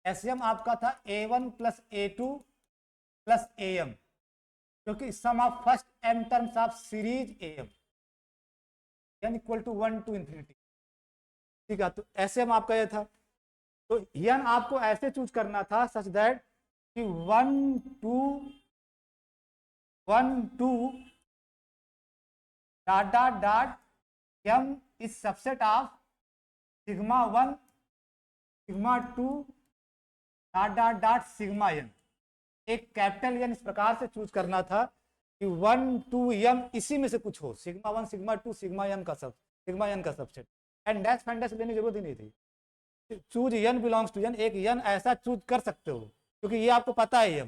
एसएम आपका था a1 plus a2 plus am, क्योंकि sum of first m terms of series am n equal to 1 to infinity, ठीक है। तो एसएम आपका ये था, तो n आपको ऐसे चूज करना था सच दैट कि 1 2 dot dot dot m is subset of sigma 1 sigma 2 dot dot dot sigma n, एक कैपिटल n इस प्रकार से चूज करना था कि 1 2 m इसी में से कुछ हो, सिग्मा 1 सिग्मा 2 सिग्मा n का subset, and dash fan dash लेने की जरूरत ही नहीं थी, choose n belongs to n, एक n ऐसा चूज कर सकते हो क्योंकि ये आपको पता है m,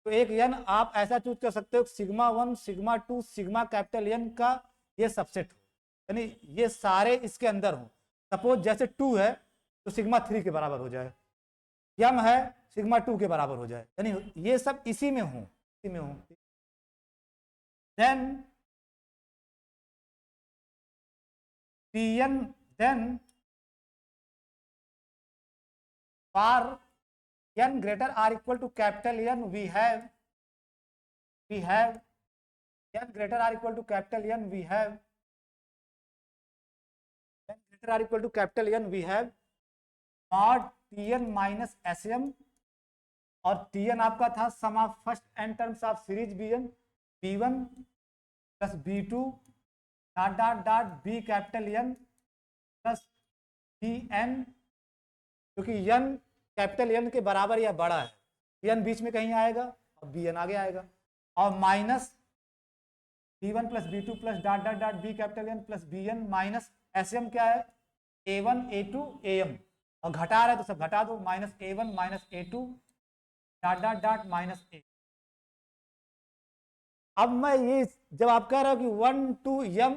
तो एक n आप ऐसा चूज कर सकते हो sigma 1 sigma 2 sigma capital n का ये सबसेट हो, यानी ये सारे इसके अंदर हो। सपोज जैसे 2 है तो सिग्मा 3 के बराबर हो जाए, m है सिग्मा 2 के बराबर हो जाए, यानी ये सब इसी में हो, then Pn, then for n greater or equal to capital N, we have n greater or equal to capital N, we have n greater or equal to capital N, we have mod Tn minus Sm, और Tn आपका था sum of first n terms of series Bn, B1 plus B2 dot dot dot B capital N plus Bn, क्योंकि n capital N के बराबर या बड़ा है, n बीच में कहीं आएगा और Bn आगे आएगा, और minus B1 plus B2 plus dot dot dot B capital N plus Bn minus Sm क्या है A1 A2 Am, और घटा रहे तो सब घटा दो, minus A1 minus A2 dot dot dot minus A। अब मैं ये जब आप कह रहे हो कि 1 2 m,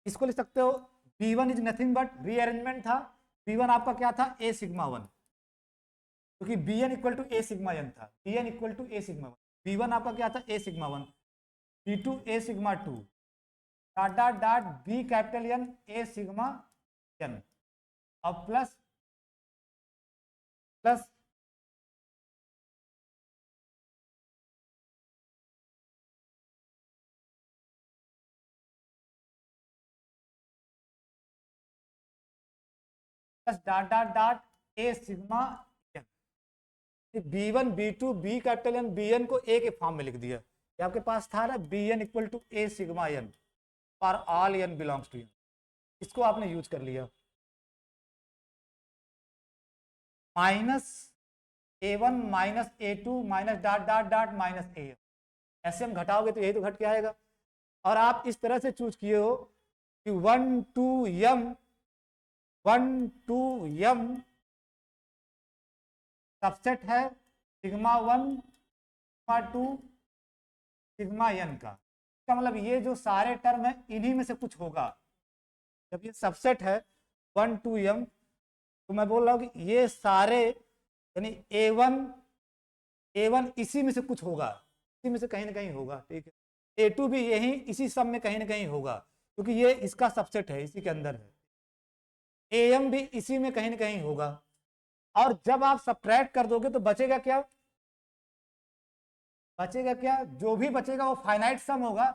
इसको लिख सकते हो B1 is nothing but rearrangement था, B1 आपका क्या था A सिग्मा 1, क्योंकि Bn equal to A sigma n था, Bn equal to A sigma 1, B1 आपका क्या था A sigma 1, B2 A sigma 2 dot dot dot B capital N A sigma n, और plus plus plus dot dot dot A sigma n, B1 B2 B capital N Bn को A के form में लिख दिया, ये आपके पास था ना Bn equal to A sigma n for all n belongs to n, इसको आपने यूज कर लिया, minus A1 minus A2 minus dot dot dot minus Am, ऐसे हम घटाओगे तो यही तो घट के आएगा, और आप इस तरह से चूज किए हो कि 1 2 m सबसेट है सिग्मा 1 सिग्मा 2 सिग्मा n का, इसका मतलब ये जो सारे टर्म है इन्हीं में से कुछ होगा, जब ये सबसेट है 1 to m, तो मैं बोल रहा हूँ कि ये सारे यानी A1 इसी में से कुछ होगा, इसी में से कहीं ना कहीं होगा, ठीक है। A2 भी यही इसी सब में कहीं ना कहीं होगा, क्योंकि ये इसका सबसेट है, इसी के अंदर है। AM भी इसी में कहीं ना कहीं होगा। और जब आप सब्ट्रैक्ट कर दोगे तो बचेगा क्या? बचेगा क्या? जो भी बचेगा वो फाइनाइट सम होगा,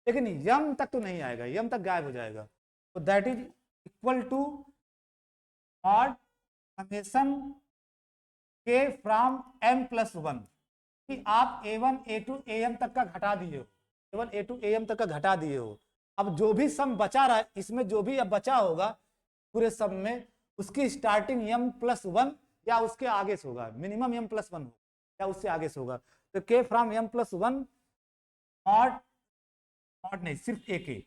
लेकिन यम तक तो नहीं आएगा, यम तक गायब हो जाएगा। तो that is equal to mod summation के फ्रॉम m प्लस 1, कि आप A1 A2 AM तक का घटा दिए हो, A1 A2 AM तक का घटा दिए हो। अब जो भी सम बचा रहा है, इसमें जो भी अब बचा होगा पूरे सम में, उसकी स्टार्टिंग m प्लस 1 या उसके आगे से होगा, मिनिमम m प्लस 1 या उससे आगे से होगा। तो k from m plus 1 mod, mod नहीं सिर्फ a के,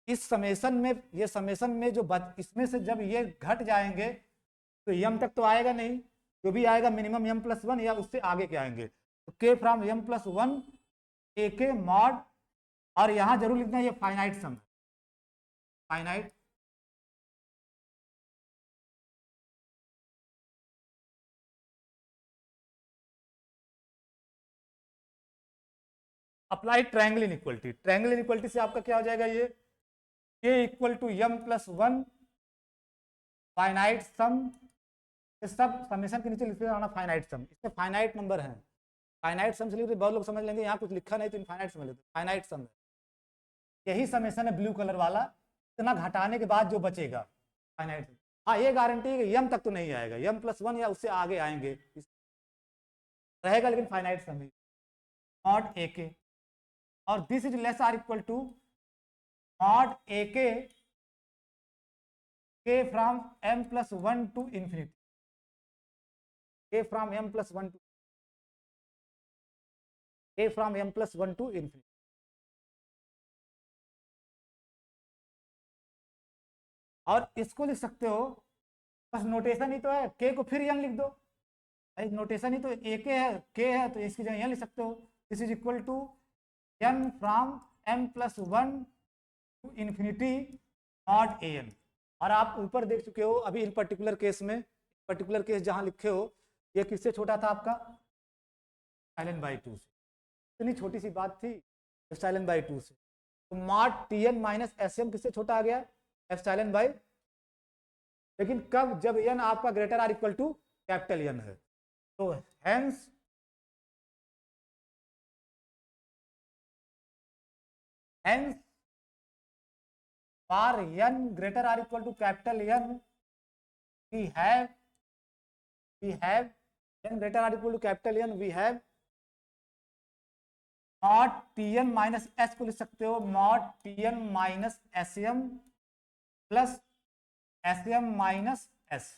इस समेशन में, ये समेशन में जो इसमें से जब ये घट जाएंगे तो m तक तो आएगा नहीं, जो भी आएगा मिनिमम m प्लस 1 या उससे आगे के आएंगे। तो k from m plus 1 a के मॉड, और यहां जरूर लिखना ये finite sum, finite apply triangle inequality. Triangle inequality से आपका क्या हो जाएगा, ये k equal to m plus 1 finite sum, सब समेशन के नीचे लिखते जाना फाइनाइट सम, इसमें फाइनाइट नंबर है, फाइनाइट सम से लिखते बहुत लोग समझ लेंगे यहाँ कुछ लिखा नहीं तो इनफाइनाइट समझ लेते, फाइनाइट सम है। यही समेशन है ब्लू कलर वाला, इतना घटाने के बाद जो बचेगा फाइनाइट। हाँ ये गारंटी है कि m तक तो नहीं आएगा, m प्लस 1 या उससे आगे आएंगे रहेगा, लेकिन finite some he mod a k, और this is less or equal to mod a k from m plus 1 to infinity, k from m plus 1 to k from m plus 1 to infinity। और इसको लिख सकते हो, बस notation ही तो है, k को फिर n लिख दो, नोटेशन ही तो a के है, k है तो इसकी जगह n लिख सकते हो। This is equal to n from m plus 1 to infinity not an। और आप ऊपर देख चुके हो अभी इन पर्टिकुलर केस में, पर्टिकुलर केस जहां लिखे हो, ये किससे छोटा था आपका? एप्सिलॉन बाई 2 से। इतनी छोटी सी बात थी, एप्सिलॉन बाई 2 से। तो मॉड Tn माइनस Sm किससे छोटा आ गया? एप्सिलॉन बाई, लेकिन कब? जब n आपका greater or equal to capital N है। तो hence hence for n greater or equal to capital N, we have n greater or equal to capital N, we have mod Tn minus S को लिख सकते हो mod Tn minus Sm plus Sm minus S।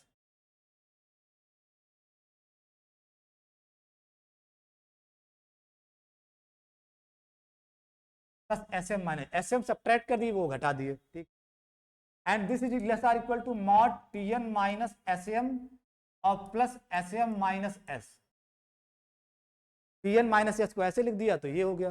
Plus Sm minus Sm subtract कर दिए, वो घटा दिए, ठीक। And this is less or equal to mod Tn minus Sm और plus Sm minus S। Tn minus S को ऐसे लिख दिया तो ये हो गया।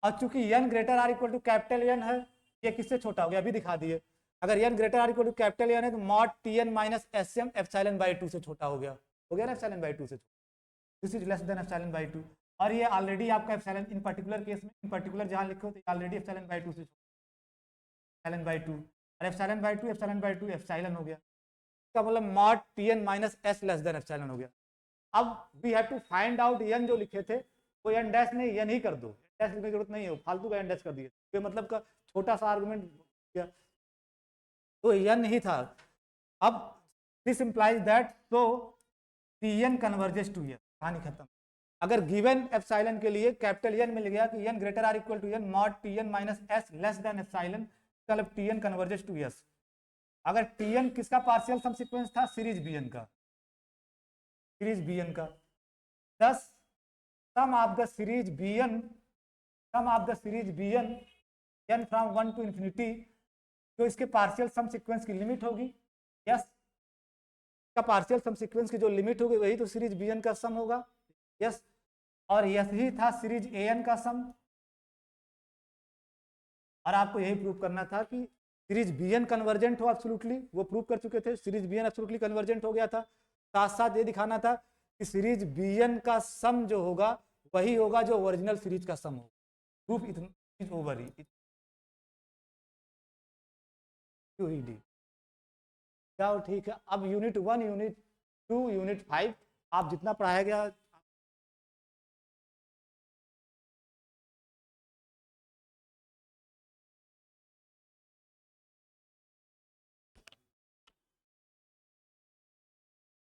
और चूंकि n greater or equal to capital N है, ये किससे छोटा हो गया अभी दिखा दिए। अगर n greater or equal to capital N है तो mod Tn minus Sm epsilon by 2 से छोटा हो गया ना, एप्सिलॉन बाई 2 से। This is less than epsilon by 2, और ये ऑलरेडी आपका एप्सिलॉन इन पर्टिकुलर केस में, इन पर्टिकुलर जहां लिखे हो तो ऑलरेडी एप्सिलॉन बाई 2 से एप्सिलॉन बाई 2, और epsilon by 2 epsilon by 2 epsilon हो गया। इसका मतलब mod Tn minus S less than epsilon हो गया। अब we have to find out n जो लिखे थे वो n डैश नहीं, n ही कर दो, डैश लिखने की जरूरत नहीं है, फालतू का n डैश कर दिए, ये मतलब का छोटा सा आर्गुमेंट किया तो n ही था। अब this implies that so Tn converges to n, कहानी खत्म। अगर गिवन एप्सिलॉन के लिए कैपिटल n मिल गया कि n greater or equal to n mod Tn minus S less than epsilon, मतलब Tn कन्वर्जेस टू S। अगर Tn किसका पार्शियल सम सीक्वेंस था? सीरीज Bn का, सीरीज Bn का। thus sum of the series Bn, sum of the series Bn n from 1 to infinity, जो इसके partial sum sequence की limit होगी, yes, का पार्शियल सम सीक्वेंस की जो लिमिट होगी वही तो सीरीज Bn का सम होगा, यस। और यही था सीरीज An का सम, और आपको यही प्रूव करना था कि सीरीज बी एन कन्वर्जेंट हो एब्सोल्युटली, वो प्रूव कर चुके थे, series B N absolutely convergent हो गया था। साथ साथ ये दिखाना था कि सीरीज बी एन का सम जो होगा वही होगा जो ओरिजिनल सीरीज का सम होगा। Proof is over he D. जाओ ठीक है, अब यूनिट 1, यूनिट 2, यूनिट 5 आप जितना पढ़ाया गया